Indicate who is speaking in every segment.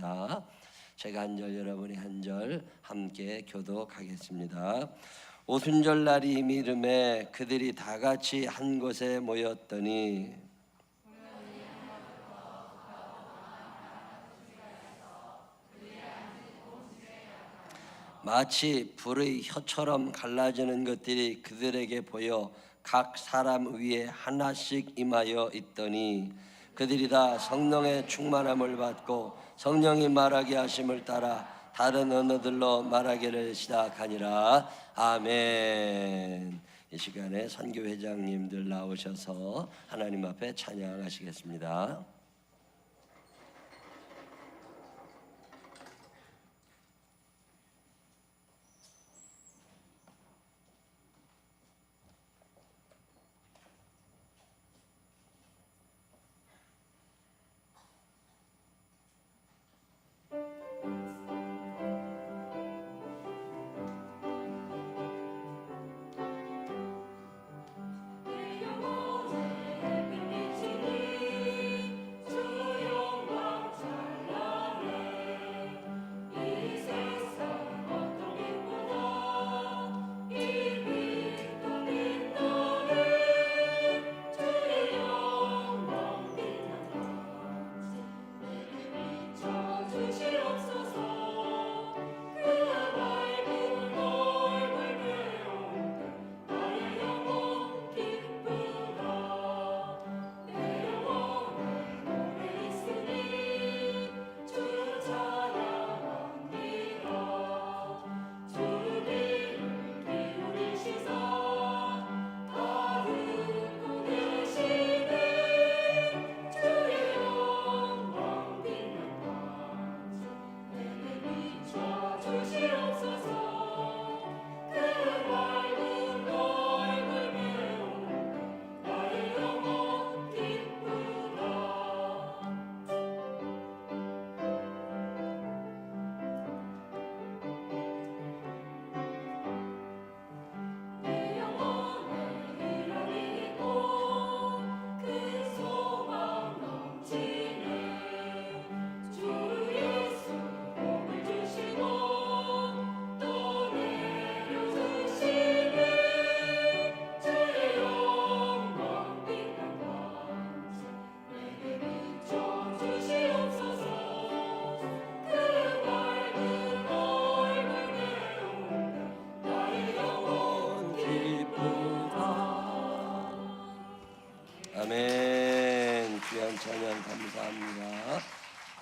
Speaker 1: 하겠습니다. 제가 한 절, 여러분이 한 절 함께 교독하겠습니다. 오순절 날이 이름에 그들이 다 같이 한 곳에 모였더니 마치 불의 혀처럼 갈라지는 것들이 그들에게 보여 각 사람 위에 하나씩 임하여 있더니 그들이 다 성령의 충만함을 받고 성령이 말하게 하심을 따라 다른 언어들로 말하기를 시작하니라. 아멘. 이 시간에 선교회장님들 나오셔서 하나님 앞에 찬양하시겠습니다. 아멘. 귀한 찬양 감사합니다.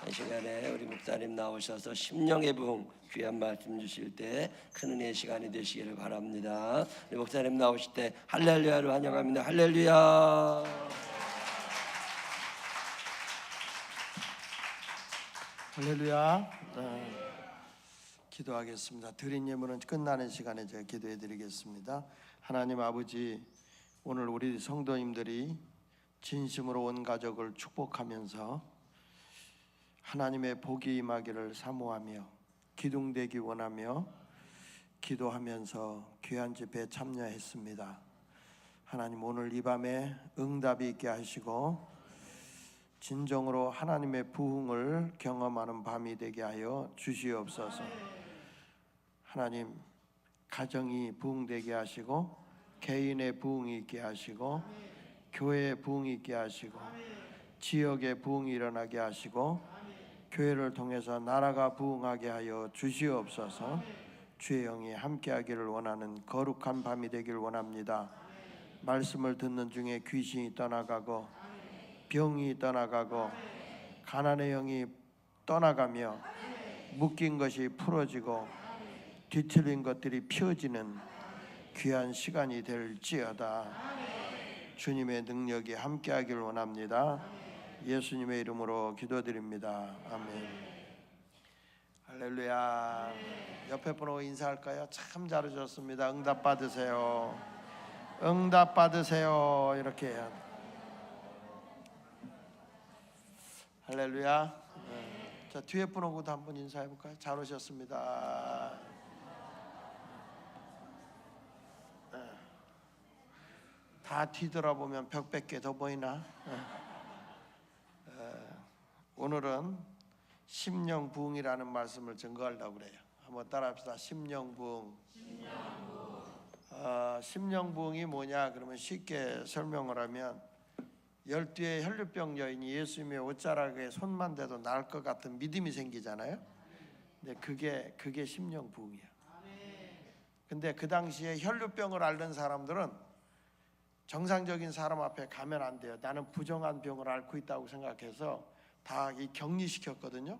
Speaker 1: 이 시간에 우리 목사님 나오셔서 심령의 부흥 귀한 말씀 주실 때 큰 은혜의 시간이 되시기를 바랍니다. 우리 목사님 나오실 때 할렐루야로 환영합니다. 할렐루야.
Speaker 2: 할렐루야. 기도하겠습니다. 드린 예물은 끝나는 시간에 제가 기도해 드리겠습니다. 하나님 아버지, 오늘 우리 성도님들이 진심으로 온 가족을 축복하면서 하나님의 복이 임하기를 사모하며 기둥되기 원하며 기도하면서 귀한 집회에 참여했습니다. 하나님, 오늘 이 밤에 응답이 있게 하시고 진정으로 하나님의 부흥을 경험하는 밤이 되게 하여 주시옵소서. 하나님, 가정이 부흥되게 하시고 개인의 부흥이 있게 하시고 교회의 부흥이 있게 하시고 지역의 부흥이 일어나게 하시고 교회를 통해서 나라가 부흥하게 하여 주시옵소서. 주의 영이 함께하기를 원하는 거룩한 밤이 되길 원합니다. 말씀을 듣는 중에 귀신이 떠나가고 병이 떠나가고 가난의 영이 떠나가며 묶인 것이 풀어지고 뒤틀린 것들이 펴지는 귀한 시간이 될지어다. 주님의 능력이 함께하기를 원합니다. 예수님의 이름으로 기도드립니다. 아멘. 할렐루야. 옆에 분하고 인사할까요? 참 잘하셨습니다. 응답 받으세요. 응답 받으세요. 이렇게 해야 돼. 할렐루야. 자, 뒤에 분하고도 한번 인사해 볼까요? 잘 오셨습니다. 다 뒤돌아보면 벽밖에 더 보이나? 오늘은 심령부흥이라는 말씀을 증거하려고 그래요. 한번 따라합시다. 심령부흥. 심령부흥이 뭐냐 그러면 쉽게 설명을 하면 12의 혈류병 여인이 예수님의 옷자락에 손만 대도 나을 것 같은 믿음이 생기잖아요. 근데 그게 심령부흥이야. 근데 그 당시에 혈류병을 앓는 사람들은 정상적인 사람 앞에 가면 안 돼요. 나는 부정한 병을 앓고 있다고 생각해서 다 격리시켰거든요.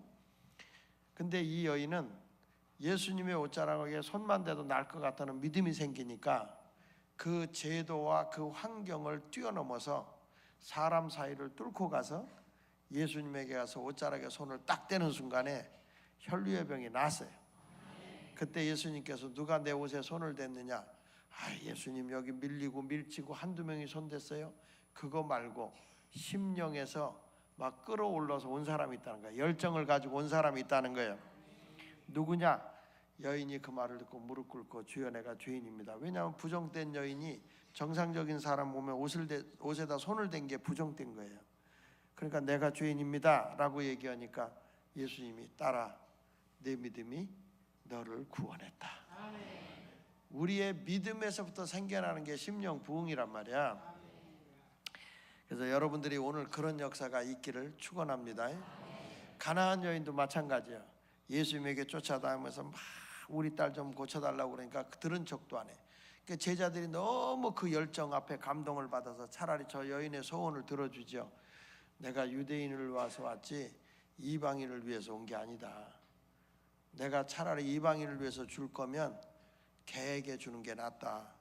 Speaker 2: 근데 이 여인은 예수님의 옷자락에 손만 대도 나을 것 같다는 믿음이 생기니까 그 제도와 그 환경을 뛰어넘어서 사람 사이를 뚫고 가서 예수님에게 가서 옷자락에 손을 딱 대는 순간에 혈류의 병이 났어요. 그때 예수님께서 누가 내 옷에 손을 댔느냐? 예수님 여기 밀리고 밀치고 한두 명이 손댔어요. 그거 말고 심령에서 막 끌어올라서 온 사람이 있다는 거예요. 열정을 가지고 온 사람이 있다는 거예요. 누구냐? 여인이 그 말을 듣고 무릎 꿇고 주여 내가 죄인입니다. 왜냐하면 부정된 여인이 정상적인 사람 보면 옷에다 손을 댄 게 부정된 거예요. 그러니까 내가 죄인입니다 라고 얘기하니까 예수님이 딸아 내 믿음이 너를 구원했다. 우리의 믿음에서부터 생겨나는 게 심령 부흥이란 말이야. 그래서 여러분들이 오늘 그런 역사가 있기를 축원합니다. 가나안 여인도 마찬가지야. 예수님에게 쫓아다니면서 막 우리 딸 좀 고쳐달라고 그러니까 들은 척도 안 해. 그러니까 제자들이 너무 그 열정 앞에 감동을 받아서 차라리 저 여인의 소원을 들어주죠. 내가 유대인을 위해서 왔지 이방인을 위해서 온 게 아니다. 내가 차라리 이방인을 위해서 줄 거면 개에게 주는 게 낫다.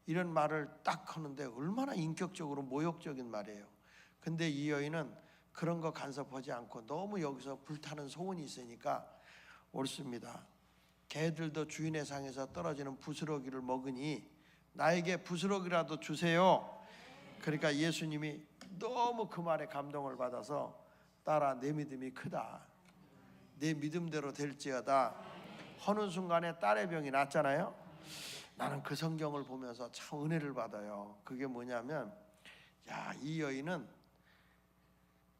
Speaker 2: 이런 말을 딱 하는데 얼마나 인격적으로 모욕적인 말이에요. 근데 이 여인은 그런 거 간섭하지 않고 너무 여기서 불타는 소원이 있으니까 옳습니다. 개들도 주인의 상에서 떨어지는 부스러기를 먹으니 나에게 부스러기라도 주세요. 그러니까 예수님이 너무 그 말에 감동을 받아서 딸아 내 믿음이 크다. 내 믿음대로 될지어다. 하는 순간에 딸의 병이 낫잖아요. 나는 그 성경을 보면서 참 은혜를 받아요. 그게 뭐냐면 이 여인은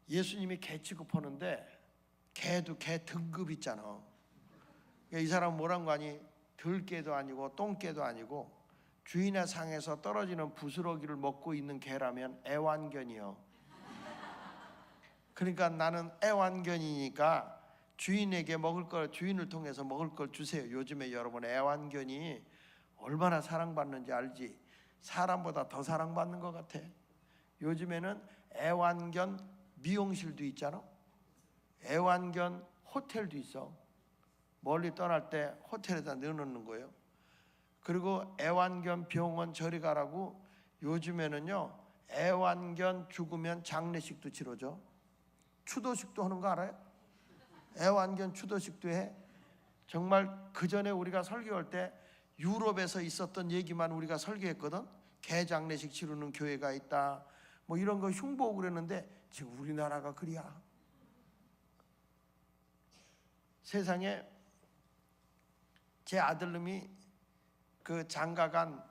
Speaker 2: 예수님이 개 취급하는데 개도 개 등급 있잖아. 그러니까 이 사람은 뭐란 거 아니? 들개도 아니고 똥개도 아니고 주인의 상에서 떨어지는 부스러기를 먹고 있는 개라면 애완견이요. 그러니까 나는 애완견이니까 주인에게 먹을 걸 주인을 통해서 먹을 걸 주세요. 요즘에 여러분 애완견이 얼마나 사랑받는지 알지? 사람보다 더 사랑받는 것 같아. 요즘에는 애완견 미용실도 있잖아. 애완견 호텔도 있어. 멀리 떠날 때 호텔에다 넣어놓는 거예요. 그리고 애완견 병원 저리 가라고 요즘에는요 애완견 죽으면 장례식도 치러줘. 추도식도 하는 거 알아요? 애완견 추도식도 해. 정말 그 전에 우리가 설교할 때 유럽에서 있었던 얘기만 우리가 설교했거든. 개 장례식 치르는 교회가 있다. 뭐 이런 거 흉보고 그랬는데 지금 우리나라가 그리야. 세상에 제 아들놈이 그 장가간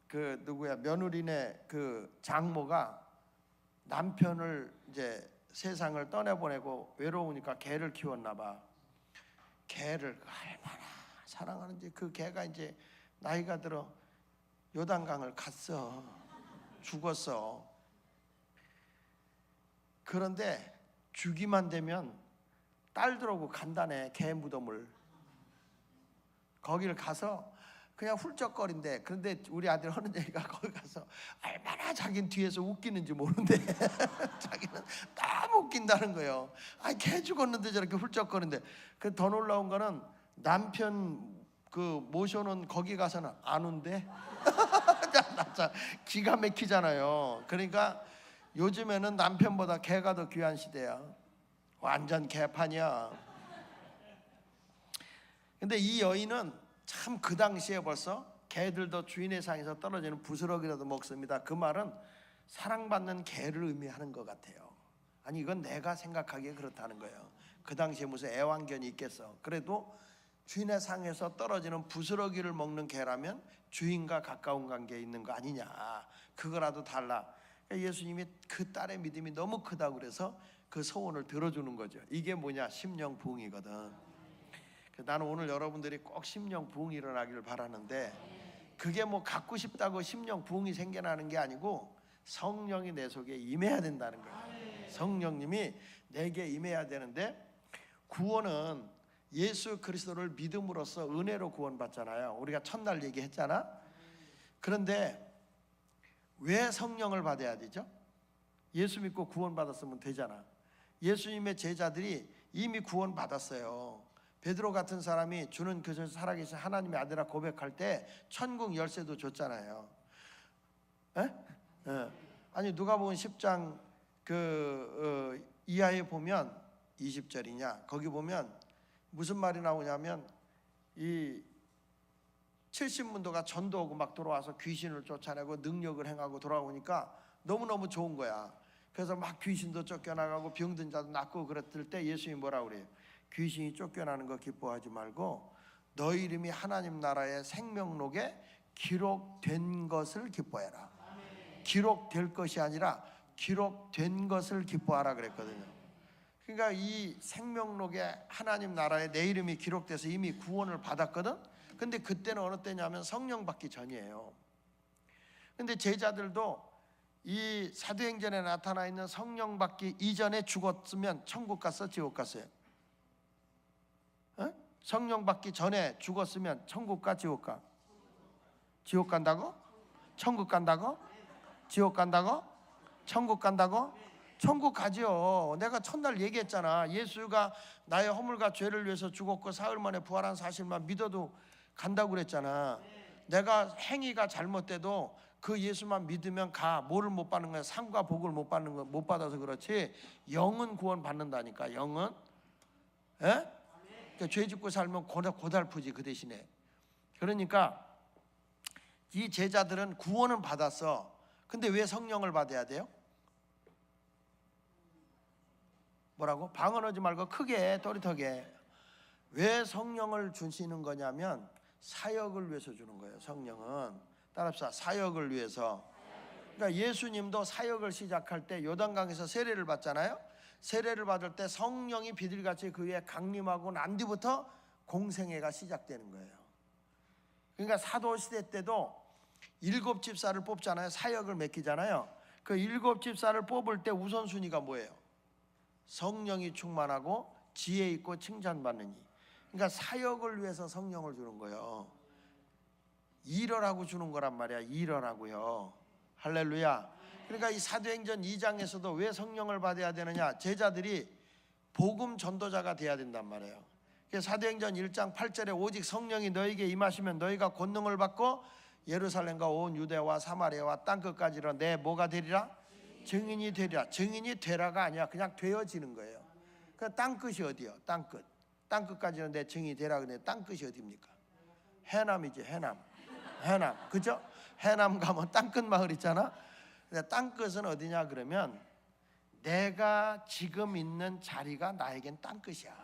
Speaker 2: 그 누구야 며느리네 그 장모가 남편을 이제 세상을 떠내보내고 외로우니까 개를 키웠나 봐. 개를 얼마나 사랑하는지. 그 개가 이제 나이가 들어 요단강을 갔어. 죽었어. 그런데 주기만 되면 딸들하고 간다네. 개 무덤을 거기를 가서 그냥 훌쩍거린대. 그런데 우리 아들 하는 얘기가 거기 가서 얼마나 자기는 뒤에서 웃기는지 모르는데 자기는 너무 웃긴다는 거예요. 개 죽었는데 저렇게 훌쩍거린대. 그 더 놀라운 거는 남편 그 모셔놓은 거기 가서는 안 운대. 참 기가 막히잖아요. 그러니까 요즘에는 남편보다 개가 더 귀한 시대야. 완전 개판이야. 근데 이 여인은 참 그 당시에 벌써 개들도 주인의 상에서 떨어지는 부스러기라도 먹습니다. 그 말은 사랑받는 개를 의미하는 것 같아요. 아니 이건 내가 생각하기에 그렇다는 거예요. 그 당시에 무슨 애완견이 있겠어. 그래도 주인의 상에서 떨어지는 부스러기를 먹는 개라면 주인과 가까운 관계에 있는 거 아니냐. 그거라도 달라. 예수님이 그 딸의 믿음이 너무 크다고 그래서 그 소원을 들어주는 거죠. 이게 뭐냐? 심령 부흥이거든. 나는 오늘 여러분들이 꼭 심령 부흥이 일어나기를 바라는데, 그게 뭐 갖고 싶다고 심령 부흥이 생겨나는 게 아니고 성령이 내 속에 임해야 된다는 거예요. 성령님이 내게 임해야 되는데, 구원은 예수 그리스도를 믿음으로써 은혜로 구원받잖아요. 우리가 첫날 얘기했잖아. 그런데 왜 성령을 받아야 되죠? 예수 믿고 구원받았으면 되잖아. 예수님의 제자들이 이미 구원받았어요. 베드로 같은 사람이 주는 그 살아계신 하나님의 아들이라 고백할 때 천국 열쇠도 줬잖아요. 에? 아니 누가복음 10장 이하에 보면 20절이냐 거기 보면 무슨 말이 나오냐면 이 70문도가 전도하고 막 돌아와서 귀신을 쫓아내고 능력을 행하고 돌아오니까 너무너무 좋은 거야. 그래서 막 귀신도 쫓겨나가고 병든 자도 낫고 그랬을 때 예수님이 뭐라고 그래요? 귀신이 쫓겨나는 거 기뻐하지 말고 너희 이름이 하나님 나라의 생명록에 기록된 것을 기뻐해라. 기록될 것이 아니라 기록된 것을 기뻐하라 그랬거든요. 그러니까 이 생명록에 하나님 나라에 내 이름이 기록돼서 이미 구원을 받았거든. 근데 그때는 어느 때냐면 성령 받기 전이에요. 근데 제자들도 이 사도행전에 나타나 있는 성령 받기 이전에 죽었으면 천국 갔어, 지옥 갔어요? 성령 받기 전에 죽었으면 천국 가, 지옥 가? 지옥 간다고? 천국 간다고? 지옥 간다고? 천국 간다고? 천국 가지요. 내가 첫날 얘기했잖아. 예수가 나의 허물과 죄를 위해서 죽었고 사흘 만에 부활한 사실만 믿어도 간다고 그랬잖아. 내가 행위가 잘못돼도 그 예수만 믿으면 가. 뭐를 못 받는 거야? 상과 복을 못 받는 거 못 받아서 그렇지. 영은 구원 받는다니까. 영은. 에? 그러니까 죄 짓고 살면 고달프지 그 대신에. 그러니까 이 제자들은 구원은 받았어. 근데 왜 성령을 받아야 돼요? 뭐라고? 방언하지 말고 크게 또렷하게. 왜 성령을 주시는 거냐면 사역을 위해서 주는 거예요. 성령은 따라합시다. 사역을 위해서. 그러니까 예수님도 사역을 시작할 때 요단강에서 세례를 받잖아요. 세례를 받을 때 성령이 비둘기같이 그 위에 강림하고 난 뒤부터 공생애가 시작되는 거예요. 그러니까 사도시대 때도 7 집사를 뽑잖아요. 사역을 맡기잖아요. 그 7 집사를 뽑을 때 우선순위가 뭐예요? 성령이 충만하고 지혜 있고 칭찬받는 이. 그러니까 사역을 위해서 성령을 주는 거예요. 일하라고 주는 거란 말이야. 일하라고요. 할렐루야. 그러니까 이 사도행전 2장에서도 왜 성령을 받아야 되느냐? 제자들이 복음 전도자가 돼야 된단 말이에요. 사도행전 1장 8절에 오직 성령이 너에게 임하시면 너희가 권능을 받고 예루살렘과 온 유대와 사마리아와 땅끝까지로 내 뭐가 되리라? 증인이 되리라. 증인이 되라가 아니야. 그냥 되어지는 거예요. 그 땅끝이 어디요? 땅끝. 땅끝까지는 내 증인이 되라. 근데 땅끝이 어디입니까? 해남이지. 해남. 그죠? 해남 가면 땅끝 마을 있잖아. 근데 땅끝은 어디냐 그러면 내가 지금 있는 자리가 나에겐 땅끝이야.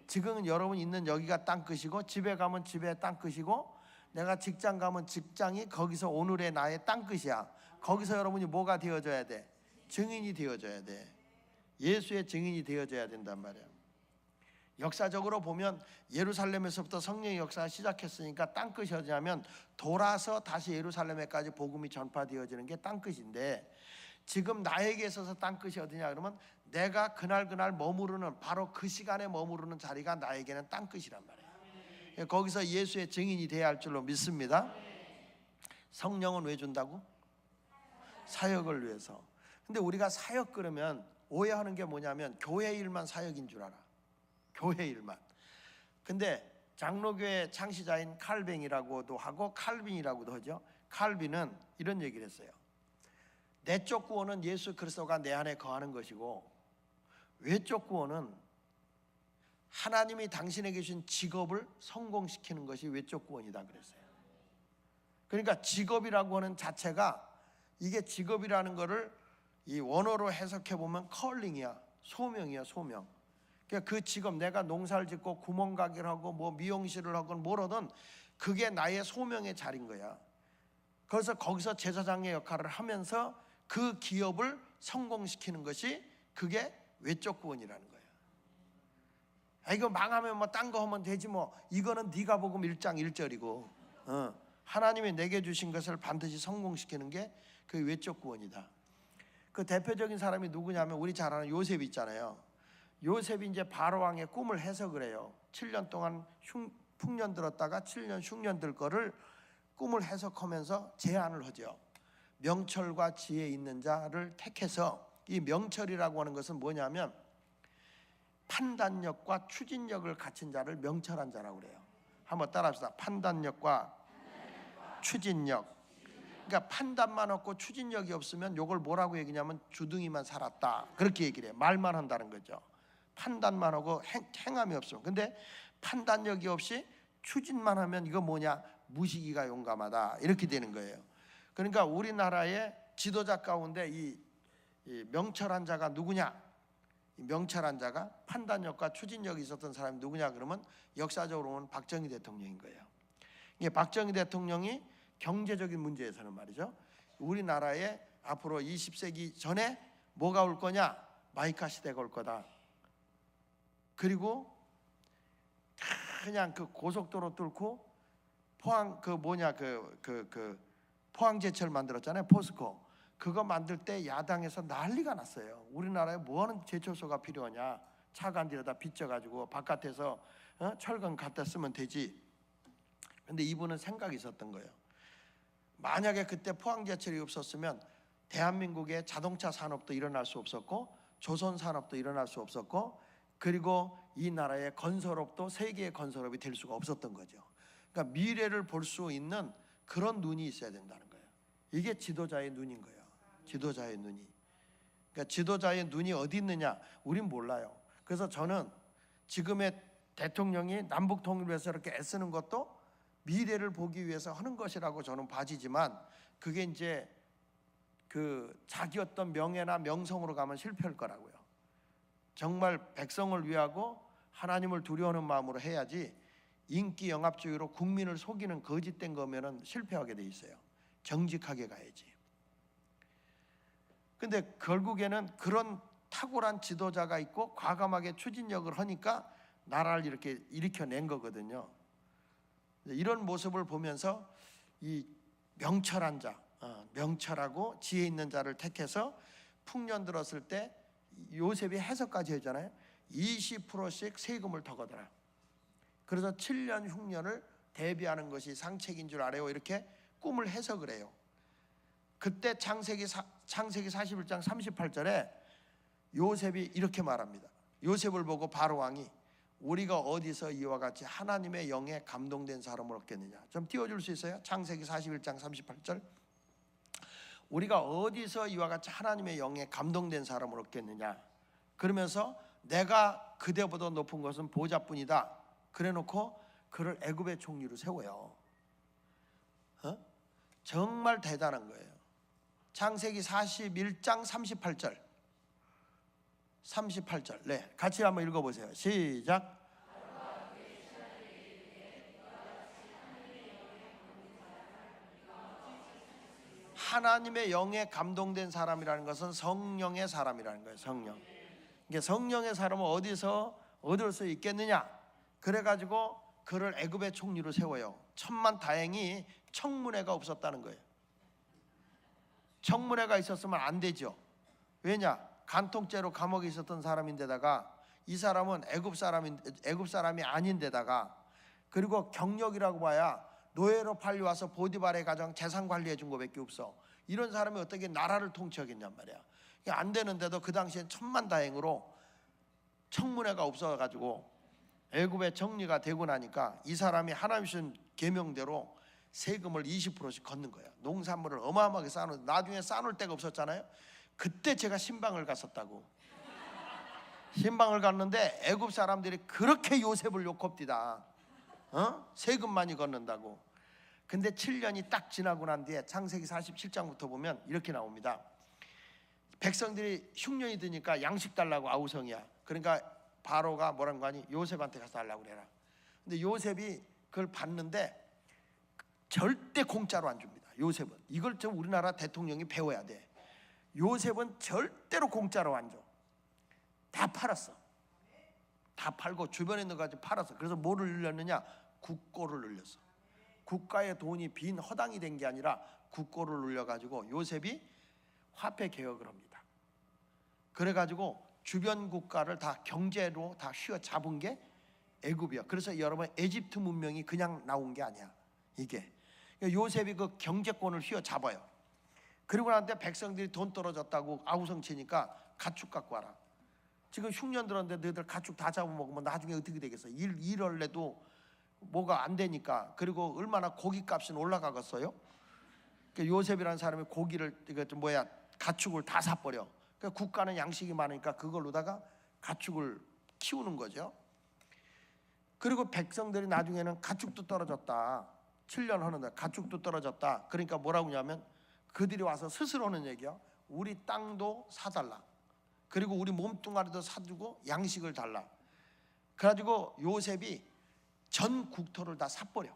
Speaker 2: 지금 여러분 있는 여기가 땅끝이고, 집에 가면 집의 땅끝이고, 내가 직장 가면 직장이 거기서 오늘의 나의 땅끝이야. 거기서 여러분이 뭐가 되어져야 돼? 증인이 되어져야 돼. 예수의 증인이 되어져야 된단 말이야. 역사적으로 보면 예루살렘에서부터 성령의 역사가 시작했으니까 땅끝이 어디냐면 돌아서 다시 예루살렘에까지 복음이 전파되어지는 게 땅끝인데, 지금 나에게 있어서 땅끝이 어디냐 그러면 내가 그날 머무르는, 바로 그 시간에 머무르는 자리가 나에게는 땅끝이란 말이에요. 거기서 예수의 증인이 돼야 할 줄로 믿습니다. 성령은 왜 준다고? 사역을 위해서. 근데 우리가 사역 그러면 오해하는 게 뭐냐면 교회 일만 사역인 줄 알아. 교회 일만. 근데 장로교회 창시자인 칼뱅이라고도 하고 칼빈이라고도 하죠. 칼빈은 이런 얘기를 했어요. 내적 구원은 예수 그리스도가 내 안에 거하는 것이고, 외적 구원은 하나님이 당신에게 주신 직업을 성공시키는 것이 외적 구원이다 그랬어요. 그러니까 직업이라고 하는 자체가, 이게 직업이라는 거를 이 원어로 해석해 보면 컬링이야. 소명이야, 소명. 그러니까 그 직업, 내가 농사를 짓고 구멍가게를 하고 뭐 미용실을 하건 뭘 하든 그게 나의 소명의 자리인 거야. 그래서 거기서 제사장의 역할을 하면서 그 기업을 성공시키는 것이 그게 외적 구원이라는 거예요. 이거 망하면 뭐 딴 거 하면 되지 뭐. 이거는 네가 복음 1장 1절이고 하나님이 내게 주신 것을 반드시 성공시키는 게 그 외적 구원이다. 그 대표적인 사람이 누구냐면 우리 잘 아는 요셉 있잖아요. 요셉이 이제 바로 왕의 꿈을 해석을 해요. 7년 동안 풍년 들었다가 7년 흉년 들 거를 꿈을 해석하면서 제안을 하죠. 명철과 지혜 있는 자를 택해서, 이 명철이라고 하는 것은 뭐냐면 판단력과 추진력을 갖춘 자를 명철한 자라고 그래요. 한번 따라합시다. 판단력과 추진력. 그러니까 판단만 없고 추진력이 없으면 요걸 뭐라고 얘기냐면 주둥이만 살았다, 그렇게 얘기를 해요. 말만 한다는 거죠. 판단만 하고 행함이 없어. 근데 판단력이 없이 추진만 하면 이거 뭐냐? 무시기가 용감하다, 이렇게 되는 거예요. 그러니까 우리나라의 지도자 가운데 이 명철한 자가 누구냐? 이 명철한 자가 판단력과 추진력이 있었던 사람이 누구냐 그러면 역사적으로는 박정희 대통령인 거예요. 이게 박정희 대통령이 경제적인 문제에서는 말이죠, 우리나라에 앞으로 20세기 전에 뭐가 올 거냐? 마이카 시대가 올 거다. 그리고 그냥 그 고속도로 뚫고 포항 포항제철 만들었잖아요. 포스코. 그거 만들 때 야당에서 난리가 났어요. 우리나라에 뭐하는 제철소가 필요하냐? 차가 안 들여다 빚져가지고 바깥에서 철근 갖다 쓰면 되지. 근데 이분은 생각이 있었던 거예요. 만약에 그때 포항제철이 없었으면 대한민국의 자동차 산업도 일어날 수 없었고 조선 산업도 일어날 수 없었고, 그리고 이 나라의 건설업도 세계의 건설업이 될 수가 없었던 거죠. 그러니까 미래를 볼 수 있는 그런 눈이 있어야 된다는 거예요. 이게 지도자의 눈인 거예요. 지도자의 눈이. 그러니까 지도자의 눈이 어디 있느냐? 우린 몰라요. 그래서 저는 지금의 대통령이 남북 통일을 위해서 이렇게 애쓰는 것도 미래를 보기 위해서 하는 것이라고 저는 봐지지만, 그게 이제 그 자기 어떤 명예나 명성으로 가면 실패할 거라고요. 정말 백성을 위하고 하나님을 두려워하는 마음으로 해야지, 인기 영합주의로 국민을 속이는 거짓된 거면은 실패하게 돼 있어요. 정직하게 가야지. 근데 결국에는 그런 탁월한 지도자가 있고 과감하게 추진력을 하니까 나라를 이렇게 일으켜낸 거거든요. 이런 모습을 보면서 이 명철한 자, 명철하고 지혜 있는 자를 택해서 풍년 들었을 때 요셉이 해석까지 했잖아요. 20%씩 세금을 더 걷어라. 그래서 7년 흉년을 대비하는 것이 상책인 줄 알아요, 이렇게 꿈을 해석을 해요. 그때 창세기 41장 38절에 요셉이 이렇게 말합니다. 요셉을 보고 바로 왕이 우리가 어디서 이와 같이 하나님의 영에 감동된 사람을 얻겠느냐. 좀 띄워줄 수 있어요? 창세기 41장 38절. 우리가 어디서 이와 같이 하나님의 영에 감동된 사람을 얻겠느냐. 그러면서 내가 그대보다 높은 것은 보좌뿐이다. 그래놓고 그를 애굽의 총리로 세워요. 정말 대단한 거예요. 창세기 41장 38절. 네, 같이 한번 읽어보세요. 시작. 하나님의 영에 감동된 사람이라는 것은 성령의 사람이라는 거예요. 성령. 이게 성령의 사람은 어디서 얻을 수 있겠느냐? 그래가지고 그를 애굽의 총리로 세워요. 천만 다행히 청문회가 없었다는 거예요. 청문회가 있었으면 안 되죠. 왜냐? 간통죄로 감옥에 있었던 사람인데다가 이 사람은 애굽 사람이 아닌데다가, 그리고 경력이라고 봐야 노예로 팔려와서 보디발의 가정 재산 관리해 준 거밖에 없어. 이런 사람이 어떻게 나라를 통치하겠냔 말이야. 안 되는데도 그 당시엔 천만다행으로 청문회가 없어가지고 애굽의 정리가 되고 나니까 이 사람이 하나님 주신 계명대로 세금을 20%씩 걷는 거야. 농산물을 어마어마하게 쌓아놓은, 나중에 쌓아놓을 데가 없었잖아요. 그때 제가 신방을 갔었다고. 신방을 갔는데 애굽 사람들이 그렇게 요셉을 욕합디다. 세금 많이 걷는다고. 근데 7년이 딱 지나고 난 뒤에 창세기 47장부터 보면 이렇게 나옵니다. 백성들이 흉년이 드니까 양식 달라고 아우성이야. 그러니까 바로가 뭐라는 거 아니? 요셉한테 가서 달라고 그래라. 근데 요셉이 그걸 받는데 절대 공짜로 안 줍니다. 요셉은. 이걸 좀 우리나라 대통령이 배워야 돼. 요셉은 절대로 공짜로 안 줘. 다 팔았어. 다 팔고 주변에 있는 것까지 팔았어. 그래서 뭐를 늘렸느냐? 국고를 늘렸어. 국가의 돈이 빈 허당이 된 게 아니라 국고를 늘려가지고 요셉이 화폐 개혁을 합니다. 그래가지고 주변 국가를 다 경제로 다 휘어잡은 게 애굽이야. 그래서 여러분 에집트 문명이 그냥 나온 게 아니야. 이게 요셉이 그 경제권을 휘어잡아요. 그리고 나한테 백성들이 돈 떨어졌다고 아우성치니까 가축 갖고 와라. 지금 흉년 들었는데 너희들 가축 다 잡아먹으면 나중에 어떻게 되겠어? 일할래도 뭐가 안 되니까. 그리고 얼마나 고기 값은 올라가겠어요? 요셉이라는 사람이 고기를 가축을 다 사버려. 국가는 양식이 많으니까 그걸로다가 가축을 키우는 거죠. 그리고 백성들이 나중에는 가축도 떨어졌다. 7년 하는데 가축도 떨어졌다. 그러니까 뭐라고 하냐면 그들이 와서 스스로 하는 얘기야. 우리 땅도 사달라. 그리고 우리 몸뚱아리도 사주고 양식을 달라. 그래가지고 요셉이 전 국토를 다 사버려.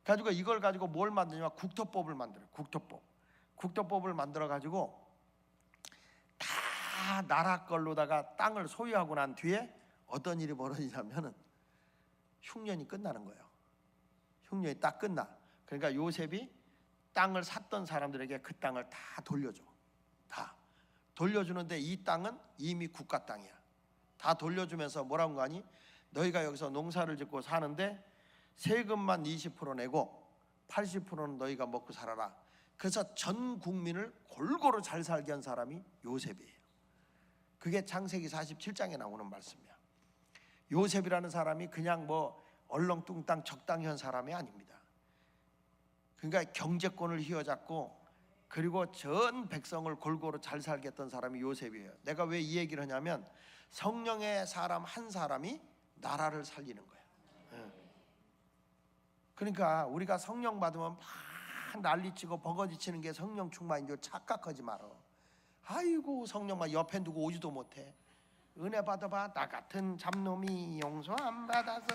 Speaker 2: 가지고 이걸 가지고 뭘 만드냐면 국토법을 만들어요. 국토법을 만들어가지고 다 나라 걸로다가 땅을 소유하고 난 뒤에 어떤 일이 벌어지냐면은 흉년이 끝나는 거예요. 흉년이 딱 끝나. 그러니까 요셉이 땅을 샀던 사람들에게 그 땅을 다 돌려줘. 다 돌려주는데 이 땅은 이미 국가 땅이야. 다 돌려주면서 뭐라고 하니? 너희가 여기서 농사를 짓고 사는데 세금만 20% 내고 80%는 너희가 먹고 살아라. 그래서 전 국민을 골고루 잘 살게 한 사람이 요셉이에요. 그게 창세기 47장에 나오는 말씀이야. 요셉이라는 사람이 그냥 뭐 얼렁뚱땅 적당히 한 사람이 아닙니다. 그러니까 경제권을 휘어잡고 그리고 전 백성을 골고루 잘 살게 했던 사람이 요셉이에요. 내가 왜 이 얘기를 하냐면 성령의 사람 한 사람이 나라를 살리는 거예요. 그러니까 우리가 성령 받으면 막 난리치고 버거지치는 게 성령 충만인 줄 착각하지 말어. 아이고 성령만 옆에 두고 오지도 못해. 은혜 받아봐. 나 같은 잡놈이 용서 안 받아서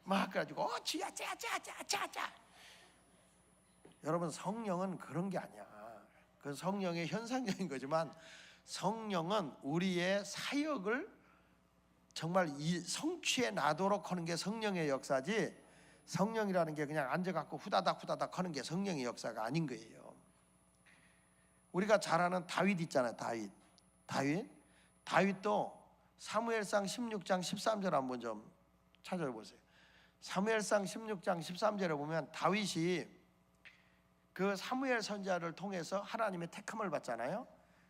Speaker 2: 막 그래가지고 주야 짜짜짜짜짜. 여러분 성령은 그런 게 아니야. 그 성령의 현상적인 거지만 성령은 우리의 사역을 정말 이 성취해 나도록 하는 게 성령의 역사지, 성령이라는 게 그냥 앉아갖고 후다닥 하는 게 성령의 역사가 아닌 거예요. 우리가 잘 아는 다윗 있잖아요. 다윗도 사무엘상 16장 13절 한번 좀 찾아보세요. 사무엘상 16장 13절에 보면 다윗이 그 사무엘 선지자를 통해서 하나님의 택함을 받잖아요.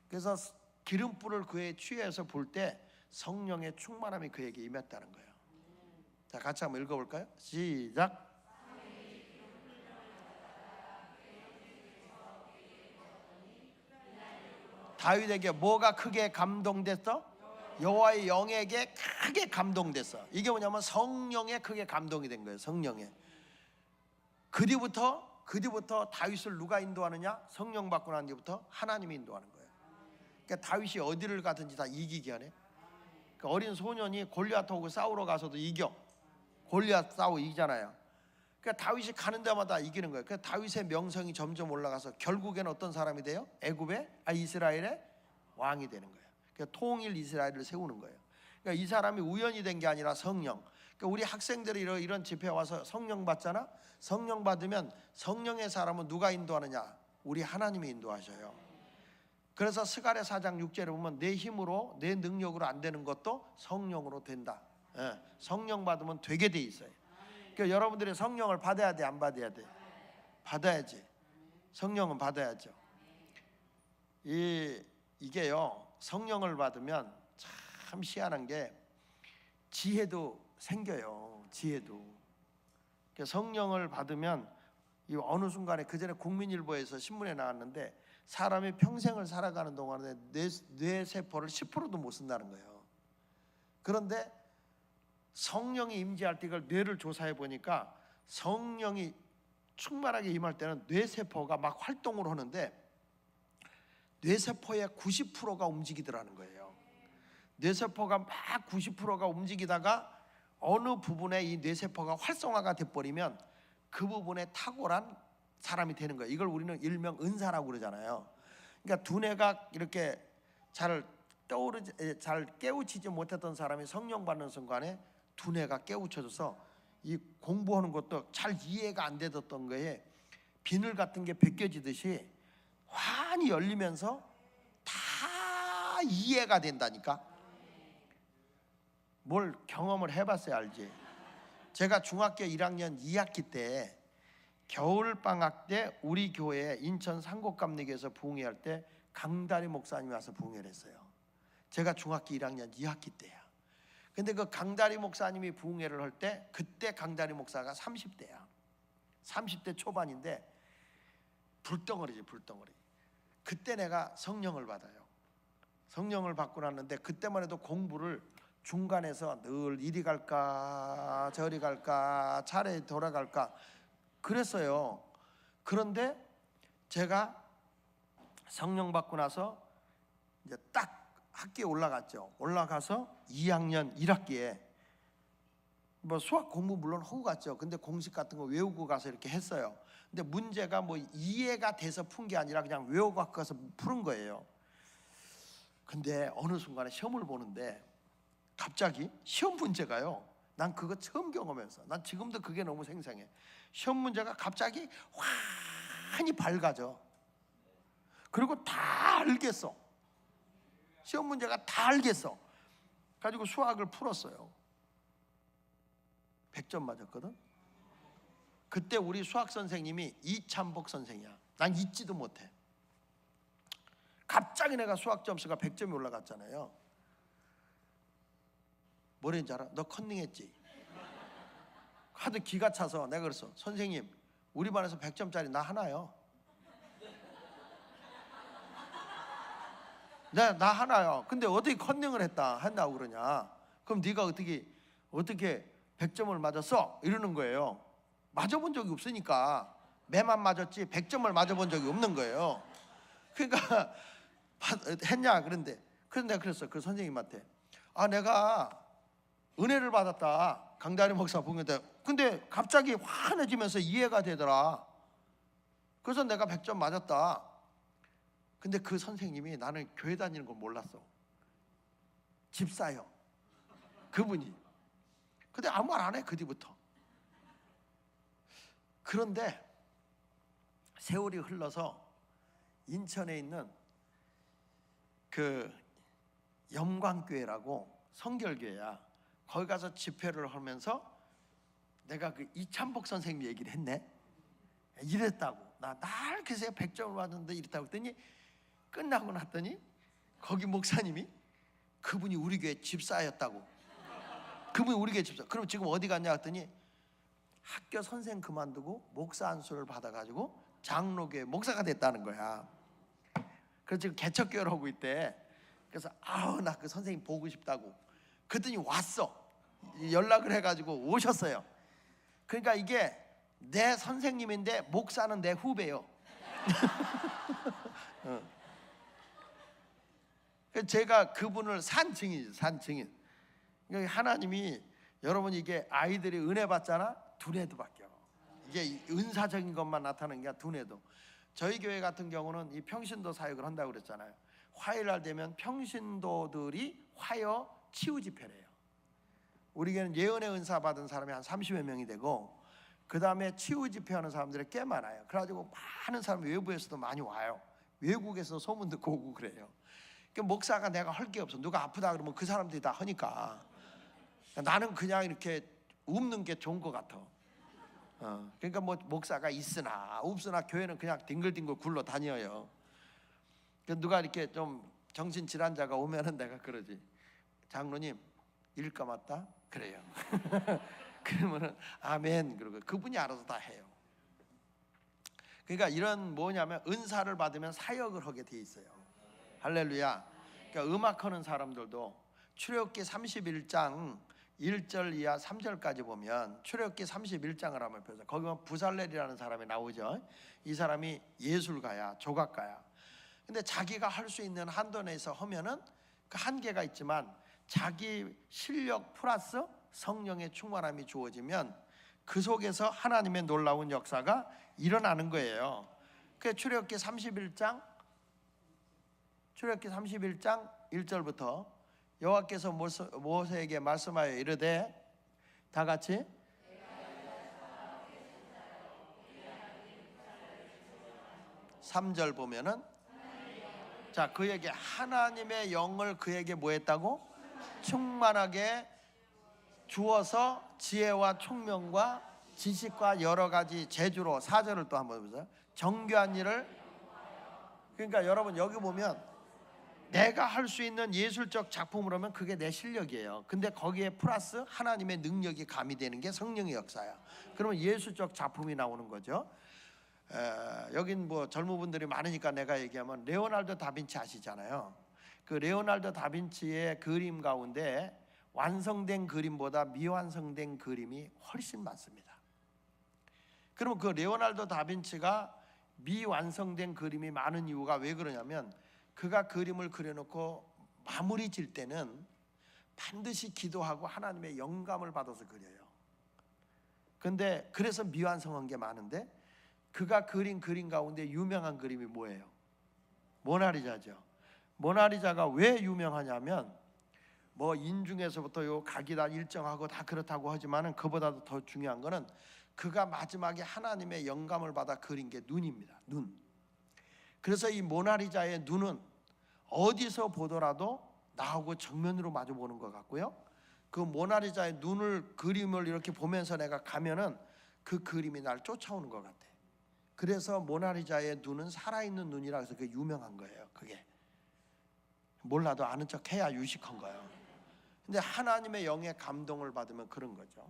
Speaker 2: 그래서 기름불을 그의 취해서 볼 때 성령의 충만함이 그에게 임했다는 거예요. 자, 같이 한번 읽어볼까요? 시작. 다윗에게 뭐가 크게 감동됐어? 여호와의 영에게 크게 감동됐어. 이게 뭐냐면 성령에 크게 감동이 된 거예요. 성령에. 그 뒤부터 다윗을 누가 인도하느냐? 성령 받고 난 뒤부터 하나님이 인도하는 거예요. 그러니까 다윗이 어디를 가든지 다 이기게 하네. 그러니까 어린 소년이 골리앗하고 싸우러 가서도 이겨. 골리앗 싸우고 이기잖아요. 그러니까 다윗이 가는 데마다 이기는 거예요. 그러니까 다윗의 명성이 점점 올라가서 결국엔 어떤 사람이 돼요? 이스라엘의 왕이 되는 거예요. 그러니까 통일 이스라엘을 세우는 거예요. 그러니까 이 사람이 우연히 된 게 아니라 성령. 그러니까 우리 학생들이 이런 집회 와서 성령 받잖아. 성령 받으면 성령의 사람은 누가 인도하느냐? 우리 하나님이 인도하셔요. 그래서 스가랴 4장 6절에 보면 내 힘으로 내 능력으로 안 되는 것도 성령으로 된다. 성령 받으면 되게 돼 있어요. 그러니까 여러분들이 성령을 받아야 돼, 안 받아야 돼? 받아야지. 성령은 받아야죠. 이게요, 성령을 받으면 참 희한한 게 지혜도 생겨요. 지혜도. 그러니까 성령을 받으면 이 어느 순간에, 그 전에 국민일보에서 신문에 나왔는데 사람이 평생을 살아가는 동안에 뇌세포를 10%도 못 쓴다는 거예요. 그런데 성령이 임재할 때 이걸 뇌를 조사해 보니까 성령이 충만하게 임할 때는 뇌세포가 막 활동을 하는데 뇌세포의 90%가 움직이더라는 거예요. 뇌세포가 막 90%가 움직이다가 어느 부분에 이 뇌세포가 활성화가 돼버리면 그 부분에 탁월한 사람이 되는 거예요. 이걸 우리는 일명 은사라고 그러잖아요. 그러니까 두뇌가 이렇게 잘 잘 깨우치지 못했던 사람이 성령 받는 순간에 두뇌가 깨우쳐져서 이 공부하는 것도 잘 이해가 안 되던 거에 비늘 같은 게 벗겨지듯이 환히 열리면서 다 이해가 된다니까. 뭘 경험을 해봤어야 알지. 제가 중학교 1학년 2학기 때 겨울방학 때 우리 교회 인천 상곡감리교에서 부흥회할 때 강다리 목사님이 와서 부흥회를 했어요. 제가 중학교 1학년 2학기 때야. 근데 그 강다리 목사님이 부흥회를 할 때 그때 강다리 목사가 30대야 30대 초반인데 불덩어리지 불덩어리. 그때 내가 성령을 받아요. 성령을 받고 났는데 그때만 해도 공부를 중간에서 늘 이리 갈까 저리 갈까 차례 돌아갈까 그랬어요. 그런데 제가 성령 받고 나서 이제 딱 학교에 올라갔죠. 올라가서 2학년 1학기에 뭐 수학 공부 물론 하고 갔죠. 근데 공식 같은 거 외우고 가서 이렇게 했어요. 근데 문제가 뭐 이해가 돼서 푼 게 아니라 그냥 외우고 가서 푸는 거예요. 근데 어느 순간에 시험을 보는데 갑자기 시험 문제가요. 난 그거 처음 경험해서 난 지금도 그게 너무 생생해. 시험 문제가 갑자기 환히 밝아져. 그리고 다 알겠어. 시험 문제가 다 알겠어. 가지고 수학을 풀었어요. 100점 맞았거든. 그때 우리 수학 선생님이 이찬복 선생이야. 난 잊지도 못해. 갑자기 내가 수학 점수가 100점이 올라갔잖아요. 뭐랬는지 알아? 너 컨닝했지? 하도 기가 차서 내가 그랬어. 선생님 우리 반에서 100점짜리 나 하나요. 나 하나요. 근데 어떻게 컨닝을 했다고 그러냐. 그럼 네가 어떻게 100점을 맞았어? 이러는 거예요. 맞아본 적이 없으니까 매만 맞았지 100점을 맞아본 적이 없는 거예요. 그러니까 했냐 그런데 그래서 내가 그랬어. 그 선생님한테 내가 은혜를 받았다. 강다리 목사 부흥회. 근데 갑자기 환해지면서 이해가 되더라. 그래서 내가 100점 맞았다. 근데 그 선생님이 나는 교회 다니는 걸 몰랐어. 집사요. 그분이. 근데 아무 말 안 해. 그 뒤부터. 그런데 세월이 흘러서 인천에 있는 그 영광교회라고 성결교회야. 거기 가서 집회를 하면서 내가 그 이찬복 선생님 얘기를 했네. 이랬다고. 날 그새 100점을 받았는데 이랬다고 했더니 끝나고 났더니 거기 목사님이 그분이 우리 교회 집사였다고. 그분이 우리 교회 집사. 그럼 지금 어디 갔냐 했더니 학교 선생 그만두고 목사 안수를 받아가지고 장로교회 목사가 됐다는 거야. 그래서 지금 개척교회를 하고 있대. 그래서 나 그 선생님 보고 싶다고. 그랬더니 왔어. 연락을 해가지고 오셨어요. 그러니까 이게 내 선생님인데 목사는 내 후배요. 제가 그분을 산 증인이죠. 산 증인. 그러니까 하나님이 여러분 이게 아이들이 은혜 받잖아. 두뇌도 바뀌어. 이게 은사적인 것만 나타나는 게 아니라 두뇌도. 저희 교회 같은 경우는 이 평신도 사역을 한다고 그랬잖아요. 화요일날 되면 평신도들이 화요 치유 집회래요. 우리 교회는 예언의 은사 받은 사람이 한 30여 명이 되고 그 다음에 치유 집회하는 사람들이 꽤 많아요. 그래가지고 많은 사람이 외부에서도 많이 와요. 외국에서 소문 듣고 오고 그래요. 그러니까 목사가 내가 할 게 없어. 누가 아프다 그러면 그 사람들이 다 하니까 나는 그냥 이렇게 웃는 게 좋은 것 같아. 그러니까 뭐 목사가 있으나 없으나 교회는 그냥 뒹글뒹글 굴러 다녀요. 누가 이렇게 좀 정신 질환자가 오면은 내가 그러지. 장로님 일 감았다? 그래요. 그러면은 아멘 그러고 그분이 알아서 다 해요. 그러니까 이런 뭐냐면 은사를 받으면 사역을 하게 돼 있어요. 할렐루야. 그러니까 음악하는 사람들도 출애굽기 31장 1절 이하 3절까지 보면 출애굽기 31장을 한번 펴서 거기 보면 부살렐이라는 사람이 나오죠. 이 사람이 예술가야, 조각가야. 근데 자기가 할 수 있는 한도 내에서 하면은 그 한계가 있지만 자기 실력 플러스 성령의 충만함이 주어지면 그 속에서 하나님의 놀라운 역사가 일어나는 거예요. 그 출애굽기 31장 1절부터 여호와께서 모세에게 말씀하여 이르되, 다 같이 3절 보면은, 자, 그에게 하나님의 영을 그에게 뭐 했다고? 충만하게 주어서 지혜와 총명과 지식과 여러 가지 재주로, 4절을 또 한번 보세요. 정교한 일을. 그러니까 여러분 여기 보면 내가 할 수 있는 예술적 작품을 하면 그게 내 실력이에요. 근데 거기에 플러스 하나님의 능력이 가미되는 게 성령의 역사야. 그러면 예술적 작품이 나오는 거죠. 여긴 뭐 젊은 분들이 많으니까 내가 얘기하면 레오나르도 다빈치 아시잖아요. 그 레오나르도 다빈치의 그림 가운데 완성된 그림보다 미완성된 그림이 훨씬 많습니다. 그러면 그 레오나르도 다빈치가 미완성된 그림이 많은 이유가 왜 그러냐면, 그가 그림을 그려놓고 마무리 질 때는 반드시 기도하고 하나님의 영감을 받아서 그려요. 근데 그래서 미완성한 게 많은데, 그가 그린 그림 가운데 유명한 그림이 뭐예요? 모나리자죠. 모나리자가 왜 유명하냐면, 뭐 인중에서부터 요 각이 다 일정하고 다 그렇다고 하지만은 그보다도 더 중요한 거는 그가 마지막에 하나님의 영감을 받아 그린 게 눈입니다. 눈. 그래서 이 모나리자의 눈은 어디서 보더라도 나하고 정면으로 마주 보는 것 같고요, 그 모나리자의 눈을, 그림을 이렇게 보면서 내가 가면은 그 그림이 날 쫓아오는 것 같아. 그래서 모나리자의 눈은 살아있는 눈이라 해서 그게 유명한 거예요. 그게 몰라도 아는 척 해야 유식한 거예요. 근데 하나님의 영의 감동을 받으면 그런 거죠.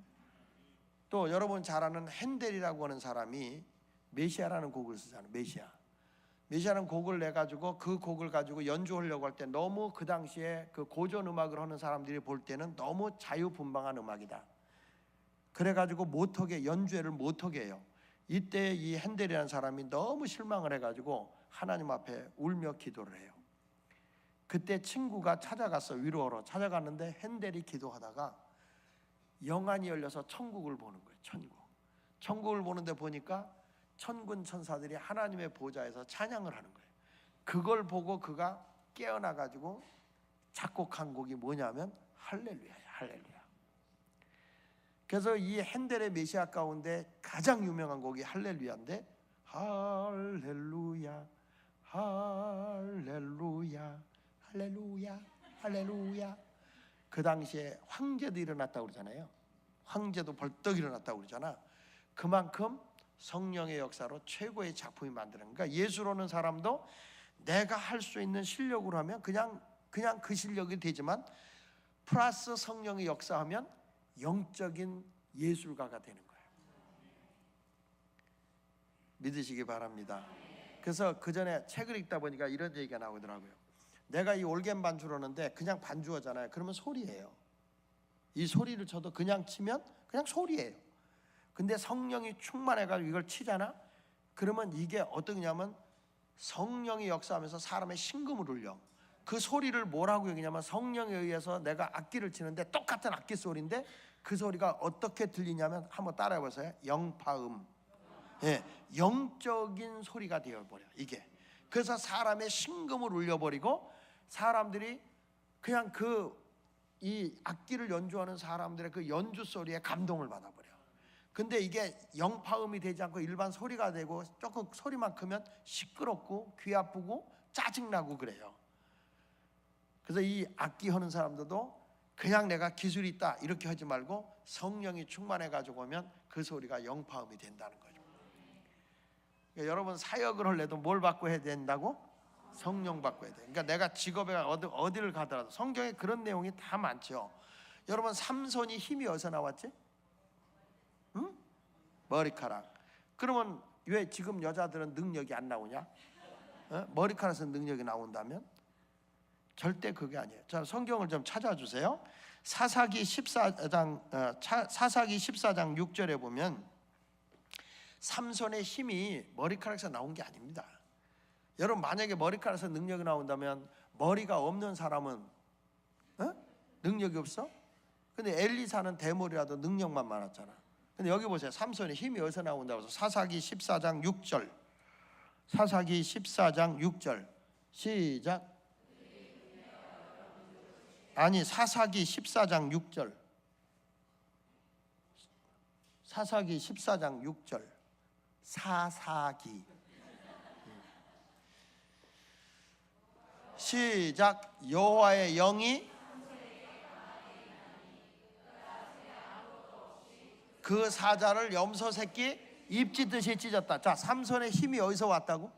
Speaker 2: 또 여러분 잘 아는 핸델이라고 하는 사람이 메시아라는 곡을 쓰잖아요. 메시아라는 곡을 내가지고 그 곡을 가지고 연주하려고 할 때 너무 그 당시에 그 고전 음악을 하는 사람들이 볼 때는 너무 자유분방한 음악이다. 그래가지고 못하게, 연주회를 못하게 해요. 이때 이 핸델이라는 사람이 너무 실망을 해가지고 하나님 앞에 울며 기도를 해요. 그때 친구가 찾아갔어. 위로하러 찾아갔는데 핸델이 기도하다가 영안이 열려서 천국을 보는 거예요. 천국을 보는데 보니까 천군 천사들이 하나님의 보좌에서 찬양을 하는 거예요. 그걸 보고 그가 깨어나가지고 작곡한 곡이 뭐냐면 할렐루야예요. 할렐루야. 그래서 이 핸델의 메시아 가운데 가장 유명한 곡이 할렐루야인데, 할렐루야 할렐루야 할렐루야 할렐루야. 그 당시에 황제도 일어났다고 그러잖아요. 황제도 벌떡 일어났다고 그러잖아. 그만큼 성령의 역사로 최고의 작품이 만드는, 그러니까 예술하는 사람도 내가 할 수 있는 실력으로 하면 그냥 그 실력이 되지만, 플러스 성령의 역사하면 영적인 예술가가 되는 거예요. 믿으시기 바랍니다. 그래서 그 전에 책을 읽다 보니까 이런 얘기가 나오더라고요. 내가 이 올겐 반주하는데 그냥 반주하잖아요. 그러면 소리예요. 이 소리를 쳐도 그냥 치면 그냥 소리예요. 근데 성령이 충만해가지고 이걸 치잖아. 그러면 이게 어떠냐면 성령이 역사하면서 사람의 심금을 울려. 그 소리를 뭐라고 얘기냐면, 성령에 의해서 내가 악기를 치는데 똑같은 악기 소리인데 그 소리가 어떻게 들리냐면, 한번 따라해보세요. 영파음. 예, 영적인 소리가 되어버려 이게. 그래서 사람의 심금을 울려버리고 사람들이 그냥 이 악기를 연주하는 사람들의 그 연주 소리에 감동을 받아버려. 근데 이게 영파음이 되지 않고 일반 소리가 되고 조금 소리만 크면 시끄럽고 귀 아프고 짜증나고 그래요. 그래서 이 악기 하는 사람들도 그냥 내가 기술이 있다 이렇게 하지 말고 성령이 충만해 가지고 오면 그 소리가 영파음이 된다는 거죠. 그러니까 여러분 사역을 하려도 뭘 받고 해야 된다고? 성령 받고 해야 돼. 그러니까 내가 직업에 어디를 가더라도 성경에 그런 내용이 다 많죠. 여러분 삼손이 힘이 어디서 나왔지? 응? 머리카락. 그러면 왜 지금 여자들은 능력이 안 나오냐? 머리카락에서 능력이 나온다면? 절대 그게 아니에요. 자, 성경을 좀 찾아주세요. 사사기 14장 6절에 보면 삼손의 힘이 머리카락에서 나온 게 아닙니다. 여러분 만약에 머리카락에서 능력이 나온다면 머리가 없는 사람은 능력이 없어? 근데 엘리사는 대머리라도 능력만 많았잖아. 근데 여기 보세요. 삼손의 힘이 어디서 나온다고 해서 사사기 14장 6절. 사사기 14장 6절 시작. 아니 사사기 14장 6절. 사사기 14장 6절. 사사기. 시작. 여호와의 영이 그 사자를 염소 새끼 입 찢듯이 찢었다. 자, 삼손의 힘이 어디서 왔다고?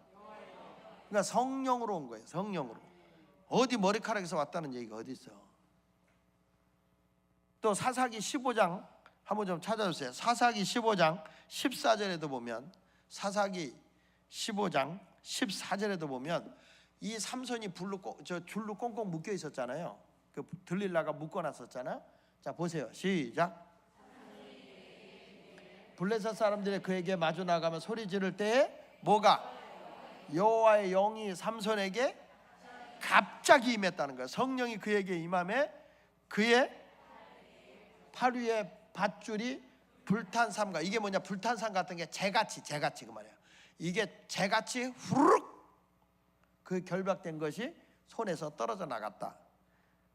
Speaker 2: 그러니까 성령으로 온 거예요. 성령으로. 어디 머리카락에서 왔다는 얘기가 어디 있어? 또 사사기 15장 한번 좀 찾아주세요. 사사기 15장 14절에도 보면, 사사기 15장 14절에도 보면 이 삼손이 줄로 꽁꽁 묶여 있었잖아요. 그 들릴라가 묶어놨었잖아요. 자, 보세요. 시작. 블레셋 사람들이 그에게 마주 나가면 소리 지를 때에 뭐가? 여호와의 영이 삼손에게 갑자기 임했다는 거예요. 성령이 그에게 임함에 그의 팔 위에 밧줄이 불탄 삼가. 이게 뭐냐? 불탄 삼 같은 게 재같이 그 말이에요. 이게 재같이 후룩 그 결박된 것이 손에서 떨어져 나갔다.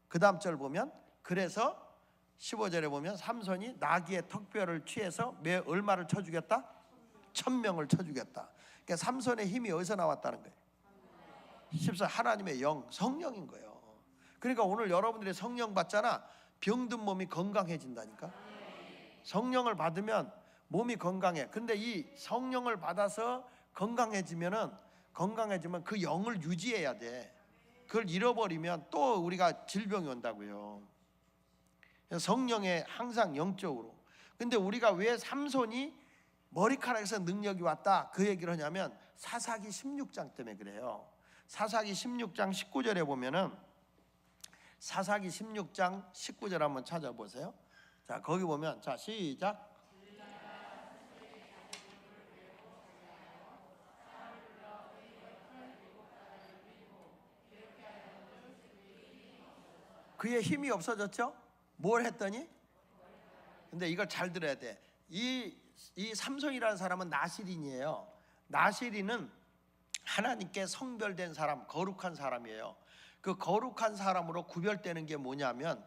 Speaker 2: 그 다음 절 보면, 그래서 15절에 보면 삼손이 나귀의 턱뼈를 취해서 얼마를 쳐 죽였다? 1000명을 쳐 죽였다. 그러니까 삼손의 힘이 어디서 나왔다는 거예요? 14, 하나님의 영, 성령인 거예요. 그러니까 오늘 여러분들이 성령 받잖아. 병든 몸이 건강해진다니까. 성령을 받으면 몸이 건강해. 근데 이 성령을 받아서 건강해지면 그 영을 유지해야 돼. 그걸 잃어버리면 또 우리가 질병이 온다고요. 성령에 항상 영적으로. 근데 우리가 왜 삼손이 머리카락에서 능력이 왔다 그 얘기를 하냐면 사사기 16장 때문에 그래요. 사사기 16장 19절에 보면은, 사사기 16장 19절 한번 찾아보세요. 자, 거기 보면, 자, 시작. 그의 힘이 없어졌죠? 뭘 했더니? 근데 이걸 잘 들어야 돼. 이 삼손이라는 사람은 나시린이에요. 나시린은 하나님께 성별된 사람, 거룩한 사람이에요. 그 거룩한 사람으로 구별되는 게 뭐냐면,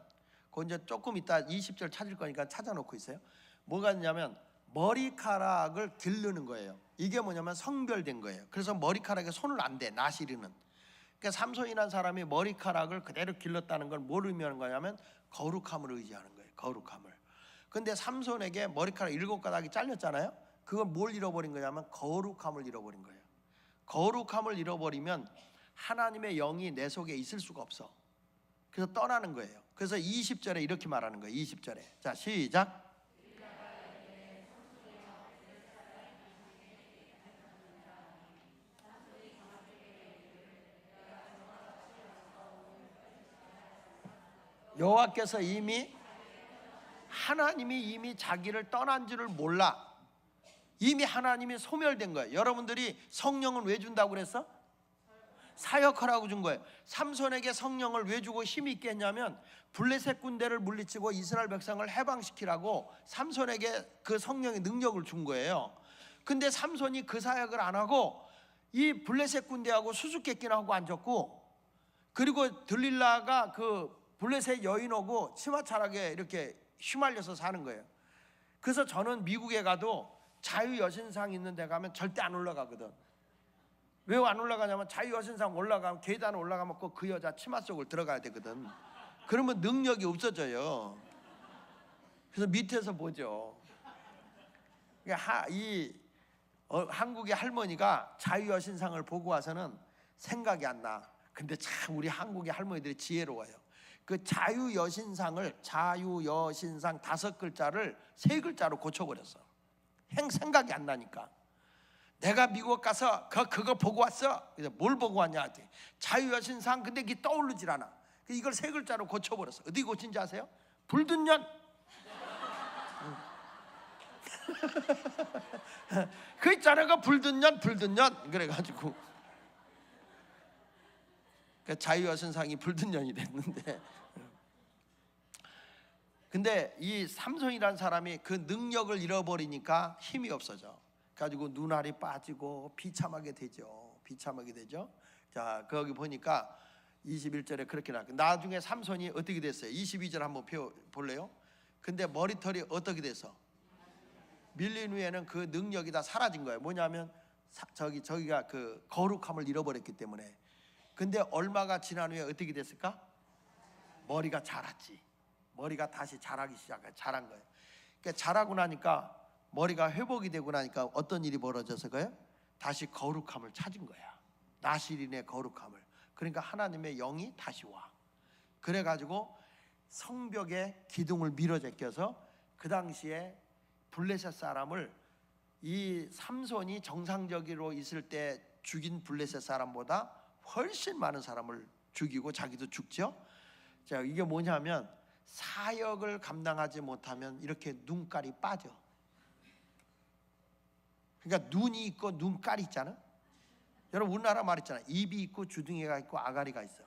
Speaker 2: 그거 이제 조금 이따 20절 찾을 거니까 찾아놓고 있어요. 뭐가 있냐면 머리카락을 기르는 거예요. 이게 뭐냐면 성별된 거예요. 그래서 머리카락에 손을 안 대, 나시린은. 그러니까 삼손이라는 사람이 머리카락을 그대로 길렀다는 걸 뭘 의미하는 거냐면 거룩함을 의지하는 거예요. 거룩함을. 근데 삼손에게 머리카락 7가닥이 잘렸잖아요. 그걸 뭘 잃어버린 거냐면 거룩함을 잃어버린 거예요. 거룩함을 잃어버리면 하나님의 영이 내 속에 있을 수가 없어. 그래서 떠나는 거예요. 그래서 20절에 이렇게 말하는 거예요. 20절에. 자, 시작. 여호와께서 하나님이 이미 자기를 떠난 줄을 몰라. 이미 하나님이 소멸된 거예요. 여러분들이 성령은 왜 준다고 그랬어? 사역하라고 준 거예요. 삼손에게 성령을 왜 주고 힘이 있게 했냐면 블레셋 군대를 물리치고 이스라엘 백성을 해방시키라고 삼손에게 그 성령의 능력을 준 거예요. 근데 삼손이 그 사역을 안 하고 이 블레셋 군대하고 수수께끼나 하고 앉았고, 그리고 들릴라가 그 블레셋 여인하고 치마차락에 이렇게 휘말려서 사는 거예요. 그래서 저는 미국에 가도 자유여신상 있는 데 가면 절대 안 올라가거든. 왜 안 올라가냐면 자유여신상 올라가면, 계단 올라가면 꼭 그 여자 치마 속을 들어가야 되거든. 그러면 능력이 없어져요. 그래서 밑에서 보죠. 한국의 할머니가 자유여신상을 보고 와서는 생각이 안 나. 근데 참 우리 한국의 할머니들이 지혜로워요. 그 자유여신상 5글자를 3글자로 고쳐버렸어. 생각이 안 나니까. 내가 미국 가서 그거 보고 왔어. 그래서 뭘 보고 왔냐? 자유여신상. 근데 이게 떠오르질 않아. 이걸 3글자로 고쳐버렸어. 어디 고친지 아세요? 불든 년. 그 있잖아요. 불든 년. 그래가지고 자유여신상이 불든 년이 됐는데, 근데 이 삼손이라는 사람이 그 능력을 잃어버리니까 힘이 없어져 가지고 눈알이 빠지고 비참하게 되죠. 자, 거기 보니까 21절에 그렇게 나왔고, 나중에 삼손이 어떻게 됐어요? 22절 한번 볼래요? 근데 머리털이 어떻게 돼서 밀린 후에는 그 능력이 다 사라진 거예요. 뭐냐면 저기가 그 거룩함을 잃어버렸기 때문에. 근데 얼마가 지난 후에 어떻게 됐을까? 머리가 자랐지. 머리가 다시 자라기 시작해. 자란 거예요. 그러니까 자라고 나니까 머리가 회복이 되고 나니까 어떤 일이 벌어져서 거예요? 다시 거룩함을 찾은 거야. 나실인의 거룩함을. 그러니까 하나님의 영이 다시 와. 그래가지고 성벽에 기둥을 밀어 제껴서 그 당시에 블레셋 사람을, 이 삼손이 정상적으로 있을 때 죽인 블레셋 사람보다 훨씬 많은 사람을 죽이고 자기도 죽죠. 자, 이게 뭐냐면 사역을 감당하지 못하면 이렇게 눈깔이 빠져. 그러니까 눈이 있고 눈깔이 있잖아. 여러분 우리나라 말 있잖아. 입이 있고 주둥이가 있고 아가리가 있어.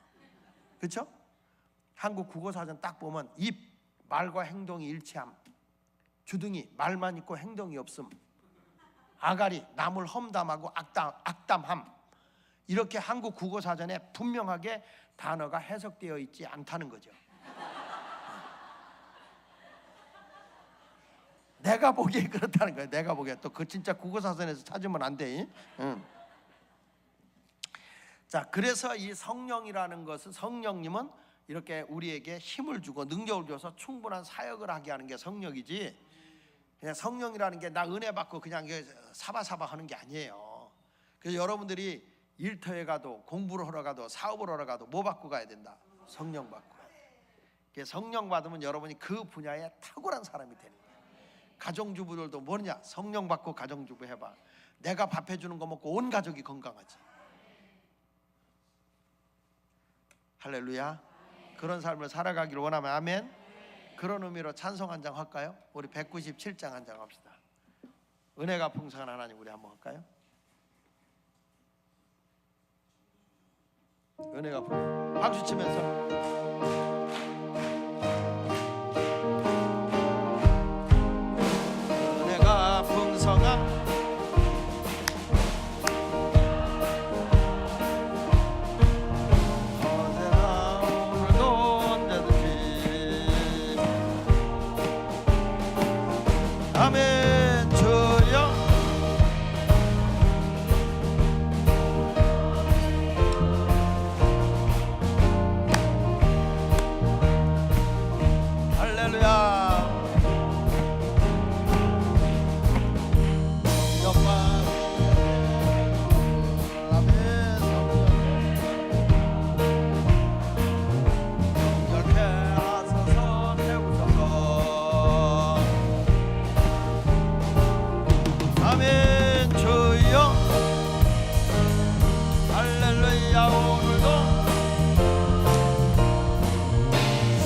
Speaker 2: 그렇죠? 한국 국어사전 딱 보면 입, 말과 행동이 일치함. 주둥이, 말만 있고 행동이 없음. 아가리, 남을 험담하고 악담함. 이렇게 한국 국어사전에 분명하게 단어가 해석되어 있지 않다는 거죠. 내가 보기에 그렇다는 거예요. 내가 보기에. 또 그 진짜 국어사전에서 찾으면 안 돼. 응. 자, 그래서 이 성령이라는 것은, 성령님은 이렇게 우리에게 힘을 주고 능력을 줘서 충분한 사역을 하게 하는 게 성령이지, 그냥 성령이라는 게 나 은혜 받고 그냥 사바사바 하는 게 아니에요. 그래서 여러분들이 일터에 가도, 공부를 하러 가도, 사업을 하러 가도 뭐 받고 가야 된다? 성령 받고 가야 돼. 성령 받으면 여러분이 그 분야에 탁월한 사람이 되는 거예요. 가정주부들도 뭐냐? 성령 받고 가정주부 해봐. 내가 밥 해주는 거 먹고 온 가족이 건강하지. 할렐루야. 그런 삶을 살아가기를 원하면 아멘. 그런 의미로 찬송 한 장 할까요? 우리 197장 한 장 합시다. 은혜가 풍성한 하나님, 우리 한번 할까요? 은혜가 풍성한, 박수 치면서. 은혜가 풍성한 아멘. 주여 할렐루야. 영광 아멘. 성령께 하소서 태우소서. 아멘. 주여 할렐루야. 오늘도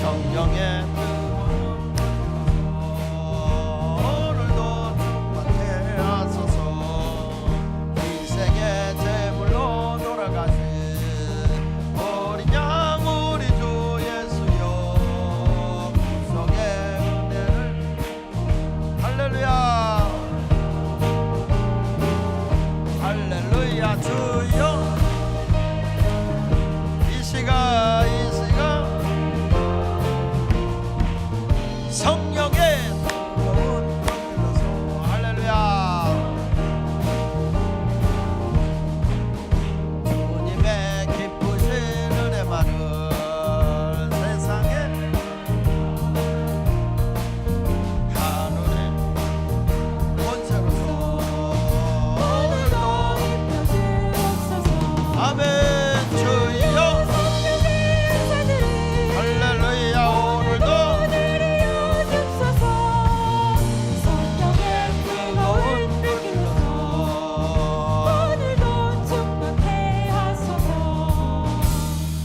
Speaker 2: 성령의 뜨거운 오늘도 충만케 하소서. 인생의 제물로 돌아가신 어린 양 우리 주 예수여, 구속의 은혜를 할렐루야. 할렐루야. 주여 이 시간 성령의 뜨거운 불로서 할렐루야. 주님의 기쁘신 은혜 많은 세상에 하늘의 권세로서 아멘. 주여 할렐루야. 오늘도 뜨거운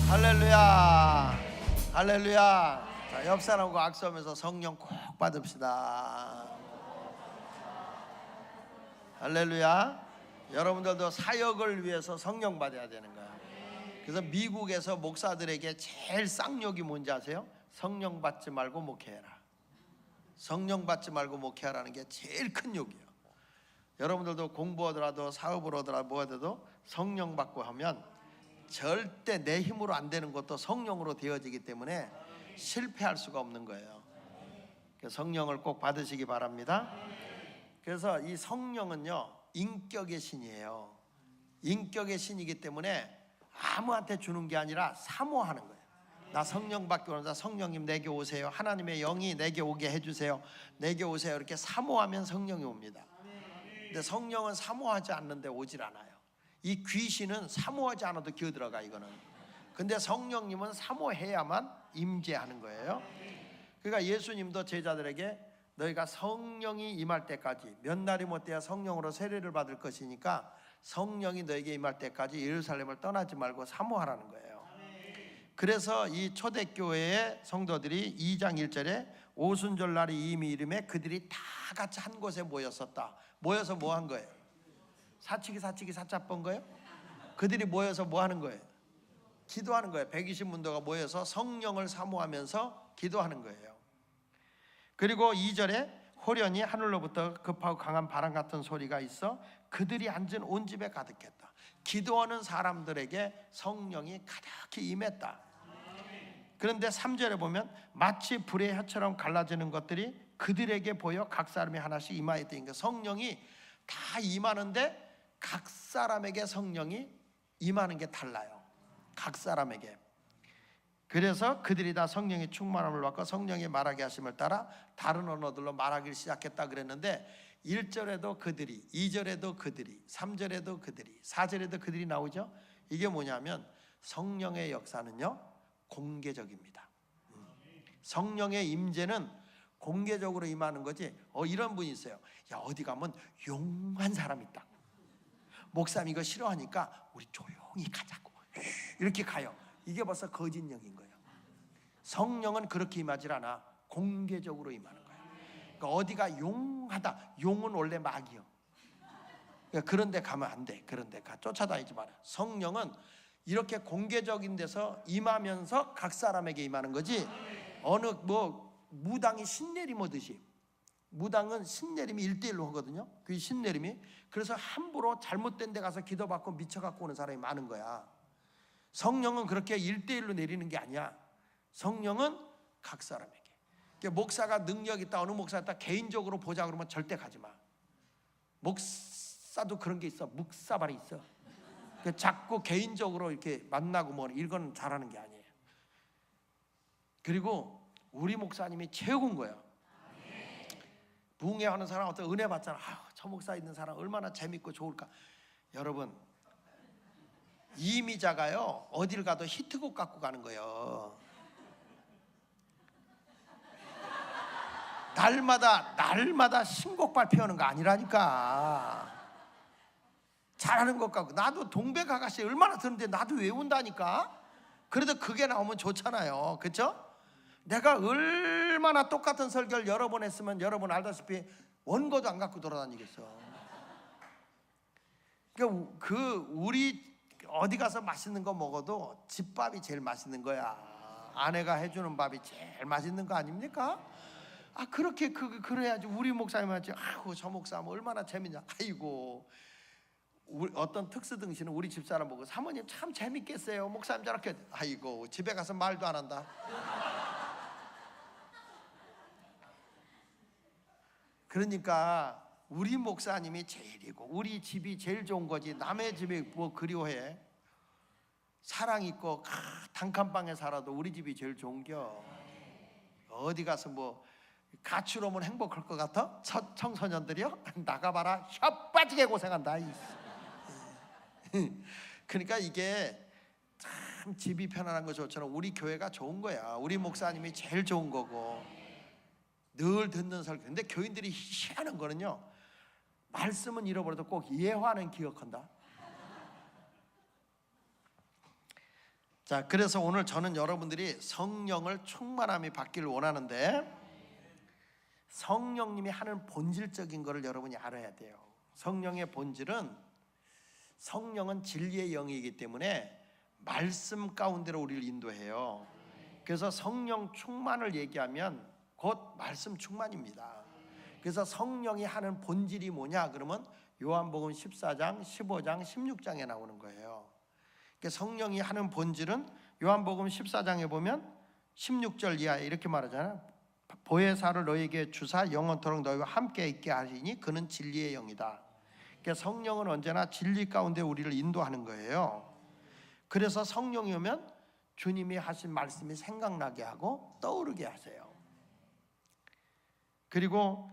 Speaker 2: 할렐루야. 할렐루야. 자, 옆 사람과 악수하면서 성령 꼭 받읍시다. 할렐루야. 여러분들도 사역을 위해서 성령 받아야 되는 거야. 그래서 미국에서 목사들에게 제일 쌍욕이 뭔지 아세요? 성령 받지 말고 목회해라. 성령 받지 말고 목회하라는 게 제일 큰 욕이에요. 여러분들도 공부하더라도 사업을 하더라도 뭐 하더라도 성령 받고 하면 절대 내 힘으로 안 되는 것도 성령으로 되어지기 때문에 실패할 수가 없는 거예요. 성령을 꼭 받으시기 바랍니다. 그래서 이 성령은요, 인격의 신이에요. 인격의 신이기 때문에 아무한테 주는 게 아니라 사모하는 거예요. 나 성령 받기 원한다. 성령님 내게 오세요. 하나님의 영이 내게 오게 해주세요. 내게 오세요. 이렇게 사모하면 성령이 옵니다. 근데 성령은 사모하지 않는데 오질 않아요. 이 귀신은 사모하지 않아도 기어들어가 이거는. 근데 성령님은 사모해야만 임재하는 거예요. 그러니까 예수님도 제자들에게 너희가 성령이 임할 때까지, 몇 날이 못돼야 성령으로 세례를 받을 것이니까 성령이 너에게 임할 때까지 예루살렘을 떠나지 말고 사모하라는 거예요. 그래서 이 초대교회의 성도들이 2장 1절에 오순절 날이 이미 이름에 그들이 다 같이 한 곳에 모였었다. 모여서 뭐 한 거예요? 사치기 사잡본 거예요? 그들이 모여서 뭐 하는 거예요? 기도하는 거예요. 120문도가 모여서 성령을 사모하면서 기도하는 거예요. 그리고 2절에 호련히 하늘로부터 급하고 강한 바람 같은 소리가 있어 그들이 앉은 온 집에 가득했다. 기도하는 사람들에게 성령이 가득히 임했다. 그런데 3절에 보면 마치 불의 혀처럼 갈라지는 것들이 그들에게 보여 각 사람이 하나씩 임하였다니까 성령이 다 임하는데 각 사람에게 성령이 임하는 게 달라요. 각 사람에게. 그래서 그들이 다 성령의 충만함을 받고 성령이 말하게 하심을 따라 다른 언어들로 말하기 시작했다 그랬는데 1절에도 그들이, 2절에도 그들이, 3절에도 그들이, 4절에도 그들이 나오죠. 이게 뭐냐면 성령의 역사는요 공개적입니다. 성령의 임재는 공개적으로 임하는 거지. 이런 분이 있어요. 야, 어디 가면 용한 사람 있다. 목사님 이거 싫어하니까 우리 조용히 가자고 이렇게 가요. 이게 벌써 거짓령인 거예요. 성령은 그렇게 임하지 않아. 공개적으로 임하는 거예요. 그러니까 어디가 용하다. 용은 원래 막이요. 그러니까 그런 데 가면 안 돼. 그런 데 가 쫓아다니지 마라. 성령은 이렇게 공개적인 데서 임하면서 각 사람에게 임하는 거지. 어느 무당이 신내림 오듯이. 무당은 신내림이 1대1로 하거든요. 그 신내림이. 그래서 함부로 잘못된 데 가서 기도받고 미쳐갖고 오는 사람이 많은 거야. 성령은 그렇게 1대1로 내리는 게 아니야. 성령은 각 사람에게. 그러니까 목사가 능력 있다, 어느 목사 있다 개인적으로 보자 그러면 절대 가지 마. 목사도 그런 게 있어. 묵사발이 있어. 그러니까 자꾸 개인적으로 이렇게 만나고 뭐 이건 잘하는 게 아니에요. 그리고 우리 목사님이 최고인 거예요. 부흥회하는 사람 어떤 은혜 받잖아. 저 목사 있는 사람 얼마나 재밌고 좋을까. 여러분 이미자가요 어딜 가도 히트곡 갖고 가는 거예요. 날마다 신곡 발표하는 거 아니라니까. 잘하는 것 같고. 나도 동백 아가씨 얼마나 듣는데 나도 외운다니까. 그래도 그게 나오면 좋잖아요. 그렇죠? 내가 얼마나 똑같은 설교를 여러 번 했으면 여러분 알다시피 원고도 안 갖고 돌아다니겠어. 그러니까 우리 어디 가서 맛있는 거 먹어도 집밥이 제일 맛있는 거야. 아내가 해주는 밥이 제일 맛있는 거 아닙니까? 그렇게 그래야지. 우리 목사님한테 저 목사 얼마나 재밌냐. 아이고 어떤 특수등신은 우리 집사람 보고 사모님 참 재밌겠어요. 목사님 저렇게. 아이고 집에 가서 말도 안 한다. 그러니까 우리 목사님이 제일이고 우리 집이 제일 좋은 거지. 남의 집이 뭐 그리워해. 사랑 있고 단칸방에 살아도 우리 집이 제일 좋은겨. 어디 가서 뭐 가출 오면 행복할 것 같아? 청소년들이요? 나가봐라 혀 빠지게 고생한다. 그러니까 이게 참 집이 편안한 거 좋잖아. 우리 교회가 좋은 거야. 우리 목사님이 제일 좋은 거고 늘 듣는 설교. 근데 교인들이 희한한 거는요 말씀은 잃어버려도 꼭 예화는 기억한다. 자, 그래서 오늘 저는 여러분들이 성령을 충만함이 받기를 원하는데 성령님이 하는 본질적인 것을 여러분이 알아야 돼요. 성령의 본질은 성령은 진리의 영이기 때문에 말씀 가운데로 우리를 인도해요. 그래서 성령 충만을 얘기하면 곧 말씀 충만입니다. 그래서 성령이 하는 본질이 뭐냐 그러면 요한복음 14장, 15장, 16장에 나오는 거예요. 그러니까 성령이 하는 본질은 요한복음 14장에 보면 16절 이하에 이렇게 말하잖아요. 보혜사를 너희에게 주사 영원토록 너희와 함께 있게 하시니 그는 진리의 영이다. 그러니까 성령은 언제나 진리 가운데 우리를 인도하는 거예요. 그래서 성령이 오면 주님이 하신 말씀이 생각나게 하고 떠오르게 하세요. 그리고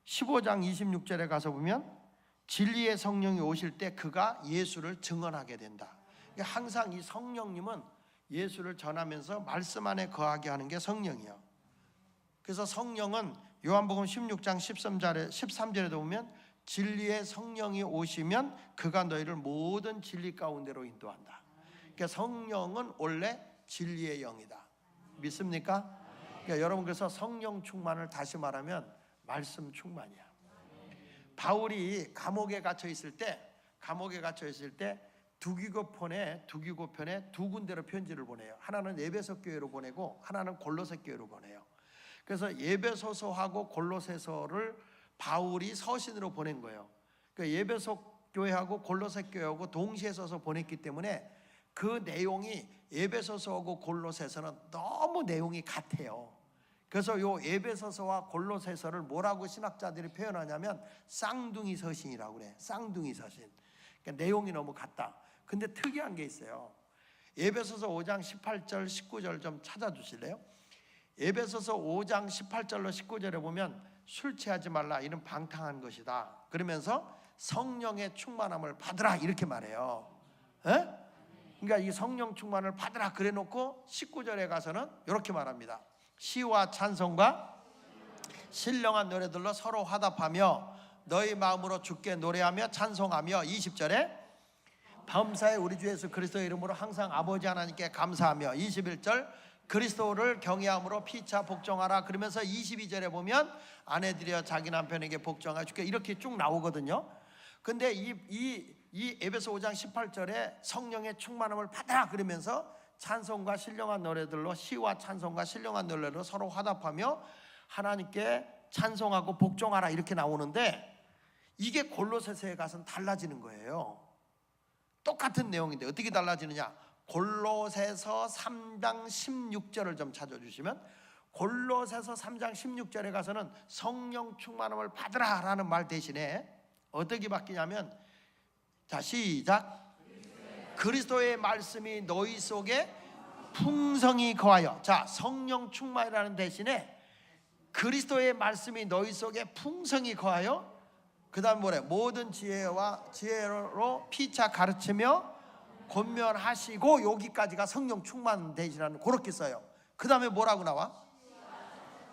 Speaker 2: 15장 26절에 가서 보면 진리의 성령이 오실 때 그가 예수를 증언하게 된다. 그러니까 항상 이 성령님은 예수를 전하면서 말씀 안에 거하게 하는 게 성령이에요. 그래서 성령은 요한복음 16장 13절에도 보면 진리의 성령이 오시면 그가 너희를 모든 진리 가운데로 인도한다. 그러니까 성령은 원래 진리의 영이다. 믿습니까? 그러니까 여러분, 그래서 성령 충만을 다시 말하면 말씀 충만이야. 바울이 감옥에 갇혀 있을 때 두기고편에 두 군데로 편지를 보내요. 하나는 에베소 교회로 보내고 하나는 골로새 교회로 보내요. 그래서 에베소서하고 골로새서를 바울이 서신으로 보낸 거예요. 그러니까 에베소 교회하고 골로새 교회하고 동시에 써서 보냈기 때문에 그 내용이 에베소서하고 골로새서는 너무 내용이 같아요. 그래서 요 에베소서와 골로새서를 뭐라고 신학자들이 표현하냐면 쌍둥이 서신이라고 그래. 쌍둥이 서신. 그러니까 내용이 너무 같다. 근데 특이한 게 있어요. 에베소서 5장 18절 19절 좀 찾아주실래요? 에베소서 5장 18절로 19절에 보면 술 취하지 말라, 이는 방탕한 것이다. 그러면서 성령의 충만함을 받으라 이렇게 말해요. 에? 그러니까 이 성령 충만을 받으라 그래 놓고 19절에 가서는 이렇게 말합니다. 시와 찬송과 신령한 노래들로 서로 화답하며 너희 마음으로 주께 노래하며 찬송하며 20절에 범사에 우리 주 예수 그리스도의 이름으로 항상 아버지 하나님께 감사하며 21절 그리스도를 경외함으로 피차 복종하라. 그러면서 22절에 보면 아내들이여 자기 남편에게 복종하여 주께 이렇게 쭉 나오거든요. 근데 이 에베소 5장 18절에 성령의 충만함을 받아라 그러면서 찬송과 신령한 노래들로 시와 찬송과 신령한 노래로 서로 화답하며 하나님께 찬송하고 복종하라 이렇게 나오는데 이게 골로새서에 가서는 달라지는 거예요. 똑같은 내용인데 어떻게 달라지느냐? 골로새서 3장 16절을 좀 찾아주시면 골로새서 3장 16절에 가서는 성령 충만함을 받으라 라는 말 대신에 어떻게 바뀌냐면 자 시작 그리스도의 말씀이 너희 속에 풍성히 거하여 자 성령 충만이라는 대신에 그리스도의 말씀이 너희 속에 풍성히 거하여 그 다음 뭐래? 모든 지혜로 피차 가르치며 권면하시고 여기까지가 성령 충만 대신하는 그렇게 써요. 그 다음에 뭐라고 나와?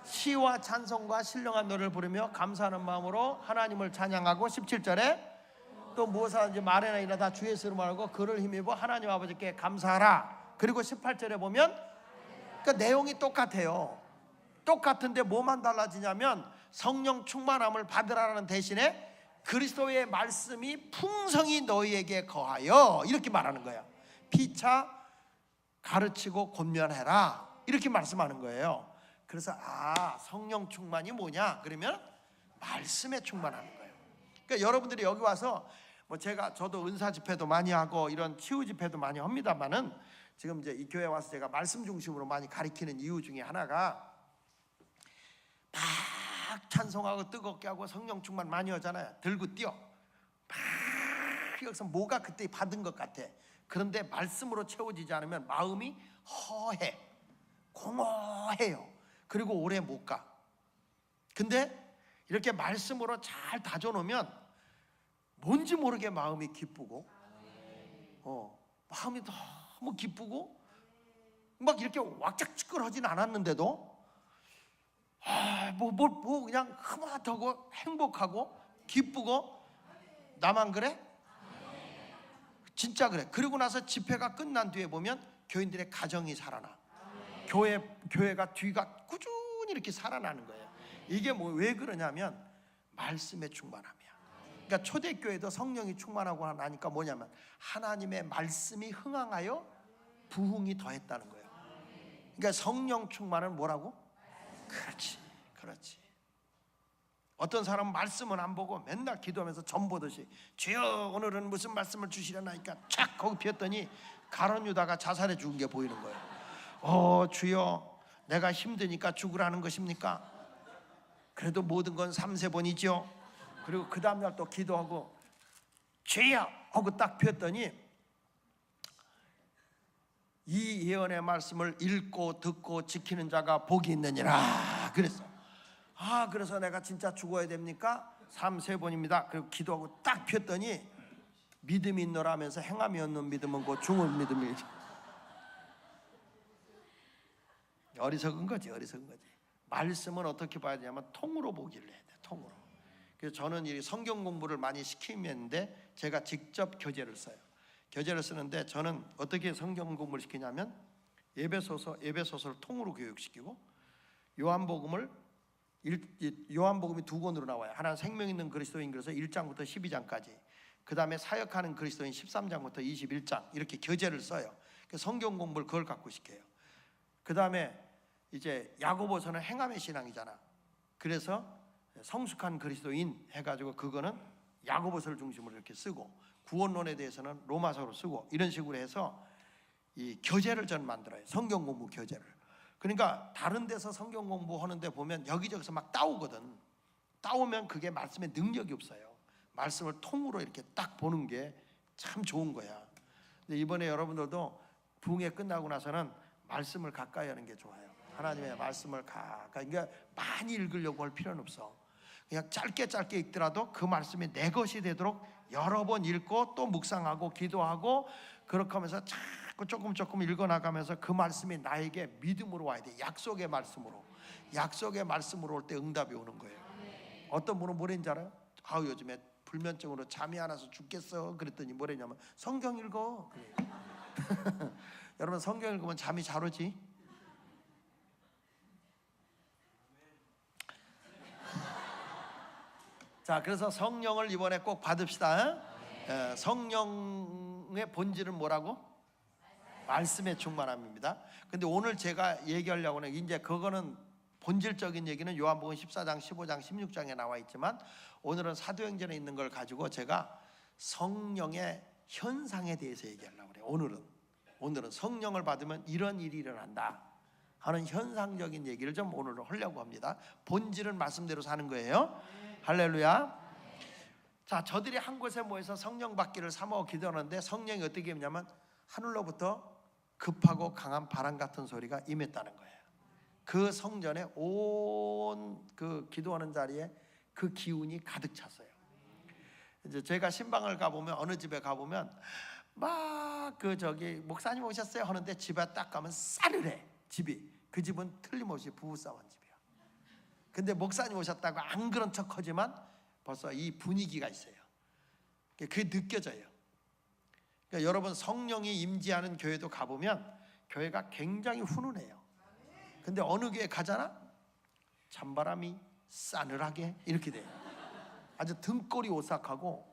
Speaker 2: 시와 찬송과 신령한 노래를 부르며 감사하는 마음으로 하나님을 찬양하고 17절에 또 무엇하든지 말이나 이나 다 주의 이름으로 말하고 그를 힘입어 하나님 아버지께 감사하라. 그리고 18절에 보면 그러니까 내용이 똑같아요. 똑같은데 뭐만 달라지냐면 성령 충만함을 받으라는 대신에 그리스도의 말씀이 풍성히 너희에게 거하여 이렇게 말하는 거예요. 피차 가르치고 권면해라 이렇게 말씀하는 거예요. 그래서 성령 충만이 뭐냐? 그러면 말씀에 충만하는 거예요. 그러니까 여러분들이 여기 와서 저도 은사 집회도 많이 하고 이런 치유 집회도 많이 합니다만은 지금 이제 이 교회 와서 제가 말씀 중심으로 많이 가리키는 이유 중에 하나가 막 찬송하고 뜨겁게 하고 성령 충만 많이 하잖아요. 들고 뛰어 막 여기서 뭐가 그때 받은 것 같아. 그런데 말씀으로 채워지지 않으면 마음이 허해 공허해요. 그리고 오래 못 가. 근데 이렇게 말씀으로 잘 다져놓으면 뭔지 모르게 마음이 기쁘고 마음이 너무 기쁘고 막 이렇게 왁작지껄하진 않았는데도 그냥 흐뭇하고 행복하고 기쁘고 나만 그래? 진짜 그래. 그리고 나서 집회가 끝난 뒤에 보면 교인들의 가정이 살아나. 교회가 뒤가 꾸준히 이렇게 살아나는 거예요. 이게 왜 그러냐면 말씀의 충만함이야. 그러니까 초대교회도 성령이 충만하고 나니까 뭐냐면 하나님의 말씀이 흥황하여 부흥이 더했다는 거예요. 그러니까 성령 충만은 뭐라고? 그렇지. 어떤 사람은 말씀은 안 보고 맨날 기도하면서 점 보듯이 주여 오늘은 무슨 말씀을 주시려나 하니까 촥 거기 피었더니 가룟 유다가 자살해 죽은 게 보이는 거예요. 주여, 내가 힘드니까 죽으라는 것입니까? 그래도 모든 건 3세번이죠. 그리고 그 다음날 또 기도하고 주여 하고 딱 폈더니 이 예언의 말씀을 읽고 듣고 지키는 자가 복이 있느니라 그랬어. 그래서 내가 진짜 죽어야 됩니까? 3세번입니다. 그리고 기도하고 딱 폈더니 믿음이 있노라 하면서 행함이 없는 믿음은 곧 죽은 믿음이지. 어리석은 거지. 말씀은 어떻게 봐야 되냐면 통으로 보기를 해야 돼. 통으로. 그래서 저는 이 성경 공부를 많이 시키는데 제가 직접 교재를 써요. 교재를 쓰는데 저는 어떻게 성경 공부를 시키냐면 예배소서를 통으로 교육시키고 요한복음이 두 권으로 나와요. 하나는 생명 있는 그리스도인 그래서 1장부터 12장까지. 그 다음에 사역하는 그리스도인 13장부터 21장 이렇게 교재를 써요. 성경 공부를 그걸 갖고 시켜요. 그 다음에 이제 야고보서는 행함의 신앙이잖아. 그래서 성숙한 그리스도인 해가지고 그거는 야고보서를 중심으로 이렇게 쓰고 구원론에 대해서는 로마서로 쓰고 이런 식으로 해서 이 교재를 전 만들어요. 성경 공부 교재를. 그러니까 다른 데서 성경 공부하는데 보면 여기저기서 막 따오거든. 따오면 그게 말씀에 능력이 없어요. 말씀을 통으로 이렇게 딱 보는 게 참 좋은 거야. 근데 이번에 여러분들도 부흥회 끝나고 나서는 말씀을 가까이 하는 게 좋아요. 하나님의 말씀을 가까이. 그러니까 많이 읽으려고 할 필요는 없어. 그냥 짧게 읽더라도 그 말씀이 내 것이 되도록 여러 번 읽고 또 묵상하고 기도하고 그렇게 하면서 자꾸 조금 읽어나가면서 그 말씀이 나에게 믿음으로 와야 돼. 약속의 말씀으로 올 때 응답이 오는 거예요. 어떤 분은 뭐랬는지 알아요? 요즘에 불면증으로 잠이 안 와서 죽겠어 그랬더니 뭐랬냐면 성경 읽어. 여러분 성경 읽으면 잠이 잘 오지? 자, 그래서 성령을 이번에 꼭 받읍시다. 성령의 본질은 뭐라고? 말씀의 충만함입니다. 근데 오늘 제가 얘기하려고 하는 이제 그거는 본질적인 얘기는 요한복음 14장, 15장, 16장에 나와 있지만 오늘은 사도행전에 있는 걸 가지고 제가 성령의 현상에 대해서 얘기하려고 그래요. 오늘은 성령을 받으면 이런 일이 일어난다 하는 현상적인 얘기를 좀 오늘 하려고 합니다. 본질은 말씀대로 사는 거예요. 할렐루야. 자, 저들이 한 곳에 모여서 성령 받기를 사모하고 기도하는데 성령이 어떻게 했냐면 하늘로부터 급하고 강한 바람 같은 소리가 임했다는 거예요. 그 성전에 온 그 기도하는 자리에 그 기운이 가득 찼어요. 이제 제가 신방을 가보면 어느 집에 가보면 막 목사님 오셨어요 하는데 집에 딱 가면 싸르래. 그 집은 틀림없이 부부싸움 집이야. 근데 목사님 오셨다고 안 그런 척 하지만 벌써 이 분위기가 있어요. 그게 느껴져요. 그러니까 여러분 성령이 임재하는 교회도 가보면 교회가 굉장히 훈훈해요. 근데 어느 교회 가잖아? 찬바람이 싸늘하게 이렇게 돼요. 아주 등골이 오싹하고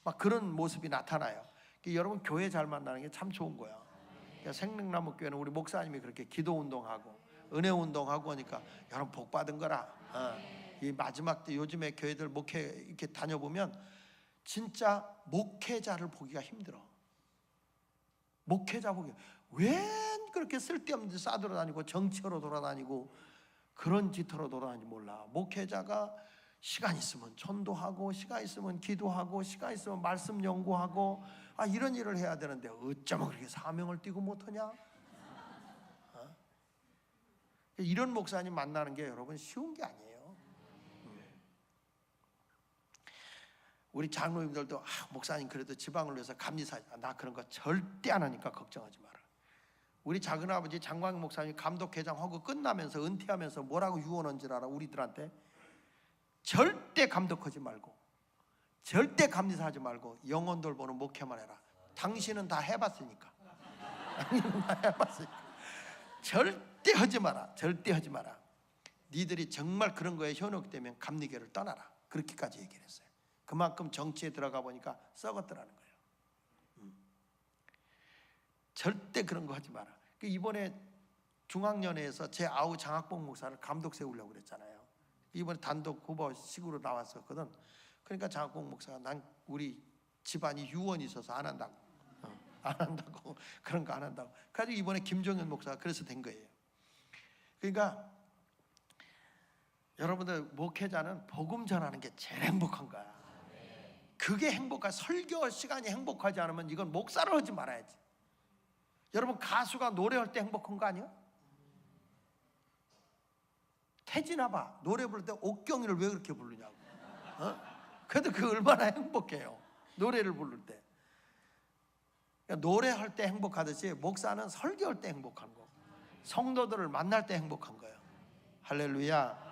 Speaker 2: 막 그런 모습이 나타나요. 그러니까 여러분 교회 잘 만나는 게 참 좋은 거야. 그러니까 생명나무 교회는 우리 목사님이 그렇게 기도 운동하고 은혜 운동하고 하니까 여러분 복 받은 거라. 이 마지막 때 요즘에 교회들 목회 이렇게 다녀보면 진짜 목회자를 보기가 힘들어. 목회자 보기 왜 그렇게 쓸데없는 데 싸돌아다니고 정치하러 돌아다니고 그런 짓하러 돌아다니는지 몰라. 목회자가 시간 있으면 전도하고 시간 있으면 기도하고 시간 있으면 말씀 연구하고 이런 일을 해야 되는데 어쩌면 그렇게 사명을 띠고 못하냐? 이런 목사님 만나는 게 여러분 쉬운 게 아니에요. 우리 장로님들도 목사님 그래도 지방을 위해서 감리사 나 그런 거 절대 안 하니까 걱정하지 마라. 우리 작은아버지 장광 목사님 감독회장하고 끝나면서 은퇴하면서 뭐라고 유언한 줄 알아? 우리들한테 절대 감독하지 말고 절대 감리사하지 말고 영혼 돌보는 목회만 해라. 당신은 다 해봤으니까. 절대 하지 마라. 절대 하지 마라. 니들이 정말 그런 거에 현혹되면 감리교를 떠나라. 그렇게까지 얘기를 했어요. 그만큼 정치에 들어가 보니까 썩었더라는 거예요. 절대 그런 거 하지 마라. 이번에 중앙연회에서 제 아우 장학봉 목사를 감독 세우려고 그랬잖아요. 이번에 단독 후보식으로 나왔었거든. 그러니까 장학봉 목사가 난 우리 집안이 유언이 있어서 안 한다고. 안 한다고. 그런 거 안 한다고. 그래서 이번에 김종현 목사가 그래서 된 거예요. 그러니까 여러분들 목회자는 복음 전하는 게 제일 행복한 거야. 그게 행복한, 설교 시간이 행복하지 않으면 이건 목사를 하지 말아야지. 여러분 가수가 노래할 때 행복한 거 아니야? 태진아 봐, 노래 부를 때 옥경이를 왜 그렇게 부르냐고. 그래도 그 얼마나 행복해요, 노래를 부를 때. 그러니까 노래할 때 행복하듯이 목사는 설교할 때 행복한 거, 성도들을 만날 때 행복한 거예요. 할렐루야.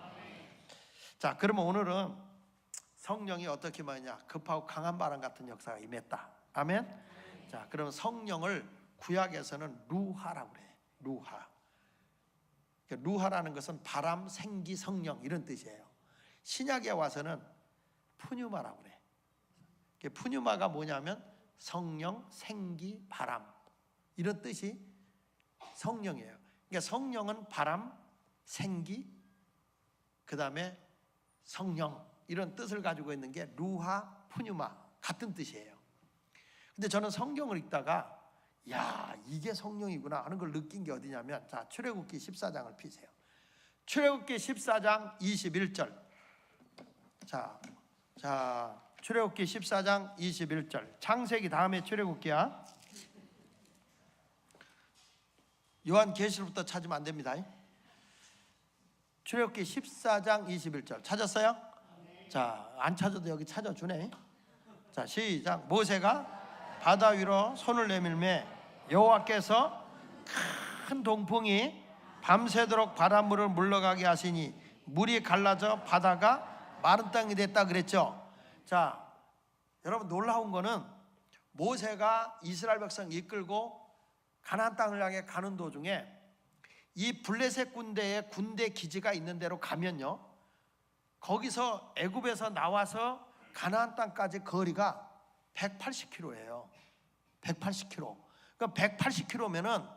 Speaker 2: 자, 그러면 오늘은 성령이 어떻게 말이냐, 급하고 강한 바람 같은 역사가 임했다. 아멘. 자, 그러면 성령을 구약에서는 루하라고 그래. 루하. 루하라는 것은 바람, 생기, 성령 이런 뜻이에요. 신약에 와서는 푸뉴마라고 그래. 푸뉴마가 뭐냐면 성령, 생기, 바람 이런 뜻이 성령이에요. 그러니까 성령은 바람, 생기, 그 다음에 성령 이런 뜻을 가지고 있는 게 루하, 푸뉴마 같은 뜻이에요. 근데 저는 성경을 읽다가 야, 이게 성령이구나 하는 걸 느낀 게 어디냐면, 자, 출애굽기 14장을 피세요. 출애굽기 14장 21절. 자, 출애굽기 14장 21절. 창세기 다음에 출애굽기야. 요한계시록부터 찾으면 안 됩니다. 출애굽기 14장 21절 찾았어요? 자, 안 찾아도 여기 찾아주네. 자, 시작. 모세가 바다 위로 손을 내밀매 여호와께서 큰 동풍이 밤새도록 바닷물을 물러가게 하시니 물이 갈라져 바다가 마른 땅이 됐다 그랬죠. 자, 여러분 놀라운 거는 모세가 이스라엘 백성 이끌고 가나안 땅을 향해 가는 도중에 이 블레셋 군대의 군대 기지가 있는 데로 가면요, 거기서 애굽에서 나와서 가나안 땅까지 거리가 180km예요. 180km. 그러니까 180km면은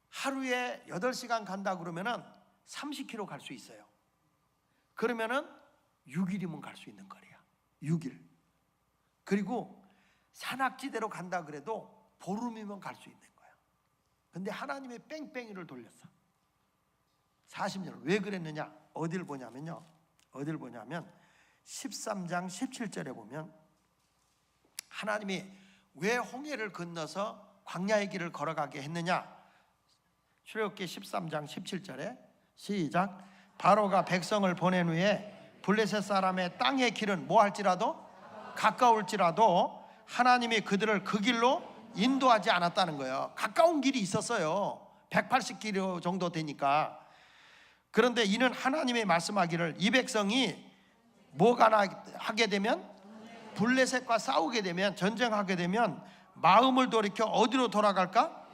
Speaker 2: 하루에 8시간 간다 그러면은 30km 갈 수 있어요. 그러면은 6일이면 갈 수 있는 거리야. 6일. 그리고 산악지대로 간다 그래도 보름이면 갈 수 있는 거야. 근데 하나님의 뺑뺑이를 돌렸어. 40년을. 왜 그랬느냐? 어딜 보냐면 13장 17절에 보면 하나님이 왜 홍해를 건너서 광야의 길을 걸어가게 했느냐? 출애굽기 13장 17절에 시작. 바로가 백성을 보낸 후에 블레셋 사람의 땅의 길은 뭐 할지라도 가까울지라도 하나님이 그들을 그 길로 인도하지 않았다는 거예요. 가까운 길이 있었어요. 180km 정도 되니까. 그런데 이는 하나님의 말씀하기를 이 백성이 뭐가 하게 되면, 블레셋과 싸우게 되면, 전쟁하게 되면 마음을 돌이켜 어디로 돌아갈까?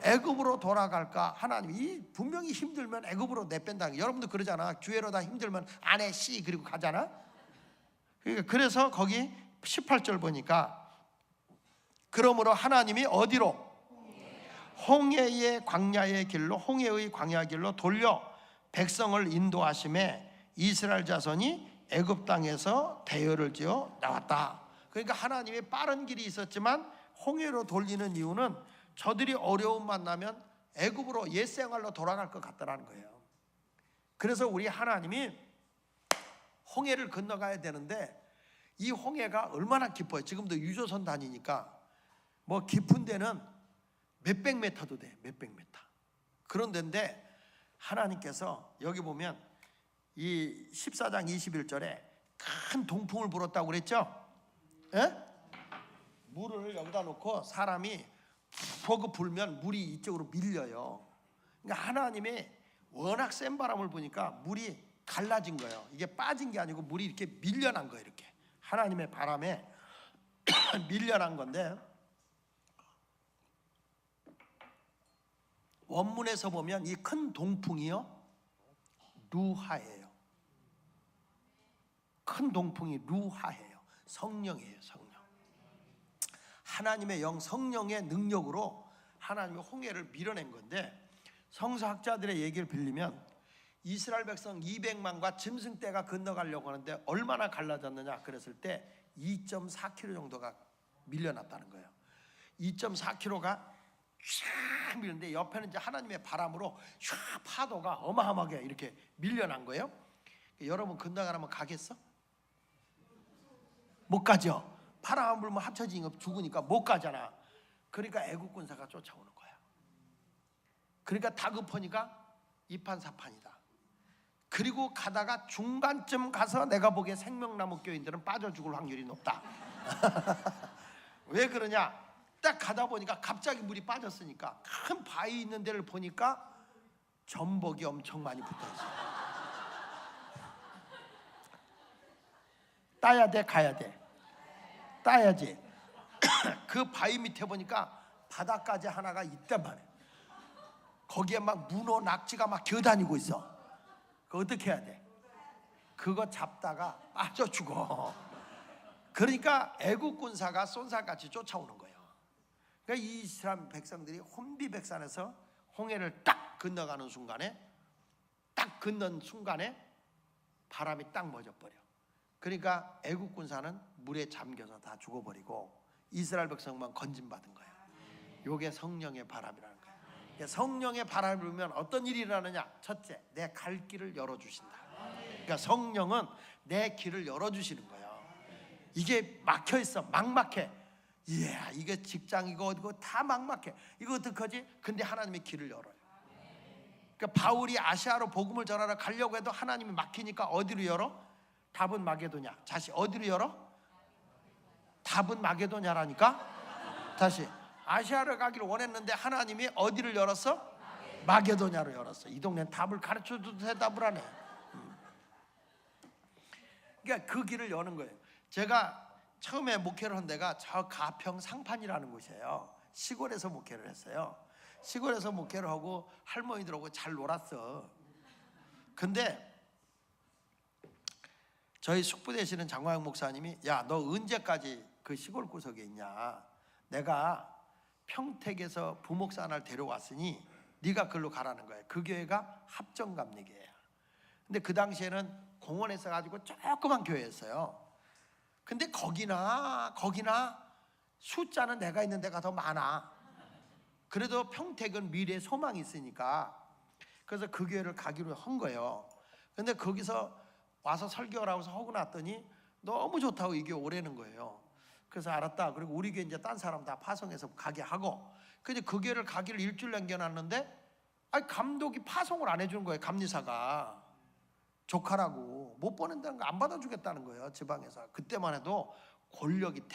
Speaker 2: 애굽으로 돌아갈까? 하나님이 분명히 힘들면 애굽으로 내뺀다. 여러분도 그러잖아. 교회로 다 힘들면 아내 씨 그리고 가잖아. 그래서 거기 18절 보니까 그러므로 하나님이 어디로? 홍해의 광야의 길로, 홍해의 광야 길로 돌려 백성을 인도하심에 이스라엘 자손이 애굽 땅에서 대열을 지어 나왔다. 그러니까 하나님의 빠른 길이 있었지만 홍해로 돌리는 이유는 저들이 어려움 만나면 애굽으로 옛 생활로 돌아갈 것 같다라는 거예요. 그래서 우리 하나님이 홍해를 건너가야 되는데 이 홍해가 얼마나 깊어요. 지금도 유조선 다니니까 뭐 깊은 데는 몇백 메타도 돼. 몇백 메타. 그런 데인데 하나님께서 여기 보면 이 14장 21절에 큰 동풍을 불었다고 그랬죠? 예? 물을 여기다 놓고 사람이 푹 불면 물이 이쪽으로 밀려요. 그러니까 하나님의 워낙 센 바람을 보니까 물이 갈라진 거예요. 이게 빠진 게 아니고 물이 이렇게 밀려난 거예요. 이렇게 하나님의 바람에 밀려난 건데, 원문에서 보면 이 큰 동풍이요 루하예요. 큰 동풍이 루하예요. 성령이에요. 성령. 하나님의 영, 성령의 능력으로 하나님의 홍해를 밀어낸 건데, 성서학자들의 얘기를 빌리면 이스라엘 백성 200만과 짐승떼가 건너가려고 하는데 얼마나 갈라졌느냐 그랬을 때 2.4km 정도가 밀려났다는 거예요. 2.4km가 쫙 밀는데 옆에는 이제 하나님의 바람으로 쫙 파도가 어마어마하게 이렇게 밀려난 거예요. 여러분 건너가라면 가겠어? 못 가죠. 바람 불면 합쳐지니까 죽으니까 못 가잖아. 그러니까 애국 군사가 쫓아오는 거야. 그러니까 다급하니까 이판사판이다. 그리고 가다가 중간쯤 가서 내가 보기에 생명나무 교인들은 빠져 죽을 확률이 높다. 왜 그러냐? 딱 가다 보니까 갑자기 물이 빠졌으니까 큰 바위 있는 데를 보니까 전복이 엄청 많이 붙어있어. 따야 돼, 가야 돼. 따야지. 그 바위 밑에 보니까 바닥까지 하나가 있단 말이야. 거기에 막 문어, 낙지가 막 기어다니고 있어. 그거 어떻게 해야 돼? 그거 잡다가 빠져 죽어. 그러니까 애국 군사가 쏜살같이 쫓아오는 거예요. 그러니까 이 이스라엘 백성들이 혼비백산에서 홍해를 딱 건너가는 순간에, 딱 건넌 순간에 바람이 딱 멎어버려. 그러니까 애국 군사는 물에 잠겨서 다 죽어버리고 이스라엘 백성만 건진받은 거야. 요게 성령의 바람이라는 거야. 그러니까 성령의 바람을 불면 어떤 일이 일어나느냐? 첫째, 내 갈 길을 열어주신다. 그러니까 성령은 내 길을 열어주시는 거예요. 이게 막혀있어, 막막해. 이야, 이게 직장이고 어디고 다 막막해. 이거 어떡하지? 근데 하나님의 길을 열어요. 그러니까 바울이 아시아로 복음을 전하러 가려고 해도 하나님이 막히니까 어디로 열어? 답은 마게도냐. 다시 어디로 열어? 답은 마게도냐라니까. 다시 아시아를 가기를 원했는데 하나님이 어디를 열었어? 마게도냐로 열었어. 이 동네는 답을 가르쳐줘도 대답을 안 해. 그러니까 그 길을 여는 거예요. 제가 처음에 목회를 한 데가 저 가평 상판이라는 곳이에요. 시골에서 목회를 했어요. 시골에서 목회를 하고 할머니들하고 잘 놀았어. 근데 저희 숙부 되시는 장광영 목사님이, 야, 너 언제까지 그 시골 구석에 있냐? 내가 평택에서 부목사 하나를 데려왔으니 네가 글로 가라는 거예요. 그 교회가 합정감리교회예요. 근데 그 당시에는 공원에서 가지고 조그만 교회였어요. 근데 거기나 숫자는 내가 있는 데가 더 많아. 그래도 평택은 미래에 소망이 있으니까 그래서 그 교회를 가기로 한 거예요. 근데 거기서 와서 설교를 하고서 하고 났더니 너무 좋다고 이게 오래는 거예요. 그래서 알았다. 그리고 우리 교회 이제 딴 사람 다 파송해서 가게 하고, 근데 그 교회를 가기를 일주일 남겨놨는데 아니 감독이 파송을 안 해주는 거예요. 감리사가 조카라고 못 보낸다는 거 안 받아주겠다는 거예요. 지방에서. 그때만 해도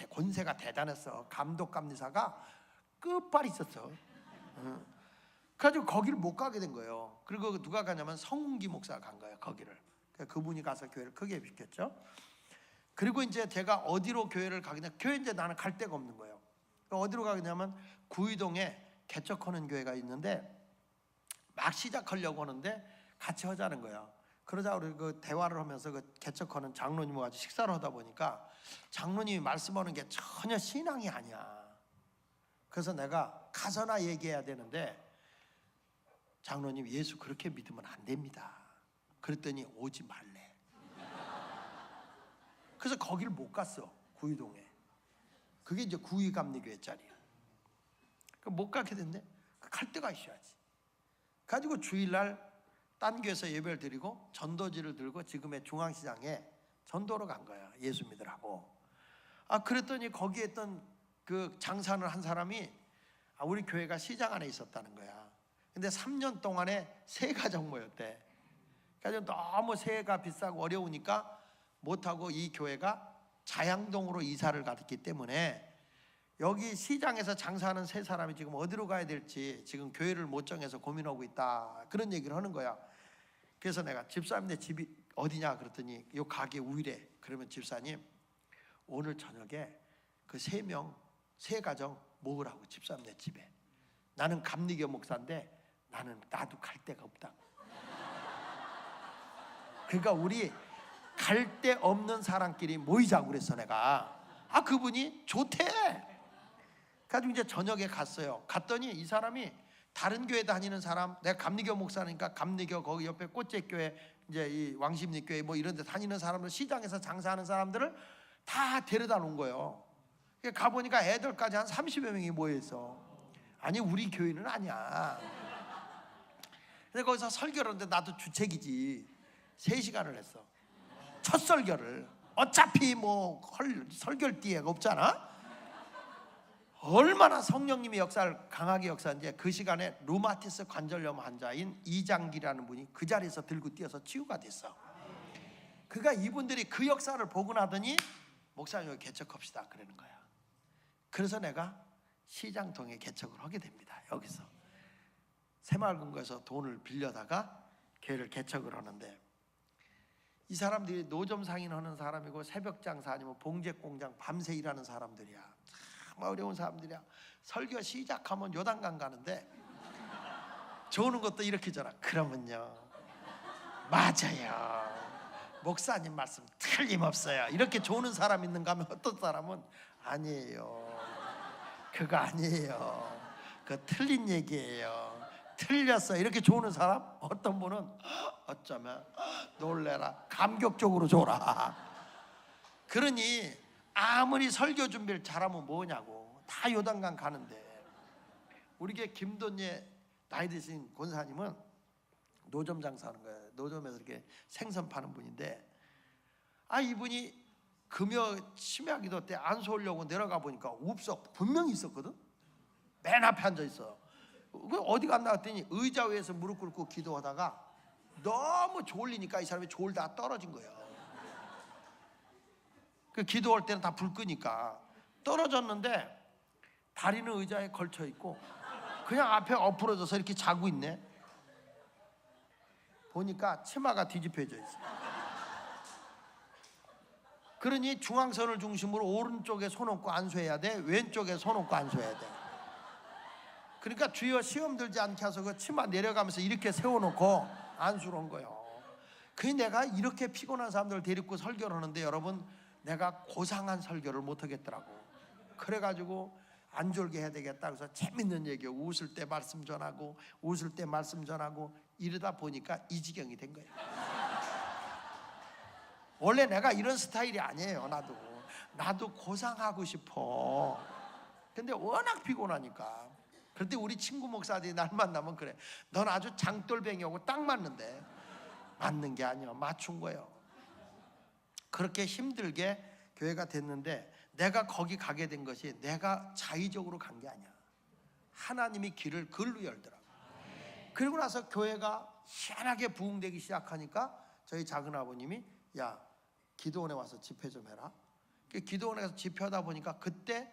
Speaker 2: 권세가 대단했어. 감독 감리사가 끝발이 있었어. 그래가지고 거기를 못 가게 된 거예요. 그리고 누가 가냐면 성훈기 목사가 간 거예요. 거기를. 그분이 가서 교회를 크게 비켰죠. 그리고 이제 제가 어디로 교회를 가겠냐? 교회 이제 나는 갈 데가 없는 거예요. 어디로 가겠냐면 구이동에 개척하는 교회가 있는데 막 시작하려고 하는데 같이 하자는 거예요. 그러자 우리 그 대화를 하면서 그 개척하는 장로님과 같이 식사를 하다 보니까 장로님이 말씀하는 게 전혀 신앙이 아니야. 그래서 내가 가서나 얘기해야 되는데 장로님, 예수 그렇게 믿으면 안 됩니다. 그랬더니 오지 말래. 그래서 거기를 못 갔어. 구이동에. 그게 이제 구이감리교회 자리야. 못 가게 됐네. 갈 데가 있어야지. 가지고 주일날 딴 교회에서 예배를 드리고 전도지를 들고 지금의 중앙시장에 전도로 간 거야. 예수 믿으라고. 그랬더니 거기에 있던 그 장사를 한 사람이 우리 교회가 시장 안에 있었다는 거야. 근데 3년 동안에 세 가정 모였대. 그래서 너무 세가 비싸고 어려우니까 못하고 이 교회가 자양동으로 이사를 갔기 때문에 여기 시장에서 장사하는 세 사람이 지금 어디로 가야 될지 지금 교회를 못 정해서 고민하고 있다. 그런 얘기를 하는 거야. 그래서 내가 집사님 내 집이 어디냐 그랬더니 요 가게 우일에. 그러면 집사님 오늘 저녁에 그 세 가정 모으라고 집사님 내 집에. 나는 감리교 목사인데 나도 갈 데가 없다. 그러니까 우리 갈 데 없는 사람끼리 모이자고 그랬어 내가. 그분이 좋대. 그래가지고 이제 저녁에 갔어요. 갔더니 이 사람이 다른 교회 다니는 사람, 내가 감리교 목사니까 감리교 거기 옆에 꽃제교회 이제 이 왕십리교회 뭐 이런 데 다니는 사람들, 시장에서 장사하는 사람들을 다 데려다 놓은 거예요. 가보니까 애들까지 한 30여 명이 모여있어. 아니 우리 교회는 아니야. 근데 거기서 설교를 하는데 나도 주책이지. 3시간을 했어. 첫 설교를. 어차피 뭐 설교할 기회가 없잖아. 얼마나 성령님의 역사를 강하게 역사한지. 그 시간에 루마티스 관절염 환자인 이장기라는 분이 그 자리에서 들고 뛰어서 치유가 됐어. 그가 이분들이 그 역사를 보고 나더니 목사님 여기 개척합시다 그러는 거야. 그래서 내가 시장통에 개척을 하게 됩니다. 여기서 새마을금고에서 돈을 빌려다가 교회를 개척을 하는데, 이 사람들이 노점 상인하는 사람이고 새벽 장사 아니면 봉제공장 밤새 일하는 사람들이야. 참 어려운 사람들이야. 설교 시작하면 요단강 가는데 좋은 것도 이렇게 줘라. 그러면요, 맞아요, 목사님 말씀 틀림없어요, 이렇게 좋은 사람 있는가 하면 어떤 사람은 아니에요, 그거 아니에요, 그거 틀린 얘기예요, 틀렸어, 이렇게 좋은 사람. 어떤 분은 어쩌면 놀래라, 감격적으로 줘라. 그러니 아무리 설교 준비를 잘하면 뭐냐고. 다 요단강 가는데. 우리 게 김돈예 나이 드신 권사님은 노점 장사하는 거예요. 노점에서 이렇게 생선 파는 분인데, 이분이 금요 치매기도 때 안수 오려고 내려가 보니까 없어. 분명히 있었거든. 맨 앞에 앉아 있어. 어디 갔나 했더니 의자 위에서 무릎 꿇고 기도하다가 너무 졸리니까 이 사람이 졸다 떨어진 거예요. 그 기도할 때는 다 불 끄니까 떨어졌는데 다리는 의자에 걸쳐 있고 그냥 앞에 엎어져서 이렇게 자고 있네. 보니까 치마가 뒤집혀져 있어. 그러니 중앙선을 중심으로 오른쪽에 손 얹고 안수해야 돼, 왼쪽에 손 얹고 안수해야 돼. 그러니까 주여 시험 들지 않게 해서 그 치마 내려가면서 이렇게 세워놓고 안수를 한 거예요. 그래서 내가 이렇게 피곤한 사람들을 데리고 설교를 하는데, 여러분, 내가 고상한 설교를 못 하겠더라고. 그래가지고 안 졸게 해야 되겠다. 그래서 재밌는 얘기, 웃을 때 말씀 전하고 웃을 때 말씀 전하고 이러다 보니까 이 지경이 된 거예요. 원래 내가 이런 스타일이 아니에요. 나도 고상하고 싶어. 근데 워낙 피곤하니까. 그런데 우리 친구 목사들이 날 만나면 그래, 넌 아주 장돌뱅이하고 딱 맞는데. 맞는 게 아니야, 맞춘 거예요. 그렇게 힘들게 교회가 됐는데, 내가 거기 가게 된 것이 내가 자의적으로 간 게 아니야. 하나님이 길을 글로 열더라고. 그리고 나서 교회가 희한하게 부흥되기 시작하니까 저희 작은 아버님이, 야, 기도원에 와서 집회 좀 해라. 기도원에 가서 집회하다 보니까 그때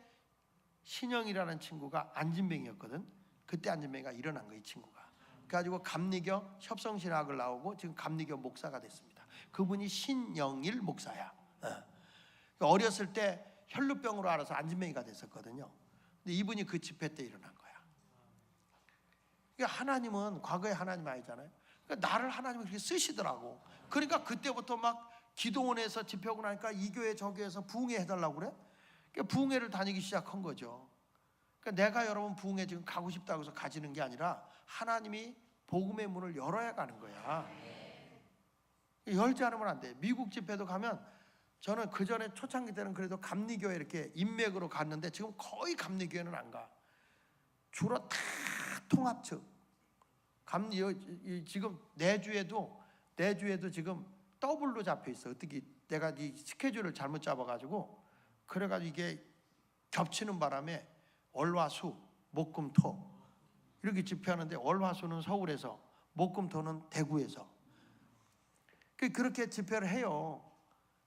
Speaker 2: 신영이라는 친구가 안진뱅이였거든. 그때 안진뱅이가 일어난 거야, 이 친구가. 그래가지고 감리교 협성신학을 나오고 지금 감리교 목사가 됐습니다. 그분이 신영일 목사야. 어렸을 때 혈루병으로 알아서 안진뱅이가 됐었거든요. 근데 이분이 그 집회 때 일어난 거야. 그러니까 하나님은 과거의 하나님 아니잖아요. 그러니까 나를 하나님이 그렇게 쓰시더라고. 그러니까 그때부터 막 기도원에서 집회하고 나니까 이 교회 저 교회에서 부흥회 해달라고 그래. 그러니까 부흥회를 다니기 시작한 거죠. 그러니까 내가 여러분 부흥회 지금 가고 싶다고 해서 가지는 게 아니라 하나님이 복음의 문을 열어야 가는 거야. 열지 않으면 안 돼. 미국 집회도 가면, 저는 그 전에 초창기 때는 그래도 감리교회 이렇게 인맥으로 갔는데 지금 거의 감리교회는 안 가. 주로 다 통합 측. 지금 내주에도 지금 더블로 잡혀 있어. 어떻게 내가 이 스케줄을 잘못 잡아가지고, 그래가지고 이게 겹치는 바람에 월화수 목금토 이렇게 집회하는데, 월화수는 서울에서, 목금토는 대구에서 그렇게 집회를 해요.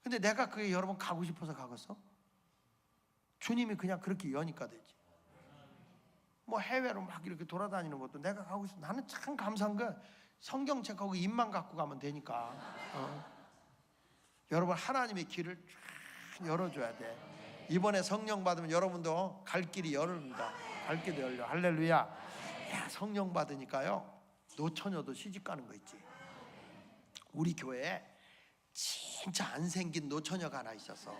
Speaker 2: 근데 내가 그게 여러분 가고 싶어서 가겠어? 주님이 그냥 그렇게 여니까 되지. 뭐 해외로 막 이렇게 돌아다니는 것도 내가 가고 싶어. 나는 참 감사한 거, 성경책하고 입만 갖고 가면 되니까. 여러분, 하나님의 길을 쫙 열어줘야 돼. 이번에 성령 받으면 여러분도 갈 길이 열립니다. 갈 길이 열려. 할렐루야. 야, 성령 받으니까요, 노처녀도 시집 가는 거 있지. 우리 교회에 진짜 안 생긴 노처녀가 하나 있었어.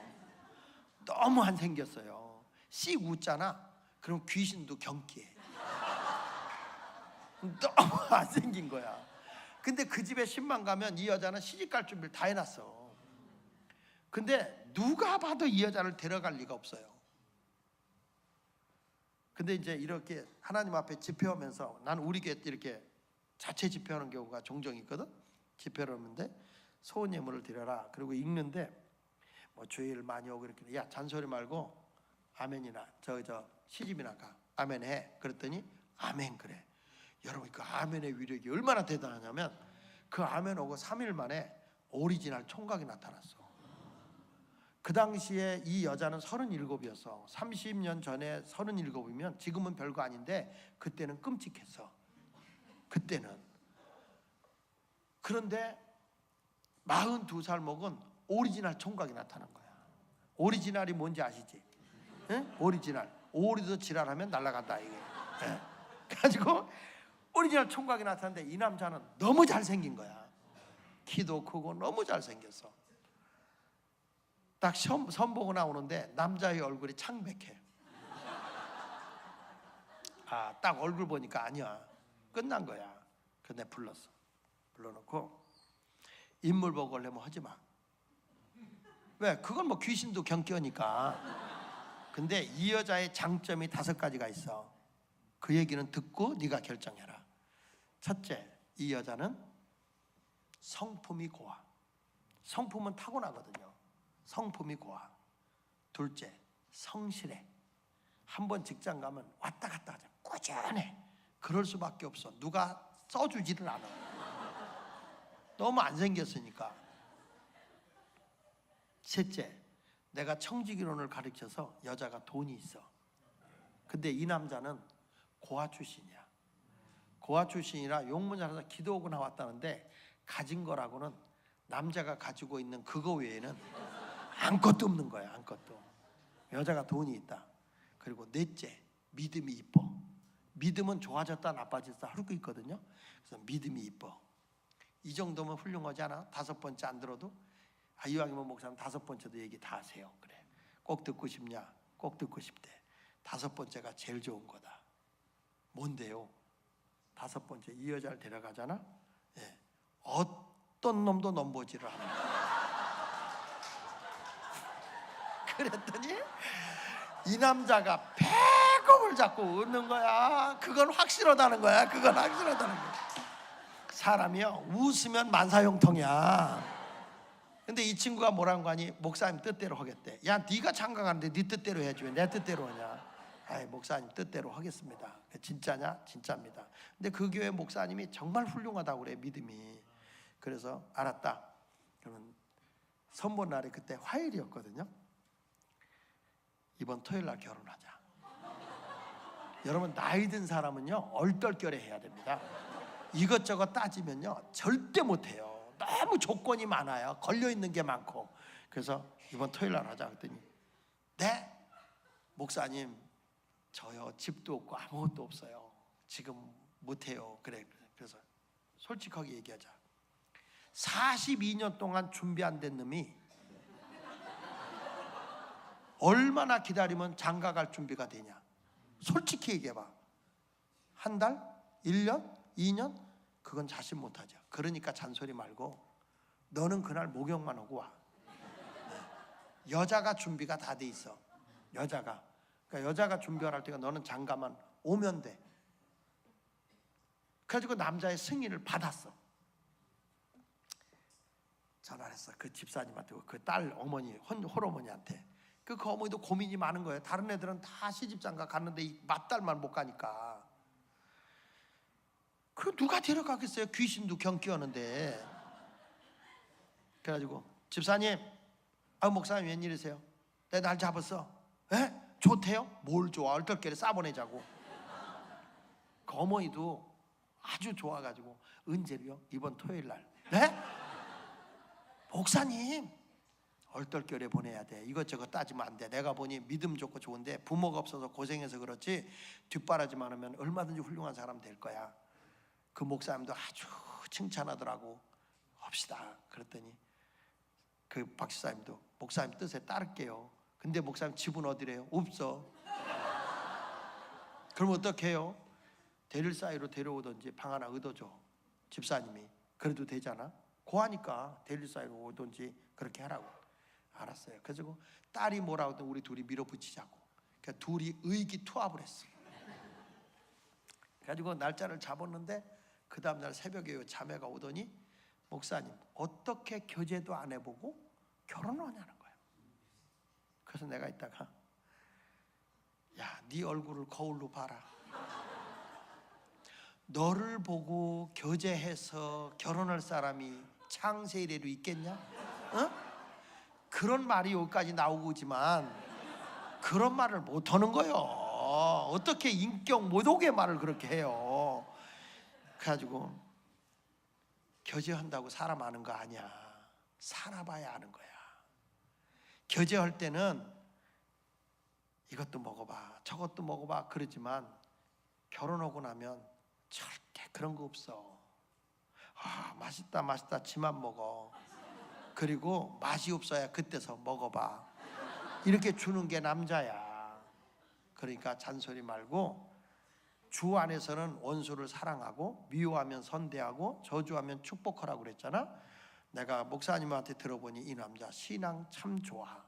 Speaker 2: 너무 안 생겼어요. 씩 웃잖아. 그럼 귀신도 경기해. 너무 안 생긴 거야. 근데 그 집에 10만 가면 이 여자는 시집 갈 준비를 다 해놨어. 근데 누가 봐도 이 여자를 데려갈 리가 없어요. 근데 이제 이렇게 하나님 앞에 집회하면서 난 우리 교회 이렇게 자체 집회하는 경우가 종종 있거든. 집회를 하는데 소원 예물을 드려라. 그리고 읽는데 뭐 주일 많이 오고 이렇게 야 잔소리 말고 아멘이나 저 시집이나 가 아멘 해. 그랬더니 아멘 그래. 여러분 그 아멘의 위력이 얼마나 대단하냐면 그 아멘 오고 3일 만에 오리지널 총각이 나타났어. 그 당시에 이 여자는 37이었어. 30년 전에 37이면 지금은 별거 아닌데 그때는 끔찍했어. 그때는. 그런데 42살 먹은 오리지널 총각이 나타난 거야. 오리지널이 뭔지 아시지? 응? 오리지널. 오리도 지랄하면 날아간다 이게. 네. 그래가지고 오리지널 총각이 나타났는데 이 남자는 너무 잘생긴 거야. 키도 크고 너무 잘생겼어. 딱 선 보고 나오는데 남자의 얼굴이 창백해. 아, 딱 얼굴 보니까 아니야. 끝난 거야. 근데 불렀어. 불러놓고 인물 보고 하려면 하지 마. 왜? 그건 뭐 귀신도 경기하니까. 근데 이 여자의 장점이 5가지가 있어. 그 얘기는 듣고 네가 결정해라. 첫째, 이 여자는 성품이 고와. 성품은 타고나거든요. 성품이 고와. 둘째, 성실해. 한번 직장 가면 왔다 갔다 하자. 꾸준해. 그럴 수밖에 없어. 누가 써주지를 않아. 너무 안 생겼으니까. 셋째, 내가 청지기론을 가르쳐서 여자가 돈이 있어. 근데 이 남자는 고아 출신이야. 고아 출신이라 용문자라서 기도하고 나왔다는데 가진 거라고는 남자가 가지고 있는 그거 외에는 아무것도 없는 거야. 아무것도. 여자가 돈이 있다. 그리고 넷째, 믿음이 이뻐. 믿음은 좋아졌다 나빠졌다 할 거 있거든요. 그래서 믿음이 이뻐. 이 정도면 훌륭하지 않아? 5번째 안 들어도? 이왕이면 목사님 5번째도 얘기 다 하세요. 그래. 꼭 듣고 싶냐? 꼭 듣고 싶대. 5번째가 제일 좋은 거다. 뭔데요? 5번째, 이 여자를 데려가잖아. 예. 어떤 놈도 넘보지를 않아. 그랬더니 이 남자가 배꼽을 잡고 웃는 거야. 그건 확실하다는 거야. 그건 확실하다는 거야. 사람이요, 웃으면 만사형통이야. 근데 이 친구가 뭐라는 거 아니? 목사님 뜻대로 하겠대. 야, 네가 장가 가는데 네 뜻대로 해야지 왜 내 뜻대로 하냐? 아이, 목사님 뜻대로 하겠습니다. 진짜냐? 진짜입니다. 근데 그 교회 목사님이 정말 훌륭하다고 그래, 믿음이. 그래서 알았다. 그러면 선본 날이 그때 화요일이었거든요. 이번 토요일 날 결혼하자. 여러분, 나이 든 사람은요 얼떨결에 해야 됩니다. 이것저것 따지면요 절대 못해요. 너무 조건이 많아요. 걸려있는 게 많고. 그래서 이번 토요일 날 하자 그랬더니 네? 목사님 저요 집도 없고 아무것도 없어요. 지금 못해요. 그래. 그래서 솔직하게 얘기하자. 42년 동안 준비 안 된 놈이 얼마나 기다리면 장가 갈 준비가 되냐? 솔직히 얘기해봐. 한 달? 1년? 2년? 그건 자신 못하죠. 그러니까 잔소리 말고 너는 그날 목욕만 하고 와. 여자가 준비가 다 돼 있어. 여자가. 그러니까 여자가 준비할 때가 너는 장가만 오면 돼. 그래가지고 남자의 승인을 받았어. 전화를 했어. 그 집사님한테, 그 딸 어머니, 홀어머니한테. 그 어머니도 고민이 많은 거예요. 다른 애들은 다 시집장가 갔는데 이 맏딸만 못 가니까. 그 누가 데려가겠어요? 귀신도 경기하는데. 그래가지고 집사님, 목사님 웬일이세요? 내 날 잡았어. 에? 좋대요? 뭘 좋아? 얼떨결에 싸보내자고. 그 어머니도 아주 좋아가지고 언제요? 이번 토요일 날. 네? 목사님 얼떨결에 보내야 돼. 이것저것 따지면 안 돼. 내가 보니 믿음 좋고 좋은데 부모가 없어서 고생해서 그렇지 뒷바라지만 하면 얼마든지 훌륭한 사람 될 거야. 그 목사님도 아주 칭찬하더라고. 합시다. 그랬더니 그 박사님도 목사님 뜻에 따를게요. 근데 목사님 집은 어디래요? 없어. 그럼 어떻게 해요? 데릴 사이로 데려오든지 방 하나 얻어줘. 집사님이. 그래도 되잖아. 고하니까 데릴 사이로 오든지 그렇게 하라고. 알았어요. 그래서 딸이 뭐라고 하든 우리 둘이 밀어붙이자고. 그러니까 둘이 의기투합을 했어. 그래가지고 날짜를 잡았는데 그 다음날 새벽에 자매가 오더니 목사님 어떻게 교제도 안 해보고 결혼하냐는 거예요. 그래서 내가 이따가 야, 네 얼굴을 거울로 봐라. 너를 보고 교제해서 결혼할 사람이 창세 이래로 있겠냐? 어? 그런 말이 여기까지 나오고지만 그런 말을 못하는 거예요. 어떻게 인격 모독의 말을 그렇게 해요. 그래가지고 교제한다고 사람 아는 거 아니야. 살아봐야 아는 거야. 교제할 때는 이것도 먹어봐 저것도 먹어봐 그러지만 결혼하고 나면 절대 그런 거 없어. 아, 맛있다 맛있다 지만 먹어. 그리고 맛이 없어야 그때서 먹어봐. 이렇게 주는 게 남자야. 그러니까 잔소리 말고 주 안에서는 원수를 사랑하고 미워하면 선대하고 저주하면 축복하라고 그랬잖아. 내가 목사님한테 들어보니 이 남자 신앙 참 좋아.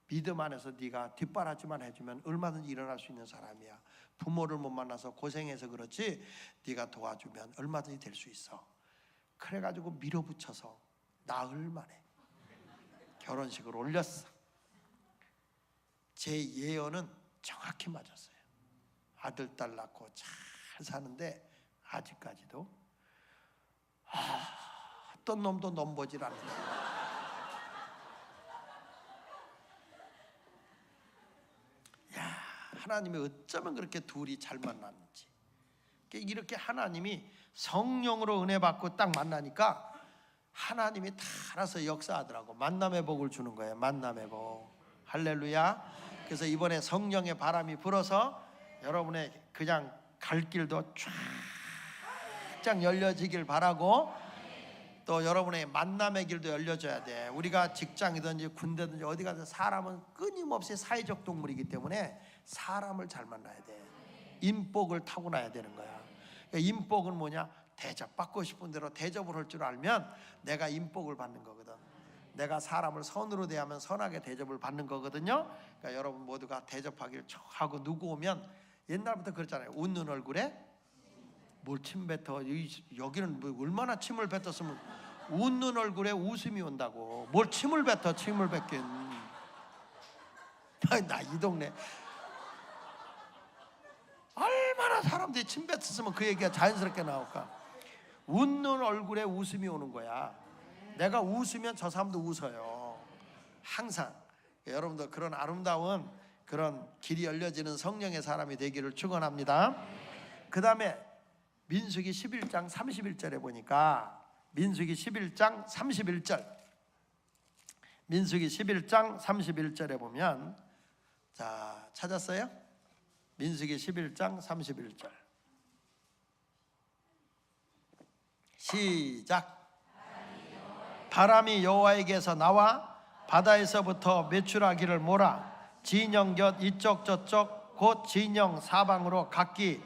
Speaker 2: 믿음 안에서 네가 뒷바라지만 해주면 얼마든지 일어날 수 있는 사람이야. 부모를 못 만나서 고생해서 그렇지 네가 도와주면 얼마든지 될 수 있어. 그래가지고 밀어붙여서 나흘 만에 결혼식을 올렸어. 제 예언은 정확히 맞았어요. 아들 딸 낳고 잘 사는데 아직까지도 어떤 놈도 넘보질 않는다. 하나님이 어쩌면 그렇게 둘이 잘 만났는지. 이렇게 하나님이 성령으로 은혜 받고 딱 만나니까 하나님이 다 알아서 역사하더라고. 만남의 복을 주는 거예요. 만남의 복. 할렐루야. 그래서 이번에 성령의 바람이 불어서 여러분의 그냥 갈 길도 쫙 열려지길 바라고, 또 여러분의 만남의 길도 열려져야 돼. 우리가 직장이든지 군대든지 어디 가서 사람은 끊임없이 사회적 동물이기 때문에 사람을 잘 만나야 돼. 인복을 타고나야 되는 거야. 인복은 뭐냐? 대접받고 싶은 대로 대접을 할 줄 알면 내가 인복을 받는 거거든. 내가 사람을 선으로 대하면 선하게 대접을 받는 거거든요. 그러니까 여러분 모두가 대접하기를 하고 누구 오면 옛날부터 그랬잖아요. 웃는 얼굴에 뭘 침 뱉어. 여기는 뭐 얼마나 침을 뱉었으면 웃는 얼굴에 웃음이 온다고. 뭘 침을 뱉어. 침을 뱉긴. 나 이 동네 얼마나 사람들이 침 뱉었으면 그 얘기가 자연스럽게 나올까. 웃는 얼굴에 웃음이 오는 거야. 내가 웃으면 저 사람도 웃어요. 항상. 여러분도 그런 아름다운 그런 길이 열려지는 성령의 사람이 되기를 축원합니다. 그 다음에 민수기 11장 31절에 보니까 민수기 11장 31절 민수기 11장 31절에 보면, 자, 찾았어요? 민수기 11장 31절 시작. 바람이 여호와에게서 나와 바다에서부터 메추라기를 몰아 진영 곁 이쪽 저쪽 곧 진영 사방으로 각기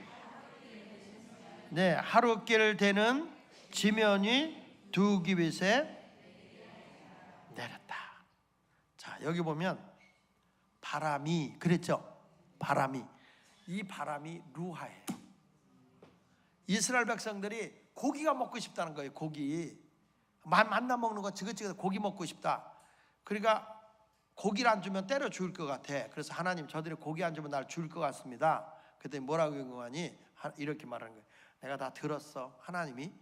Speaker 2: 하루길 되는 지면이 두 규빗에 내렸다. 자, 여기 보면 바람이 그랬죠. 바람이, 이 바람이 루하예요. 이스라엘 백성들이 고기가 먹고 싶다는 거예요. 고기 만나 먹는 거 지긋지긋 고기 먹고 싶다. 그러니까 고기를 안 주면 때려 죽을 것 같아. 그래서 하나님, 저들이 고기 안 주면 날 죽을 것 같습니다. 그랬더니 뭐라고 요구하니? 이렇게 말하는 거예요. 내가 다 들었어. 하나님이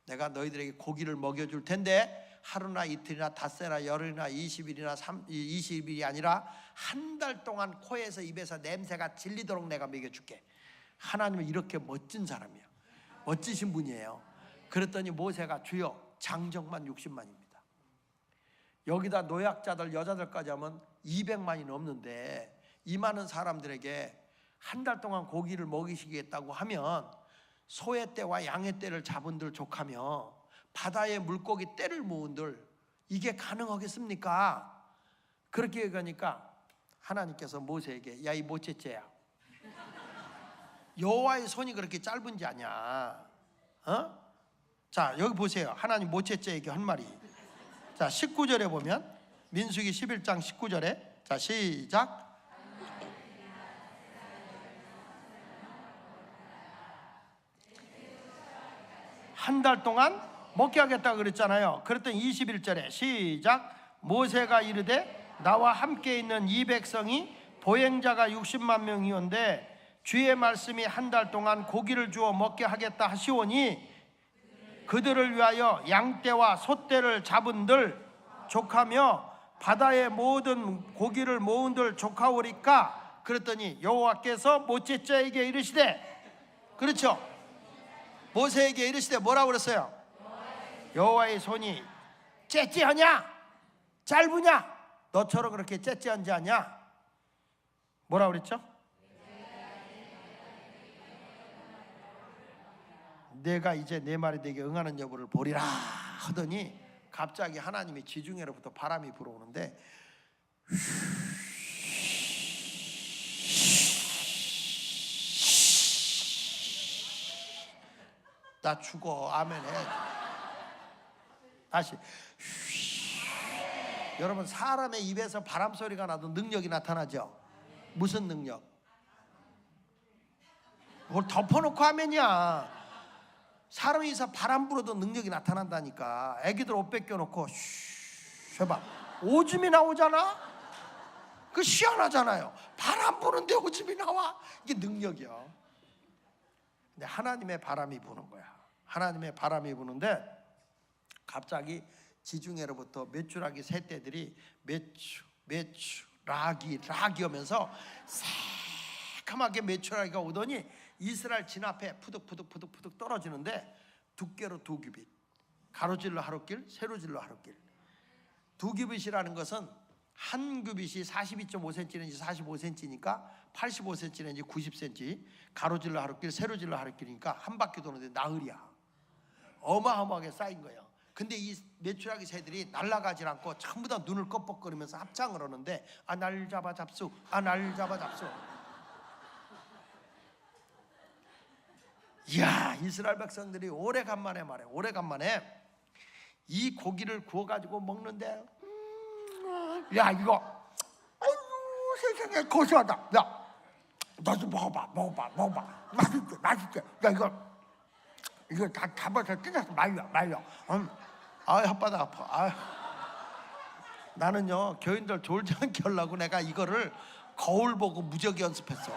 Speaker 2: 내가 너희들에게 고기를 먹여줄 텐데 하루나 이틀이나 닷새나 열흘이나 20일이나 20일이 아니라 한 달 동안 코에서 입에서 냄새가 질리도록 내가 먹여줄게. 하나님은 이렇게 멋진 사람이에요. 멋지신 분이에요. 그랬더니 모세가 주여 장정만 60만입니다. 여기다 노약자들 여자들까지 하면 200만이 넘는데 이 많은 사람들에게 한 달 동안 고기를 먹이시겠다고 하면 소의 떼와 양의 떼를 잡은들 족하며 바다의 물고기 떼를 모은들 이게 가능하겠습니까? 그렇게 얘기하니까 하나님께서 모세에게 야, 이 모체째야, 여호와의 손이 그렇게 짧은지 아냐? 자, 여기 보세요. 하나님 모체째에게 한 말이. 자, 19절에 보면 민수기 11장 19절에 자, 시작. 한 달 동안 먹게 하겠다 그랬잖아요. 그랬더니 21절에 시작. 모세가 이르되 나와 함께 있는 이 백성이 보행자가 60만 명이온데 주의 말씀이 한 달 동안 고기를 주어 먹게 하겠다 하시오니 그들을 위하여 양떼와 소떼를 잡은들 족하며 바다의 모든 고기를 모은들 족하오리까. 그랬더니 여호와께서 모세에게 이르시되, 그렇죠, 모세에게 이르시되 뭐라고 그랬어요? 여호와의 손이 째째하냐 짧으냐? 너처럼 그렇게 째째한지 아냐? 뭐라고 그랬죠? 내가 이제 내 말이 되게 응하는 여부를 보리라 하더니 갑자기 하나님이 지중해로부터 바람이 불어오는데 나 죽어. 아멘 해. 다시. 여러분, 사람의 입에서 바람 소리가 나도 능력이 나타나죠? 무슨 능력? 뭘 덮어놓고 하면이야. 사람이 입에서 바람 불어도 능력이 나타난다니까. 애기들 옷 벗겨놓고 쉬 해봐, 오줌이 나오잖아? 그 시원하잖아요. 바람 부는데 오줌이 나와. 이게 능력이야. 근데 하나님의 바람이 부는 거야. 하나님의 바람이 부는데 갑자기 지중해로부터 메추라기 새떼들이 메추 락이 오면서 새카맣게 메추라기가 오더니 이스라엘 진 앞에 푸득 떨어지는데 두께로 2규빗, 가로질러 하루길, 세로질러 하루길. 2규빗이라는 것은 한 규빗이 42.5cm인지 45cm니까 85cm인지 90cm, 가로질러 하루길, 세로질러 하루길이니까 한 바퀴 도는데 나흘이야. 어마어마하게 쌓인 거예요. 근데 이 메추라기 새들이 날아가질 않고 전부 다 눈을 껌뻑거리면서 합창을 하는데 아 날 잡아 잡수, 아 날 잡아 잡수. 이야, 이스라엘 백성들이 오래간만에 이 고기를 구워가지고 먹는데 야 이거 아유 세상에 고소하다. 야 너 좀 먹어봐. 맛있게. 야 이거 다 잡아서 뜯어서 말려. 아 혓바닥 아파. 나는요 교인들 졸지 않게 하려고 내가 이거를 거울 보고 무지하게 연습했어.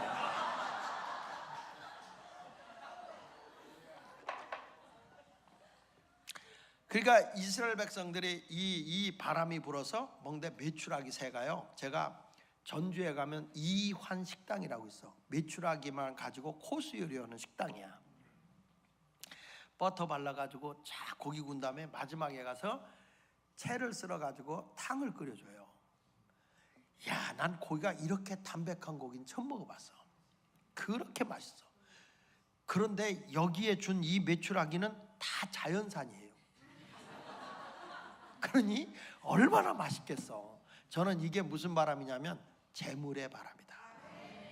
Speaker 2: 그러니까 이스라엘 백성들이 이 바람이 불어서 먹는데 메추라기 새가요, 제가 전주에 가면 이환 식당이라고 있어. 메추라기만 가지고 코스 요리하는 식당이야. 버터 발라가지고 쫙 고기 구운 다음에 마지막에 가서 채를 썰어가지고 탕을 끓여줘요. 야, 난 고기가 이렇게 담백한 고기는 처음 먹어봤어. 그렇게 맛있어. 그런데 여기에 준 이 메추라기는 다 자연산이에요. 그러니 얼마나 맛있겠어. 저는 이게 무슨 바람이냐면 재물의 바람이다.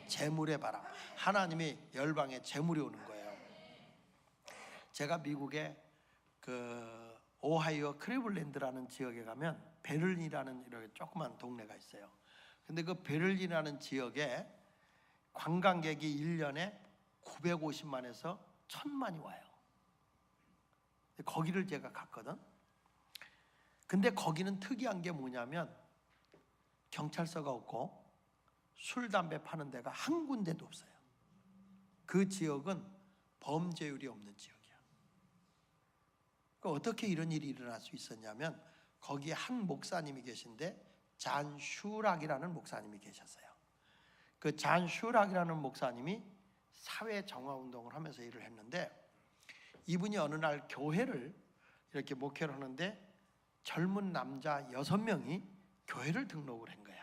Speaker 2: 재물의 바람. 하나님이 열방에 재물이 오는 거예요. 제가 미국에 그 오하이오 클리블랜드라는 지역에 가면 베를린이라는 이렇게 조그만 동네가 있어요. 근데 그 베를린이라는 지역에 관광객이 1년에 950만에서 1000만이 와요. 거기를 제가 갔거든. 근데 거기는 특이한 게 뭐냐면 경찰서가 없고 술, 담배 파는 데가 한 군데도 없어요. 그 지역은 범죄율이 없는 지역이야. 그러니까 어떻게 이런 일이 일어날 수 있었냐면 거기에 한 목사님이 계신데 잔 슈락이라는 목사님이 계셨어요. 그 잔 슈락이라는 목사님이 사회 정화 운동을 하면서 일을 했는데 이분이 어느 날 교회를 이렇게 목회를 하는데 젊은 남자 6명이 교회를 등록을 한 거야.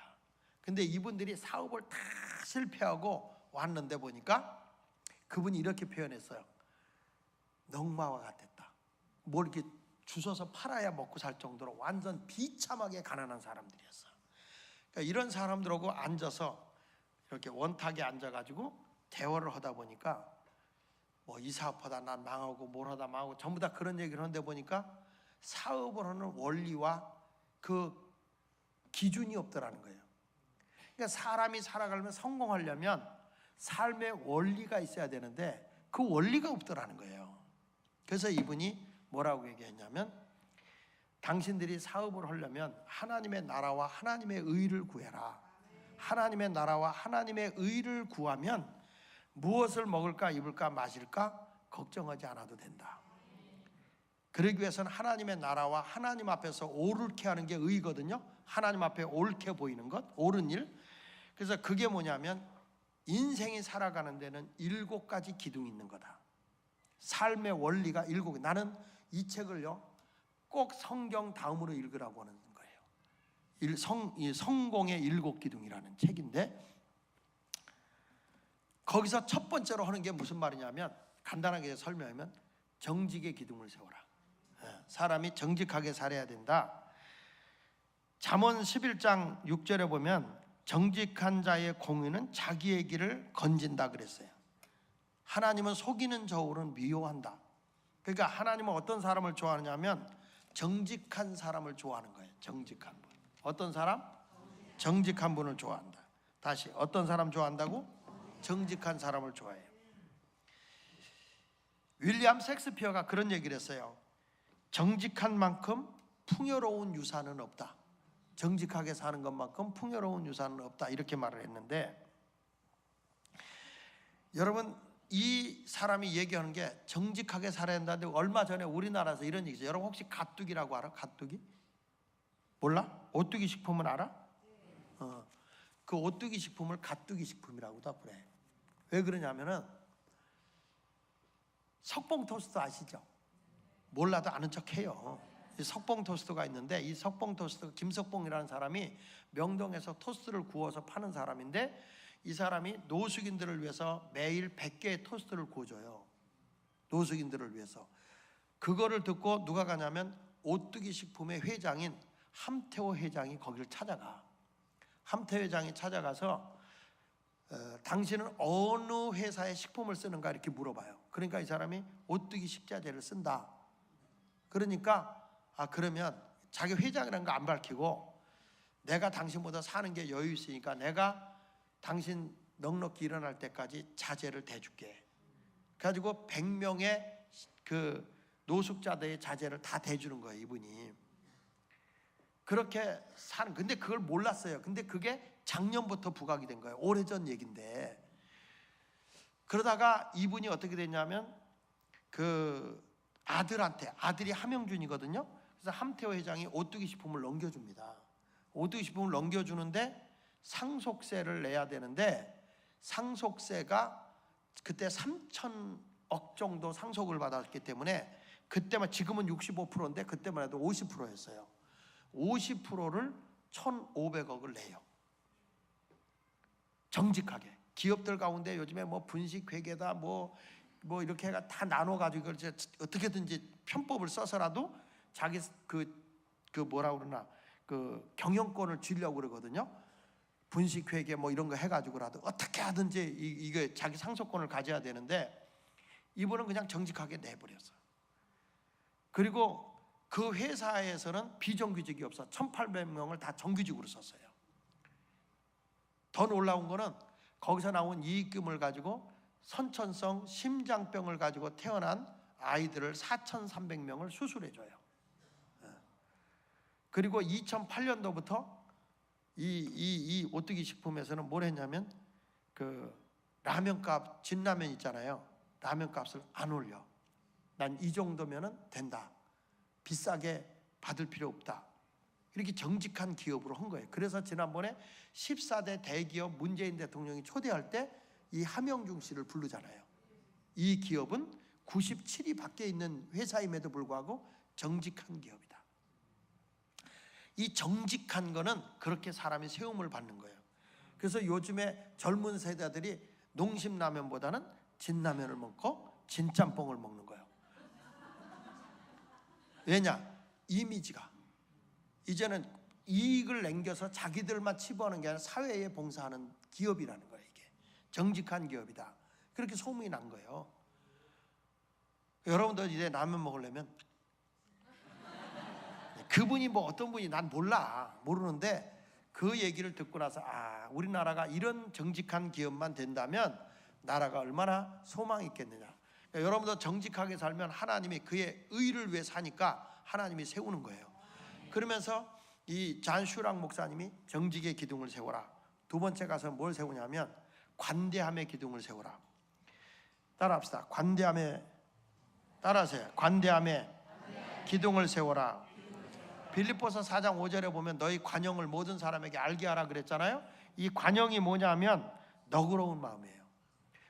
Speaker 2: 근데 이분들이 사업을 다 실패하고 왔는데 보니까 그분이 이렇게 표현했어요. 넉마와 같았다. 뭘 이렇게 주워서 팔아야 먹고 살 정도로 완전 비참하게 가난한 사람들이었어. 그러니까 이런 사람들하고 앉아서 이렇게 원탁에 앉아가지고 대화를 하다 보니까 뭐 이 사업하다 난 망하고 뭘 하다 망하고 전부 다 그런 얘기를 하는데 보니까 사업을 하는 원리와 그 기준이 없더라는 거예요. 그러니까 사람이 살아가려면 성공하려면 삶의 원리가 있어야 되는데 그 원리가 없더라는 거예요. 그래서 이분이 뭐라고 얘기했냐면 당신들이 사업을 하려면 하나님의 나라와 하나님의 의를 구해라. 하나님의 나라와 하나님의 의를 구하면 무엇을 먹을까 입을까 마실까 걱정하지 않아도 된다. 그러기 위해서는 하나님의 나라와 하나님 앞에서 옳게 하는 게 의거든요. 하나님 앞에 옳게 보이는 것, 옳은 일. 그래서 그게 뭐냐면 인생이 살아가는 데는 7가지 기둥이 있는 거다. 삶의 원리가 7개. 나는 이 책을요 꼭 성경 다음으로 읽으라고 하는 거예요. 성공의 7기둥이라는 책인데 거기서 첫 번째로 하는 게 무슨 말이냐면 간단하게 설명하면 정직의 기둥을 세워라. 사람이 정직하게 살아야 된다. 잠언 11장 6절에 보면 정직한 자의 공의는 자기의 길을 건진다 그랬어요. 하나님은 속이는 저울은 미워한다. 그러니까 하나님은 어떤 사람을 좋아하느냐면 정직한 사람을 좋아하는 거예요. 정직한 분. 어떤 사람? 정직한 분을 좋아한다. 다시 어떤 사람 좋아한다고? 정직한 사람을 좋아해요. 윌리엄 셰익스피어가 그런 얘기를 했어요. 정직한 만큼 풍요로운 유산은 없다. 정직하게 사는 것만큼 풍요로운 유산은 없다. 이렇게 말을 했는데 여러분 이 사람이 얘기하는 게 정직하게 살아야 된다는데 얼마 전에 우리나라에서 이런 얘기 있어요. 여러분 혹시 가뚜기라고 알아? 가뚜기? 몰라? 오뚜기 식품은 알아? 그 오뚜기 식품을 가뚜기 식품이라고도 그래. 왜 그러냐면은 석봉 토스트 아시죠? 몰라도 아는 척해요. 이 석봉 토스트가 있는데 이 석봉 토스트 김석봉이라는 사람이 명동에서 토스트를 구워서 파는 사람인데 이 사람이 노숙인들을 위해서 매일 100개의 토스트를 구워줘요. 노숙인들을 위해서. 그거를 듣고 누가 가냐면 오뚜기 식품의 회장인 함태호 회장이 거기를 찾아가. 함태호 회장이 찾아가서 당신은 어느 회사의 식품을 쓰는가 이렇게 물어봐요. 그러니까 이 사람이 오뚜기 식자재를 쓴다. 그러니까 그러면 자기 회장이라는 거 안 밝히고 내가 당신보다 사는 게 여유 있으니까 내가 당신 넉넉히 일어날 때까지 자재를 대줄게. 그래가지고 100명의 그 노숙자들의 자재를 다 대주는 거예요. 이분이 그렇게 사는. 근데 그걸 몰랐어요. 근데 그게 작년부터 부각이 된 거예요. 오래전 얘긴데. 그러다가 이분이 어떻게 됐냐면 그 아들이 함영준이거든요. 그래서 함태호 회장이 오뚜기 식품을 넘겨줍니다. 오뚜기 식품을 넘겨주는데 상속세를 내야 되는데 상속세가 그때 3천억 정도 상속을 받았기 때문에 그때만 지금은 65%인데 그때만 해도 50%였어요. 50%를 1,500억을 내요. 정직하게. 기업들 가운데 요즘에 뭐 분식회계다 뭐 이렇게 해가 다 나눠가지고 어떻게든지 편법을 써서라도 자기 그 뭐라 그러나 그 경영권을 쥐려고 그러거든요. 분식회계 뭐 이런 거 해가지고라도 어떻게 하든지 이게 자기 상속권을 가져야 되는데 이분은 그냥 정직하게 내버렸어요. 그리고 그 회사에서는 비정규직이 없어. 1,800명을 다 정규직으로 썼어요. 더 놀라운 거는 거기서 나온 이익금을 가지고 선천성 심장병을 가지고 태어난 아이들을 4,300명을 수술해줘요. 그리고 2008년도부터 이 오뚜기 식품에서는 뭘 했냐면 그 라면값, 진라면 있잖아요. 라면값을 안 올려. 난 이 정도면은 된다. 비싸게 받을 필요 없다. 이렇게 정직한 기업으로 한 거예요. 그래서 지난번에 14대 대기업 문재인 대통령이 초대할 때 이 함영중 씨를 부르잖아요. 이 기업은 97위 밖에 있는 회사임에도 불구하고 정직한 기업이다. 이 정직한 거는 그렇게 사람이 세움을 받는 거예요. 그래서 요즘에 젊은 세대들이 농심라면보다는 진라면을 먹고 진짬뽕을 먹는 거예요. 왜냐? 이미지가 이제는 이익을 남겨서 자기들만 치부하는 게 아니라 사회에 봉사하는 기업이라는 거예요. 이게 정직한 기업이다. 그렇게 소문이 난 거예요. 여러분도 이제 라면 먹으려면 그분이 뭐 어떤 분이 난 모르는데 그 얘기를 듣고 나서 우리나라가 이런 정직한 기업만 된다면 나라가 얼마나 소망이 있겠느냐. 그러니까 여러분도 정직하게 살면 하나님이 그의 의를 위해 사니까 하나님이 세우는 거예요. 그러면서 이 잔 슈랑 목사님이 정직의 기둥을 세워라. 두 번째 가서 뭘 세우냐면 관대함의 기둥을 세워라. 따라합시다. 관대함의, 따라하세요. 관대함의 기둥을 세워라. 빌립보서 4장 5절에 보면 너희 관용을 모든 사람에게 알게 하라 그랬잖아요. 이 관용이 뭐냐면 너그러운 마음이에요.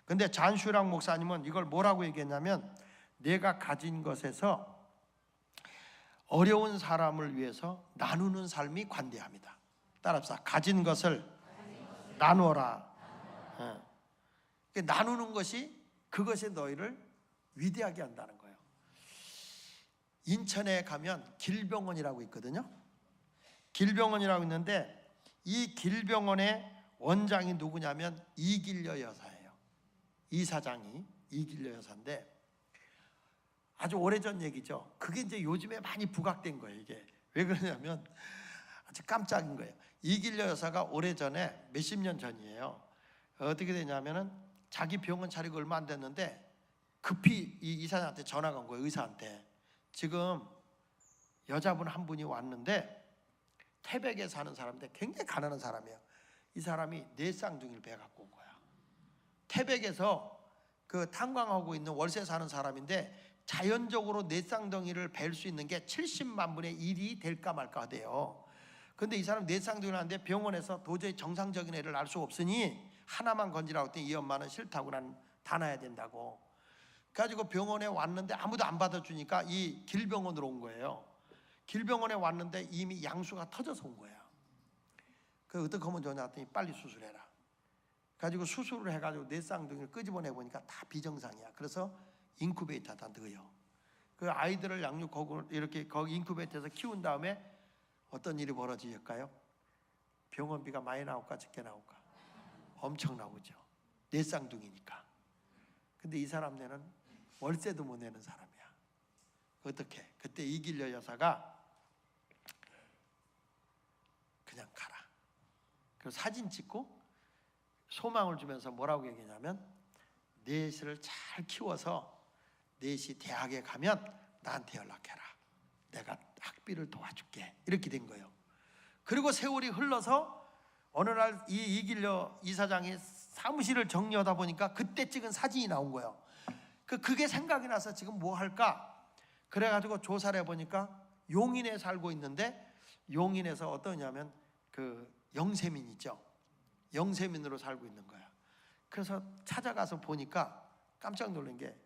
Speaker 2: 근데 잔 슈랑 목사님은 이걸 뭐라고 얘기했냐면 내가 가진 것에서 어려운 사람을 위해서 나누는 삶이 관대합니다. 따라합시다. 가진 것을 나누어라. 나누는 것이 그것이 너희를 위대하게 한다는 거예요. 인천에 가면 길병원이라고 있거든요. 길병원이라고 있는데 이 길병원의 원장이 누구냐면 이길려 여사예요. 이사장이 이길려 여사인데 아주 오래전 얘기죠. 그게 이제 요즘에 많이 부각된 거예요. 이게 왜 그러냐면 아주 깜짝인 거예요. 이길려 여사가 오래전에 몇십 년 전이에요. 어떻게 되냐면은 자기 병원 차리고 얼마 안 됐는데 급히 이 이사장한테 전화가 온 거예요. 의사한테. 지금 여자분 한 분이 왔는데 태백에 사는 사람인데 굉장히 가난한 사람이에요. 이 사람이 네 쌍둥이를 배 갖고 온 거야. 태백에서 그 탄광하고 있는 월세 사는 사람인데 자연적으로 네 쌍둥이를 뵐 수 있는 게 70만 분의 1이 될까 말까 돼요. 근데 이 사람 네 쌍둥이를 하는데 병원에서 도저히 정상적인 애를 낳을 수 없으니 하나만 건지라고 했더니 이 엄마는 싫다고 난 다 낳아야 된다고. 그래가지고 병원에 왔는데 아무도 안 받아주니까 이 길병원으로 온 거예요. 길병원에 왔는데 이미 양수가 터져서 온 거예요. 그 어떻게 하면 좋냐 했더니 빨리 수술해라. 가지고 수술을 해가지고 네 쌍둥이를 끄집어내 보니까 다 비정상이야. 그래서 인큐베이터에다 넣어요. 그 아이들을 양육하고 이렇게 거기 인큐베이터에서 키운 다음에 어떤 일이 벌어질까요? 병원비가 많이 나올까 적게 나올까? 엄청 나오죠. 네 쌍둥이니까. 근데 이 사람네는 월세도 못 내는 사람이야. 어떻게? 그때 이길려 여사가 그냥 가라. 그래서 사진 찍고 소망을 주면서 뭐라고 얘기냐면 넷을 잘 키워서 넷이 대학에 가면 나한테 연락해라. 내가 학비를 도와줄게. 이렇게 된 거예요. 그리고 세월이 흘러서 어느 날 이 이길려 이사장이 사무실을 정리하다 보니까 그때 찍은 사진이 나온 거예요. 그게 생각이 나서 지금 뭐 할까? 그래가지고 조사를 해보니까 용인에 살고 있는데 용인에서 어떠냐면 그 영세민 있죠. 영세민으로 살고 있는 거야. 그래서 찾아가서 보니까 깜짝 놀란 게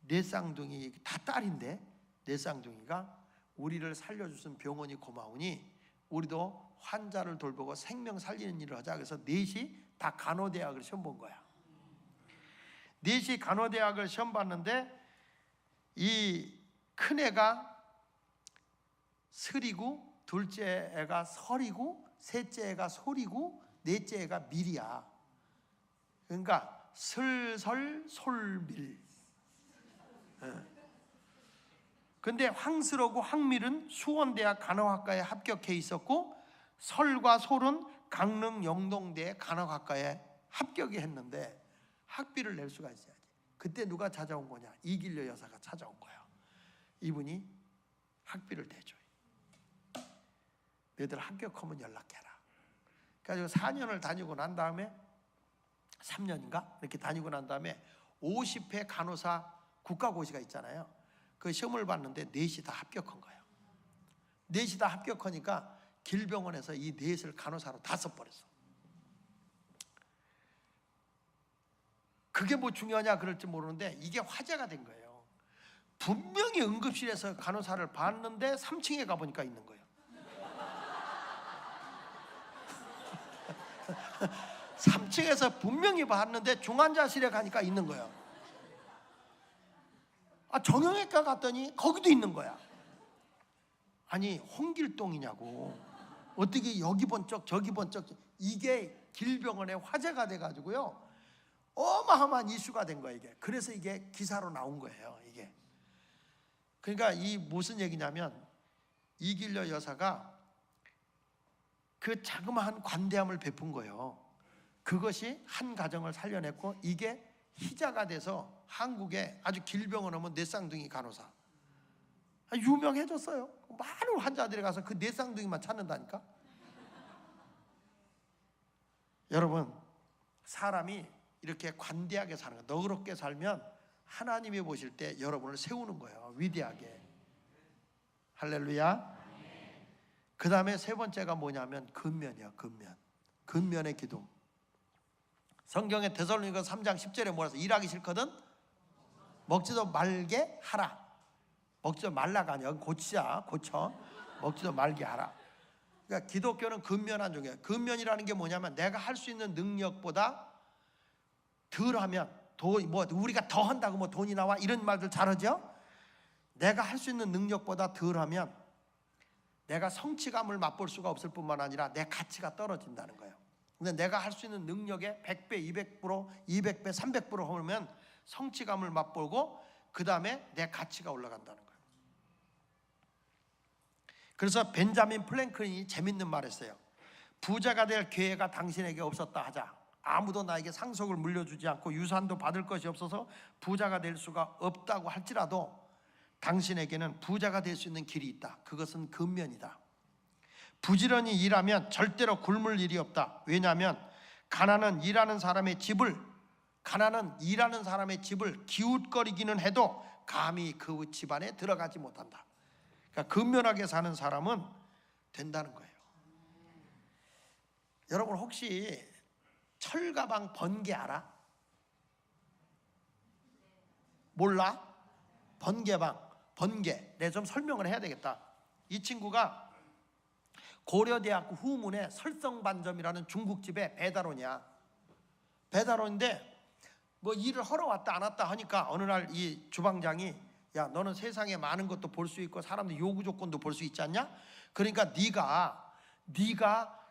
Speaker 2: 네 쌍둥이 다 딸인데 네 쌍둥이가 우리를 살려주신 병원이 고마우니 우리도 환자를 돌보고 생명 살리는 일을 하자. 그래서 넷이 다 간호대학을 시험 본 거야. 넷이 간호대학을 시험 봤는데 이 큰애가 슬이고 둘째 애가 설이고 셋째 애가 솔이고 넷째 애가 밀이야. 그러니까 슬설솔밀. 근데 황슬하고 황밀은 수원대학 간호학과에 합격해 있었고 설과 솔은 강릉 영동대 간호학과에 합격이 했는데 학비를 낼 수가 있어야지. 그때 누가 찾아온 거냐? 이길려 여사가 찾아온 거예요. 이분이 학비를 대줘요. 너희들 합격하면 연락해라. 그래서 4년을 다니고 난 다음에 3년인가? 이렇게 다니고 난 다음에 50회 간호사 국가고시가 있잖아요. 그 시험을 봤는데 넷이 다 합격한 거예요. 넷이 다 합격하니까 길병원에서 이 넷을 간호사로 다 써버렸어. 그게 뭐 중요하냐 그럴지 모르는데 이게 화제가 된 거예요. 분명히 응급실에서 간호사를 봤는데 3층에 가보니까 있는 거예요. 3층에서 분명히 봤는데 중환자실에 가니까 있는 거예요. 정형외과 갔더니 거기도 있는 거야. 아니 홍길동이냐고. 어떻게 여기 번쩍 저기 번쩍. 이게 길병원의 화제가 돼가지고요 어마어마한 이슈가 된 거예요 이게. 그래서 이게 기사로 나온 거예요 이게. 그러니까 이 무슨 얘기냐면 이길려 여사가 그 자그마한 관대함을 베푼 거예요. 그것이 한 가정을 살려냈고 이게 희자가 돼서 한국에 아주 길병원 오면 뇌쌍둥이 간호사 유명해졌어요. 많은 환자들이 가서 그 뇌쌍둥이만 찾는다니까. 여러분, 사람이 이렇게 관대하게 사는 거, 너그럽게 살면 하나님이 보실 때 여러분을 세우는 거예요. 위대하게. 할렐루야. 그 다음에 세 번째가 뭐냐면 근면이야. 근면의 기도. 성경에 데살로니가 3장 10절에 뭐라서 일하기 싫거든 먹지도 말게 하라. 먹지도 말라가 아니야. 고쳐. 먹지도 말게 하라. 그러니까 기독교는 근면한 종이에요. 근면이라는 게 뭐냐면 내가 할 수 있는 능력보다 덜하면 뭐 우리가 더 한다고 뭐 돈이 나와 이런 말들 잘하죠. 내가 할 수 있는 능력보다 덜하면 내가 성취감을 맛볼 수가 없을 뿐만 아니라 내 가치가 떨어진다는 거예요. 근데 내가 할 수 있는 능력의 100배, 200%, 200배, 300% 하면 성취감을 맛보고 그 다음에 내 가치가 올라간다는 거예요. 그래서 벤자민 플랭클린이 재밌는 말 했어요. 부자가 될 기회가 당신에게 없었다 하자. 아무도 나에게 상속을 물려주지 않고 유산도 받을 것이 없어서 부자가 될 수가 없다고 할지라도 당신에게는 부자가 될 수 있는 길이 있다. 그것은 근면이다. 부지런히 일하면 절대로 굶을 일이 없다. 왜냐하면 가난은 일하는 사람의 집을 기웃거리기는 해도 감히 그 집안에 들어가지 못한다. 그러니까 근면하게 사는 사람은 된다는 거예요. 여러분 혹시 철가방 번개 알아? 몰라? 번개. 내가 좀 설명을 해야 되겠다. 이 친구가 고려대학교 후문에 설성반점이라는 중국집에 배달원이야. 배달원인데 뭐 일을 하러 왔다 안 왔다 하니까 어느 날 이 주방장이 야 너는 세상에 많은 것도 볼 수 있고 사람들 요구 조건도 볼 수 있지 않냐? 그러니까 네가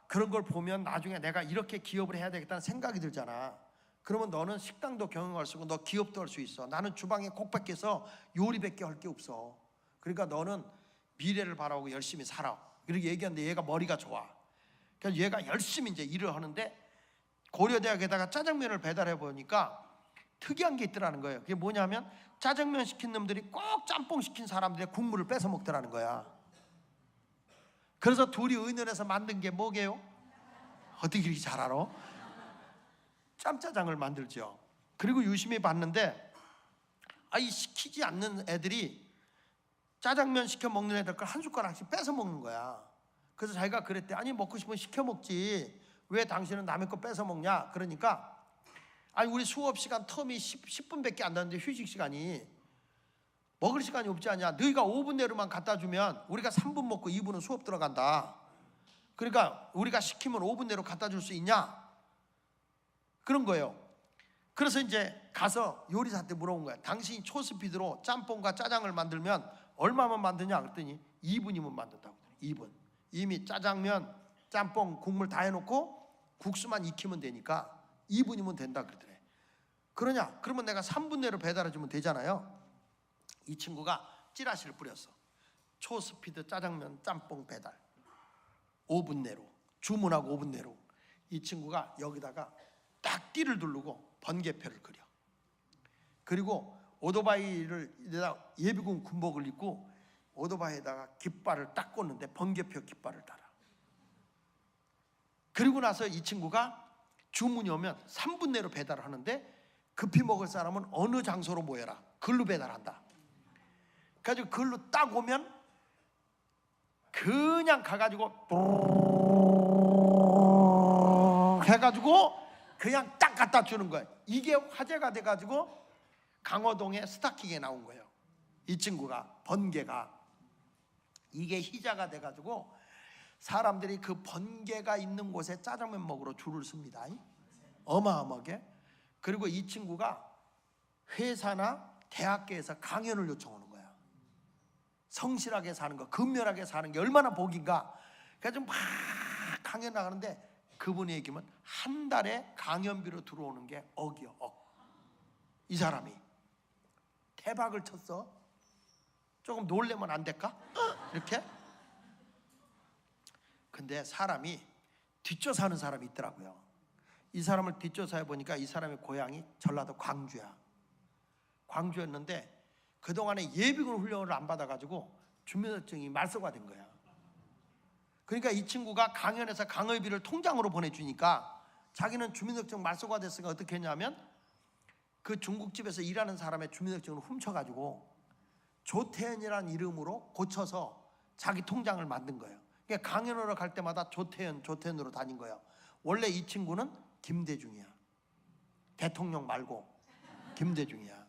Speaker 2: 그런 걸 보면 나중에 내가 이렇게 기업을 해야 되겠다는 생각이 들잖아. 그러면 너는 식당도 경영할 수 있고 너 기업도 할 수 있어. 나는 주방에 콕 박혀서 요리밖에 할 게 없어. 그러니까 너는 미래를 바라보고 열심히 살아. 이렇게 얘기하는데 얘가 머리가 좋아. 그래서 얘가 열심히 이제 일을 하는데 고려대학에다가 짜장면을 배달해 보니까 특이한 게 있더라는 거예요. 그게 뭐냐면 짜장면 시킨 놈들이 꼭 짬뽕 시킨 사람들의 국물을 뺏어 먹더라는 거야. 그래서 둘이 의논해서 만든 게 뭐게요? 어떻게 이렇게 잘 알아? 짬짜장을 만들죠. 그리고 유심히 봤는데 이 시키지 않는 애들이 짜장면 시켜 먹는 애들 걸 한 숟가락씩 뺏어 먹는 거야. 그래서 자기가 그랬대. 아니 먹고 싶으면 시켜 먹지 왜 당신은 남의 거 뺏어 먹냐. 그러니까 우리 수업 시간 텀이 10분밖에 안 되는데 휴식 시간이 먹을 시간이 없지 않냐. 너희가 5분 내로만 갖다 주면 우리가 3분 먹고 2분은 수업 들어간다. 그러니까 우리가 시키면 5분 내로 갖다 줄 수 있냐 그런 거예요. 그래서 이제 가서 요리사한테 물어본 거야. 당신이 초스피드로 짬뽕과 짜장을 만들면 얼마만 만드냐 그랬더니 2분이면 만든다고. 2분. 이미 짜장면, 짬뽕, 국물 다 해놓고 국수만 익히면 되니까 2분이면 된다 그러더래. 그러냐? 그러면 내가 3분 내로 배달해주면 되잖아요. 이 친구가 찌라시를 뿌렸어. 초스피드 짜장면, 짬뽕 배달 5분 내로 주문하고 5분 내로. 이 친구가 여기다가 딱 띠를 두르고 번개표를 그려. 그리고 오토바이를 예비군 군복을 입고 오토바이에다가 깃발을 딱 꽂는데 번개표 깃발을 달아. 그리고 나서 이 친구가 주문이 오면 3분 내로 배달을 하는데 급히 먹을 사람은 어느 장소로 모여라. 글로 배달한다. 그래가지고 글로 딱 오면 그냥 가가지고 해가지고 그냥 딱 갖다 주는 거예요. 이게 화제가 돼가지고 강호동의 스타킹에 나온 거예요. 이 친구가 번개가 이게 희자가 돼가지고 사람들이 그 번개가 있는 곳에 짜장면 먹으러 줄을 섭니다. 어마어마하게. 그리고 이 친구가 회사나 대학교에서 강연을 요청하는 거야. 성실하게 사는 거, 근면하게 사는 게 얼마나 복인가. 그래서 막 강연 나가는데 그분이 얘기하면 한 달에 강연비로 들어오는 게 억이요, 억. 이 사람이 대박을 쳤어. 조금 놀래면 안 될까? 이렇게. 근데 사람이 뒷조사하는 사람이 있더라고요. 이 사람을 뒷조사해 보니까 이 사람의 고향이 전라도 광주야. 광주였는데 그동안에 예비군 훈련을 안 받아가지고 주민등록증이 말소가 된 거야. 그러니까 이 친구가 강연에서 강의비를 통장으로 보내주니까 자기는 주민등록증 말소가 됐으니까 어떻게 했냐면 그 중국집에서 일하는 사람의 주민등록증을 훔쳐가지고 조태현이라는 이름으로 고쳐서 자기 통장을 만든 거예요. 그러니까 강연하러 갈 때마다 조태현으로 다닌 거예요. 원래 이 친구는 김대중이야. 대통령 말고 김대중이야.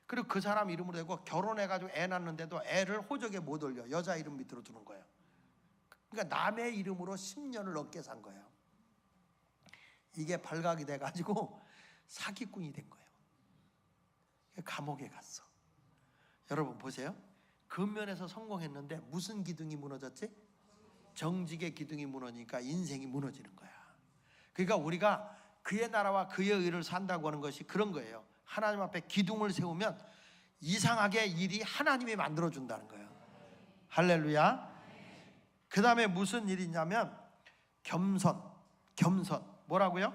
Speaker 2: 그리고 그 사람 이름으로 되고 결혼해가지고 애 낳는데도 애를 호적에 못 올려. 여자 이름 밑으로 두는 거예요. 그러니까 남의 이름으로 10년을 넘게 산 거예요. 이게 발각이 돼가지고 사기꾼이 된 거예요. 감옥에 갔어. 여러분 보세요. 근면에서 성공했는데 무슨 기둥이 무너졌지? 정직의 기둥이 무너지니까 인생이 무너지는 거야. 그러니까 우리가 그의 나라와 그의 의를 산다고 하는 것이 그런 거예요. 하나님 앞에 기둥을 세우면 이상하게 일이 하나님이 만들어준다는 거예요. 할렐루야. 그 다음에 무슨 일이 있냐면 겸손. 뭐라고요?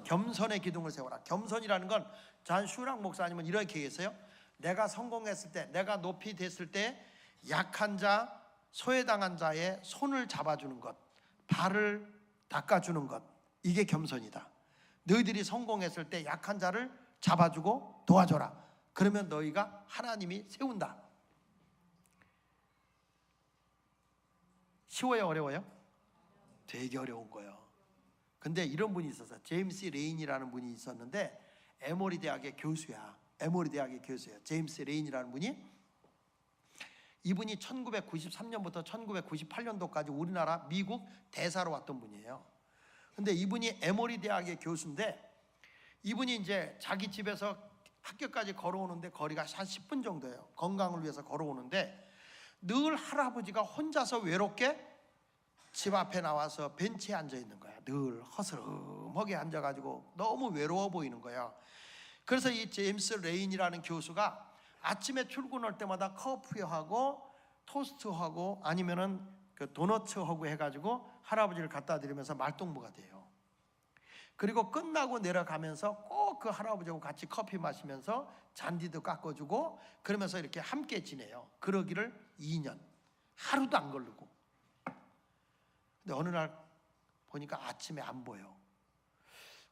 Speaker 2: 겸손의 기둥을 세워라. 겸손이라는 건 잔 슈락 목사님은 이렇게 얘기했어요. 내가 성공했을 때, 내가 높이 됐을 때 약한 자, 소외당한 자의 손을 잡아주는 것, 발을 닦아주는 것, 이게 겸손이다. 너희들이 성공했을 때 약한 자를 잡아주고 도와줘라. 그러면 너희가 하나님이 세운다. 쉬워요? 어려워요? 되게 어려운 거예요. 근데 이런 분이 있었어요. 제임스 레인이라는 분이 있었는데 에모리 대학의 교수야. 제임스 레인이라는 분이, 이분이 1993년부터 1998년도까지 우리나라 미국 대사로 왔던 분이에요. 근데 이분이 에모리 대학의 교수인데 이분이 이제 자기 집에서 학교까지 걸어오는데 거리가 한 10분 정도예요. 건강을 위해서 걸어오는데 늘 할아버지가 혼자서 외롭게 집 앞에 나와서 벤치에 앉아 있는 거야. 늘 허스름하게 앉아가지고 너무 외로워 보이는 거야. 그래서 이 제임스 레인이라는 교수가 아침에 출근할 때마다 커피하고 토스트하고 아니면은 그 도너츠하고 해가지고 할아버지를 갖다 드리면서 말동무가 돼요. 그리고 끝나고 내려가면서 꼭 그 할아버지하고 같이 커피 마시면서 잔디도 깎아주고 그러면서 이렇게 함께 지내요. 그러기를 2년 하루도 안 걸리고. 근데 어느 날 보니까 아침에 안 보여.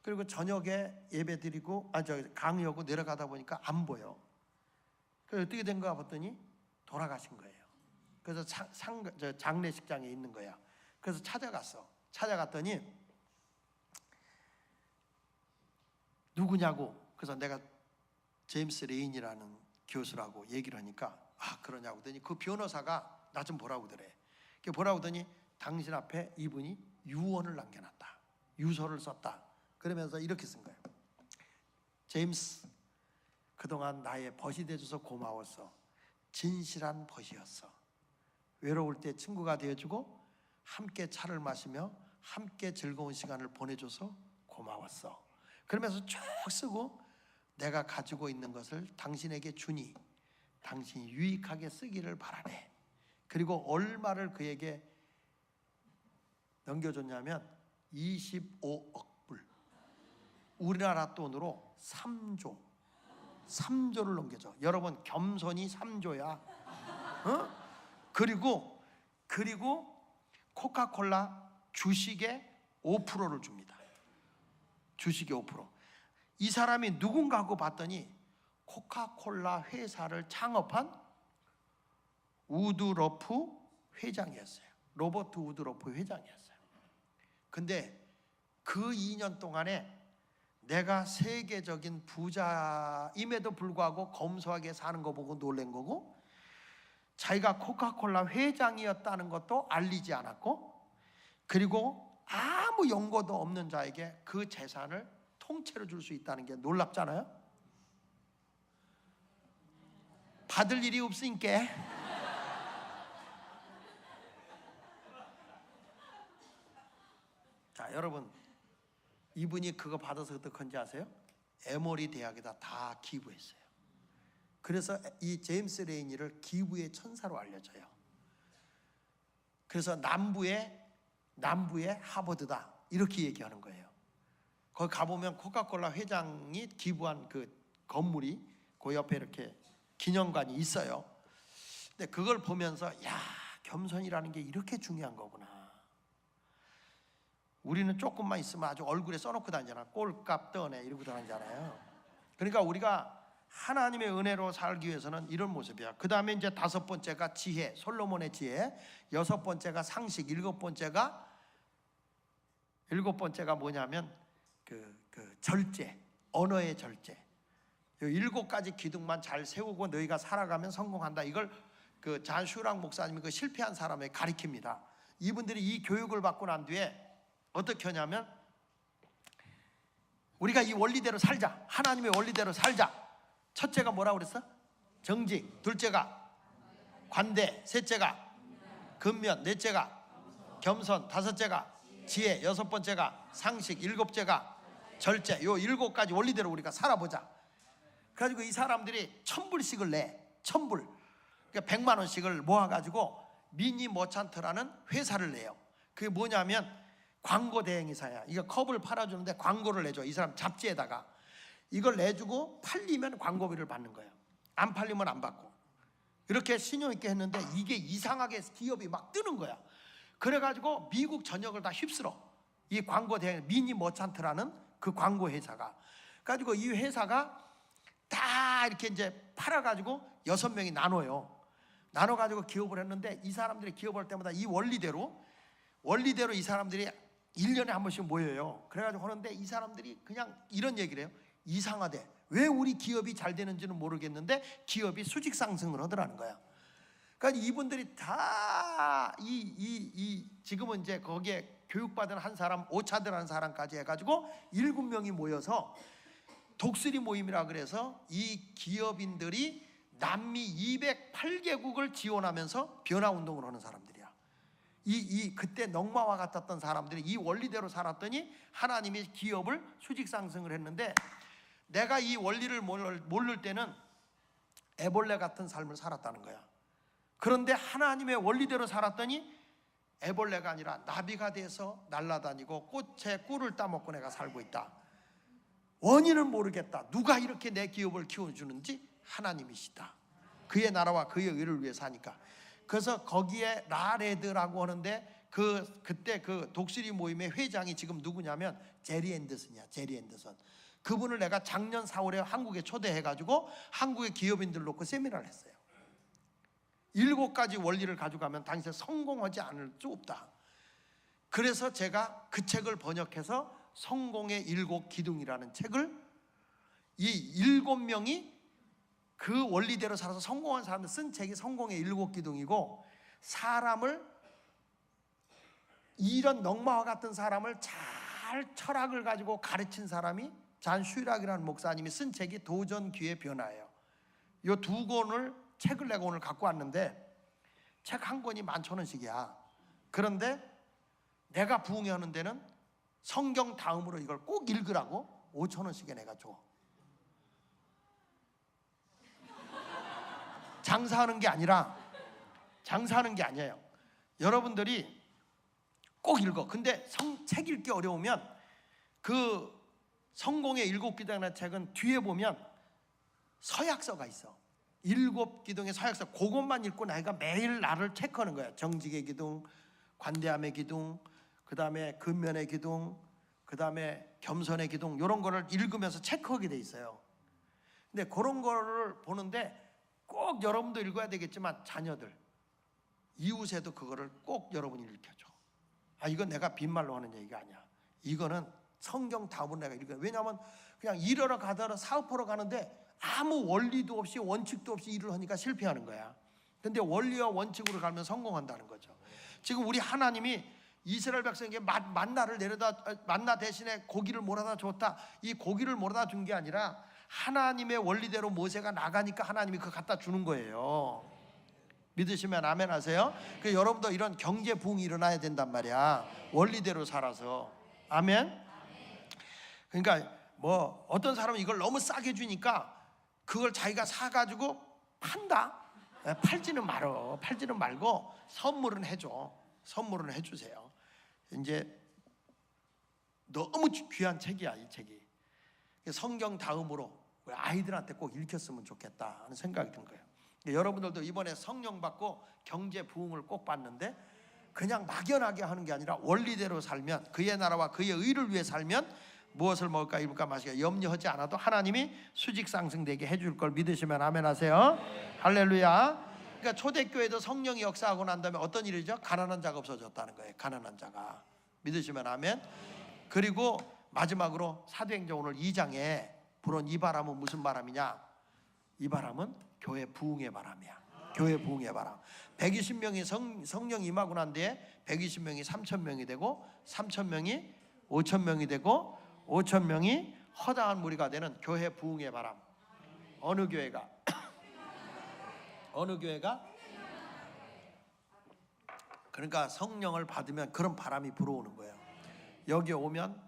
Speaker 2: 그리고 저녁에 예배 드리고 강의하고 내려가다 보니까 안 보여. 그래서 어떻게 된가 봤더니 돌아가신 거예요. 그래서 장례식장에 있는 거야. 그래서 찾아갔더니 누구냐고. 그래서 내가 제임스 레인이라는 교수라고 얘기를 하니까 그러냐고 하더니 그 변호사가 나 좀 보라고 그래. 보라고 하더니 당신 앞에 이분이 유언을 남겨놨다. 유서를 썼다. 그러면서 이렇게 쓴 거예요. 제임스, 그동안 나의 벗이 돼줘서 고마웠어. 진실한 벗이었어. 외로울 때 친구가 되어주고 함께 차를 마시며 함께 즐거운 시간을 보내줘서 고마웠어. 그러면서 쭉 쓰고 내가 가지고 있는 것을 당신에게 주니 당신이 유익하게 쓰기를 바라네. 그리고 얼마를 그에게 넘겨줬냐면 25억 불, 우리나라 돈으로 3조를 넘겨줘. 여러분 겸손이 3조야. 그리고 코카콜라 주식의 5%를 줍니다. 주식의 5%. 이 사람이 누군가 하고 봤더니 코카콜라 회사를 창업한 우드러프 회장이었어요. 로버트 우드러프 회장이었어요. 근데 그 2년 동안에 내가 세계적인 부자임에도 불구하고 검소하게 사는 거 보고 놀란 거고, 자기가 코카콜라 회장이었다는 것도 알리지 않았고, 그리고 아무 연고도 없는 자에게 그 재산을 통째로 줄 수 있다는 게 놀랍잖아요. 받을 일이 없으니까. 자, 여러분, 이분이 그거 받아서 어떡한지 아세요? 에모리 대학에다 다 기부했어요. 그래서 이 제임스 레이니를 기부의 천사로 알려져요. 그래서 남부의 하버드다 이렇게 얘기하는 거예요. 거기 가보면 코카콜라 회장이 기부한 그 건물이 그 옆에 이렇게 기념관이 있어요. 근데 그걸 보면서 야, 겸손이라는 게 이렇게 중요한 거구나. 우리는 조금만 있으면 아주 얼굴에 써놓고 다니잖아. 꼴값 떠네 이러고 다니잖아요. 그러니까 우리가 하나님의 은혜로 살기 위해서는 이런 모습이야. 그 다음에 이제 5번째가 지혜, 솔로몬의 지혜. 6번째가 상식. 7번째가 뭐냐면 그 절제, 언어의 절제. 이 7가지 기둥만 잘 세우고 너희가 살아가면 성공한다. 이걸 그 잔 슈랑 목사님이 그 실패한 사람에게 가르칩니다. 이분들이 이 교육을 받고 난 뒤에 어떻게 하냐면 우리가 이 원리대로 살자. 하나님의 원리대로 살자. 첫째가 뭐라고 그랬어? 정직. 둘째가 관대. 셋째가 근면. 넷째가 겸손. 5째가 지혜. 6번째가 상식. 7째가 절제. 요 7가지 원리대로 우리가 살아보자. 그래가지고 이 사람들이 1000불씩을 내. 1000불. 그러니까 100만 원씩을 모아가지고 미니 머찬트라는 회사를 내요. 그게 뭐냐면 광고 대행이사야. 이거 컵을 팔아주는데 광고를 내줘. 이 사람 잡지에다가 이걸 내주고 팔리면 광고비를 받는 거예요. 안 팔리면 안 받고. 이렇게 신용 있게 했는데 이게 이상하게 기업이 막 뜨는 거야. 그래가지고 미국 전역을 다 휩쓸어. 이 광고 대행 미니 머찬트라는 그 광고 회사가. 가지고 이 회사가 다 이렇게 이제 팔아가지고 6명이 나눠요. 나눠가지고 기업을 했는데 이 사람들이 기업할 때마다 이 원리대로 이 사람들이 1년에 한 번씩 모여요. 그래가지고 하는데 이 사람들이 그냥 이런 얘기를 해요. 이상하대. 왜 우리 기업이 잘 되는지는 모르겠는데 기업이 수직 상승을 하더라는 거야. 그러니까 이분들이 다 지금은 이제 거기에 교육받은 한 사람, 오차들하는 사람까지 해가지고 7명이 모여서 독수리 모임이라 그래서 이 기업인들이 남미 208개국을 지원하면서 변화운동을 하는 사람들이야. 그때 넉마와 같았던 사람들이 이 원리대로 살았더니 하나님이 기업을 수직 상승을 했는데 내가 이 원리를 모를 때는 애벌레 같은 삶을 살았다는 거야. 그런데 하나님의 원리대로 살았더니 애벌레가 아니라 나비가 돼서 날아다니고 꽃에 꿀을 따먹고 내가 살고 있다. 원인을 모르겠다. 누가 이렇게 내 기업을 키워주는지 하나님이시다. 그의 나라와 그의 의를 위해 사니까. 그래서 거기에 라레드라고 하는데 그때 그 독수리 모임의 회장이 지금 누구냐면 제리 앤더슨이야. 제리 앤더슨. 그분을 내가 작년 4월에 한국에 초대해가지고 한국의 기업인들 놓고 세미나를 했어요. 7가지 원리를 가져가면 당신은 성공하지 않을 수 없다. 그래서 제가 그 책을 번역해서 성공의 7기둥이라는 책을 이 7명이 그 원리대로 살아서 성공한 사람들 쓴 책이 성공의 7기둥이고 사람을 이런 넉마와 같은 사람을 잘 철학을 가지고 가르친 사람이 잔 슈락이라는 목사님이 쓴 책이 도전 기회 변화예요. 이 2권을 책을 내가 오늘 갖고 왔는데 책 한 권이 11,000원씩이야. 그런데 내가 부흥하는 데는 성경 다음으로 이걸 꼭 읽으라고 5,000원씩에 내가 줘. 장사하는 게 아니에요. 여러분들이 꼭 읽어. 근데 책 읽기 어려우면 그 성공의 7기둥이라는 책은 뒤에 보면 서약서가 있어. 7기둥의 서약서. 그것만 읽고 내가 매일 나를 체크하는 거야. 정직의 기둥, 관대함의 기둥, 그 다음에 근면의 기둥, 그 다음에 겸손의 기둥, 이런 거를 읽으면서 체크하게 돼 있어요. 근데 그런 거를 보는데 꼭 여러분도 읽어야 되겠지만 자녀들, 이웃에도 그거를 꼭 여러분이 읽혀줘. 이건 내가 빈말로 하는 얘기가 아니야. 이거는 성경 다음으로 내가 읽어요. 왜냐하면 그냥 일하러 가다가 사업하러 가는데 아무 원리도 없이 원칙도 없이 일을 하니까 실패하는 거야. 근데 원리와 원칙으로 가면 성공한다는 거죠. 지금 우리 하나님이 이스라엘 백성에게 만나를 만나 대신에 고기를 몰아다 줬다. 이 고기를 몰아다 준 게 아니라 하나님의 원리대로 모세가 나가니까 하나님이 그거 갖다 주는 거예요. 믿으시면 아멘 하세요. 그래서 여러분도 이런 경제 부흥이 일어나야 된단 말이야. 원리대로 살아서. 아멘. 그러니까 뭐 어떤 사람은 이걸 너무 싸게 주니까 그걸 자기가 사가지고 판다. 팔지는 말고 선물은 해줘. 선물은 해주세요. 이제 너무 귀한 책이야, 이 책이. 성경 다음으로 우리 아이들한테 꼭 읽혔으면 좋겠다 하는 생각이 든 거예요. 여러분들도 이번에 성령 받고 경제 부흥을 꼭 받는데 그냥 막연하게 하는 게 아니라 원리대로 살면, 그의 나라와 그의 의를 위해 살면 무엇을 먹을까 입을까 마실까 염려하지 않아도 하나님이 수직 상승되게 해줄 걸 믿으시면 아멘 하세요. 할렐루야. 그러니까 초대교회도 성령이 역사하고 난 다음에 어떤 일이죠? 가난한 자가 없어졌다는 거예요. 가난한 자가. 믿으시면 아멘. 그리고 마지막으로 사도행전 오늘 2장에 불어온 이 바람은 무슨 바람이냐? 이 바람은 교회 부흥의 바람이야. 교회 부흥의 바람. 120명이 성령 임하고 난 뒤에 120명이 3,000명이 되고 3,000명이 5,000명이 되고 5,000명이 허다한 무리가 되는 교회 부흥의 바람. 어느 교회가? 어느 교회가? 그러니까 성령을 받으면 그런 바람이 불어오는 거예요. 여기 오면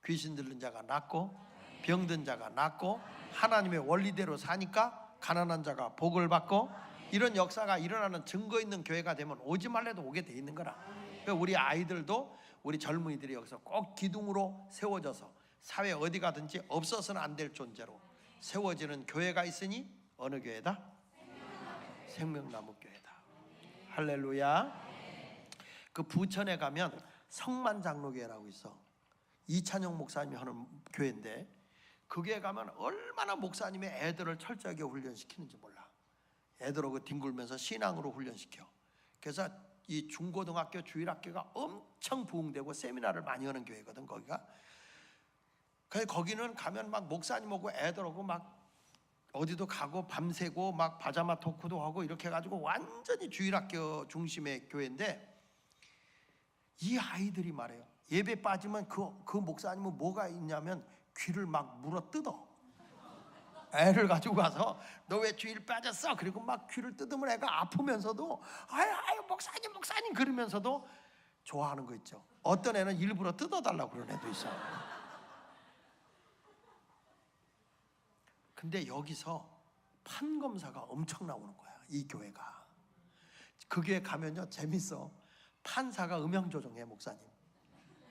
Speaker 2: 귀신 들린 자가 낫고 병든 자가 낫고 하나님의 원리대로 사니까 가난한 자가 복을 받고 이런 역사가 일어나는 증거 있는 교회가 되면 오지 말래도 오게 돼 있는 거라. 그러니까 우리 아이들도 우리 젊은이들이 여기서 꼭 기둥으로 세워져서 사회 어디 가든지 없어서는 안 될 존재로 세워지는 교회가 있으니 어느 교회다? 생명나무 교회다. 할렐루야. 그 부천에 가면 성만장로교회라고 있어. 이찬영 목사님이 하는 교회인데 그 교회 가면 얼마나 목사님의 애들을 철저하게 훈련시키는지 몰라. 애들하고 뒹굴면서 신앙으로 훈련시켜. 그래서 이 중고등학교 주일학교가 엄청 부흥되고 세미나를 많이 하는 교회거든 거기가. 그래서 거기는 가면 막 목사님하고 애들하고 막 어디도 가고 밤새고 막 바자마 토크도 하고 이렇게 해가지고 완전히 주일학교 중심의 교회인데 이 아이들이 말해요. 예배 빠지면 그 목사님은 뭐가 있냐면 귀를 막 물어 뜯어. 애를 가지고 가서 너 왜 주일 빠졌어? 그리고 막 귀를 뜯으면 애가 아프면서도 아유 목사님 그러면서도 좋아하는 거 있죠. 어떤 애는 일부러 뜯어달라고 그런 애도 있어. 근데 여기서 판검사가 엄청 나오는 거야. 이 교회가. 그 교회 가면요 재밌어. 판사가 음향 조정해. 목사님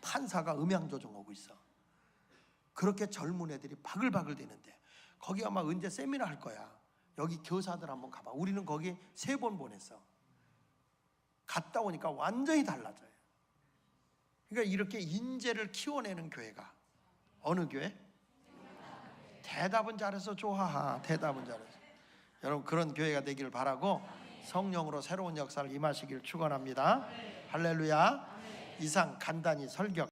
Speaker 2: 판사가 음향 조정하고 있어. 그렇게 젊은 애들이 바글바글 되는데 거기 아마 언제 세미나 할 거야. 여기 교사들 한번 가봐. 우리는 거기 3번 보냈어. 갔다 오니까 완전히 달라져요. 그러니까 이렇게 인재를 키워내는 교회가 어느 교회? 대답은 잘해서 좋아. 대답은 잘해서. 여러분 그런 교회가 되기를 바라고 성령으로 새로운 역사를 임하시길 축원합니다. 할렐루야. 이상 간단히 설교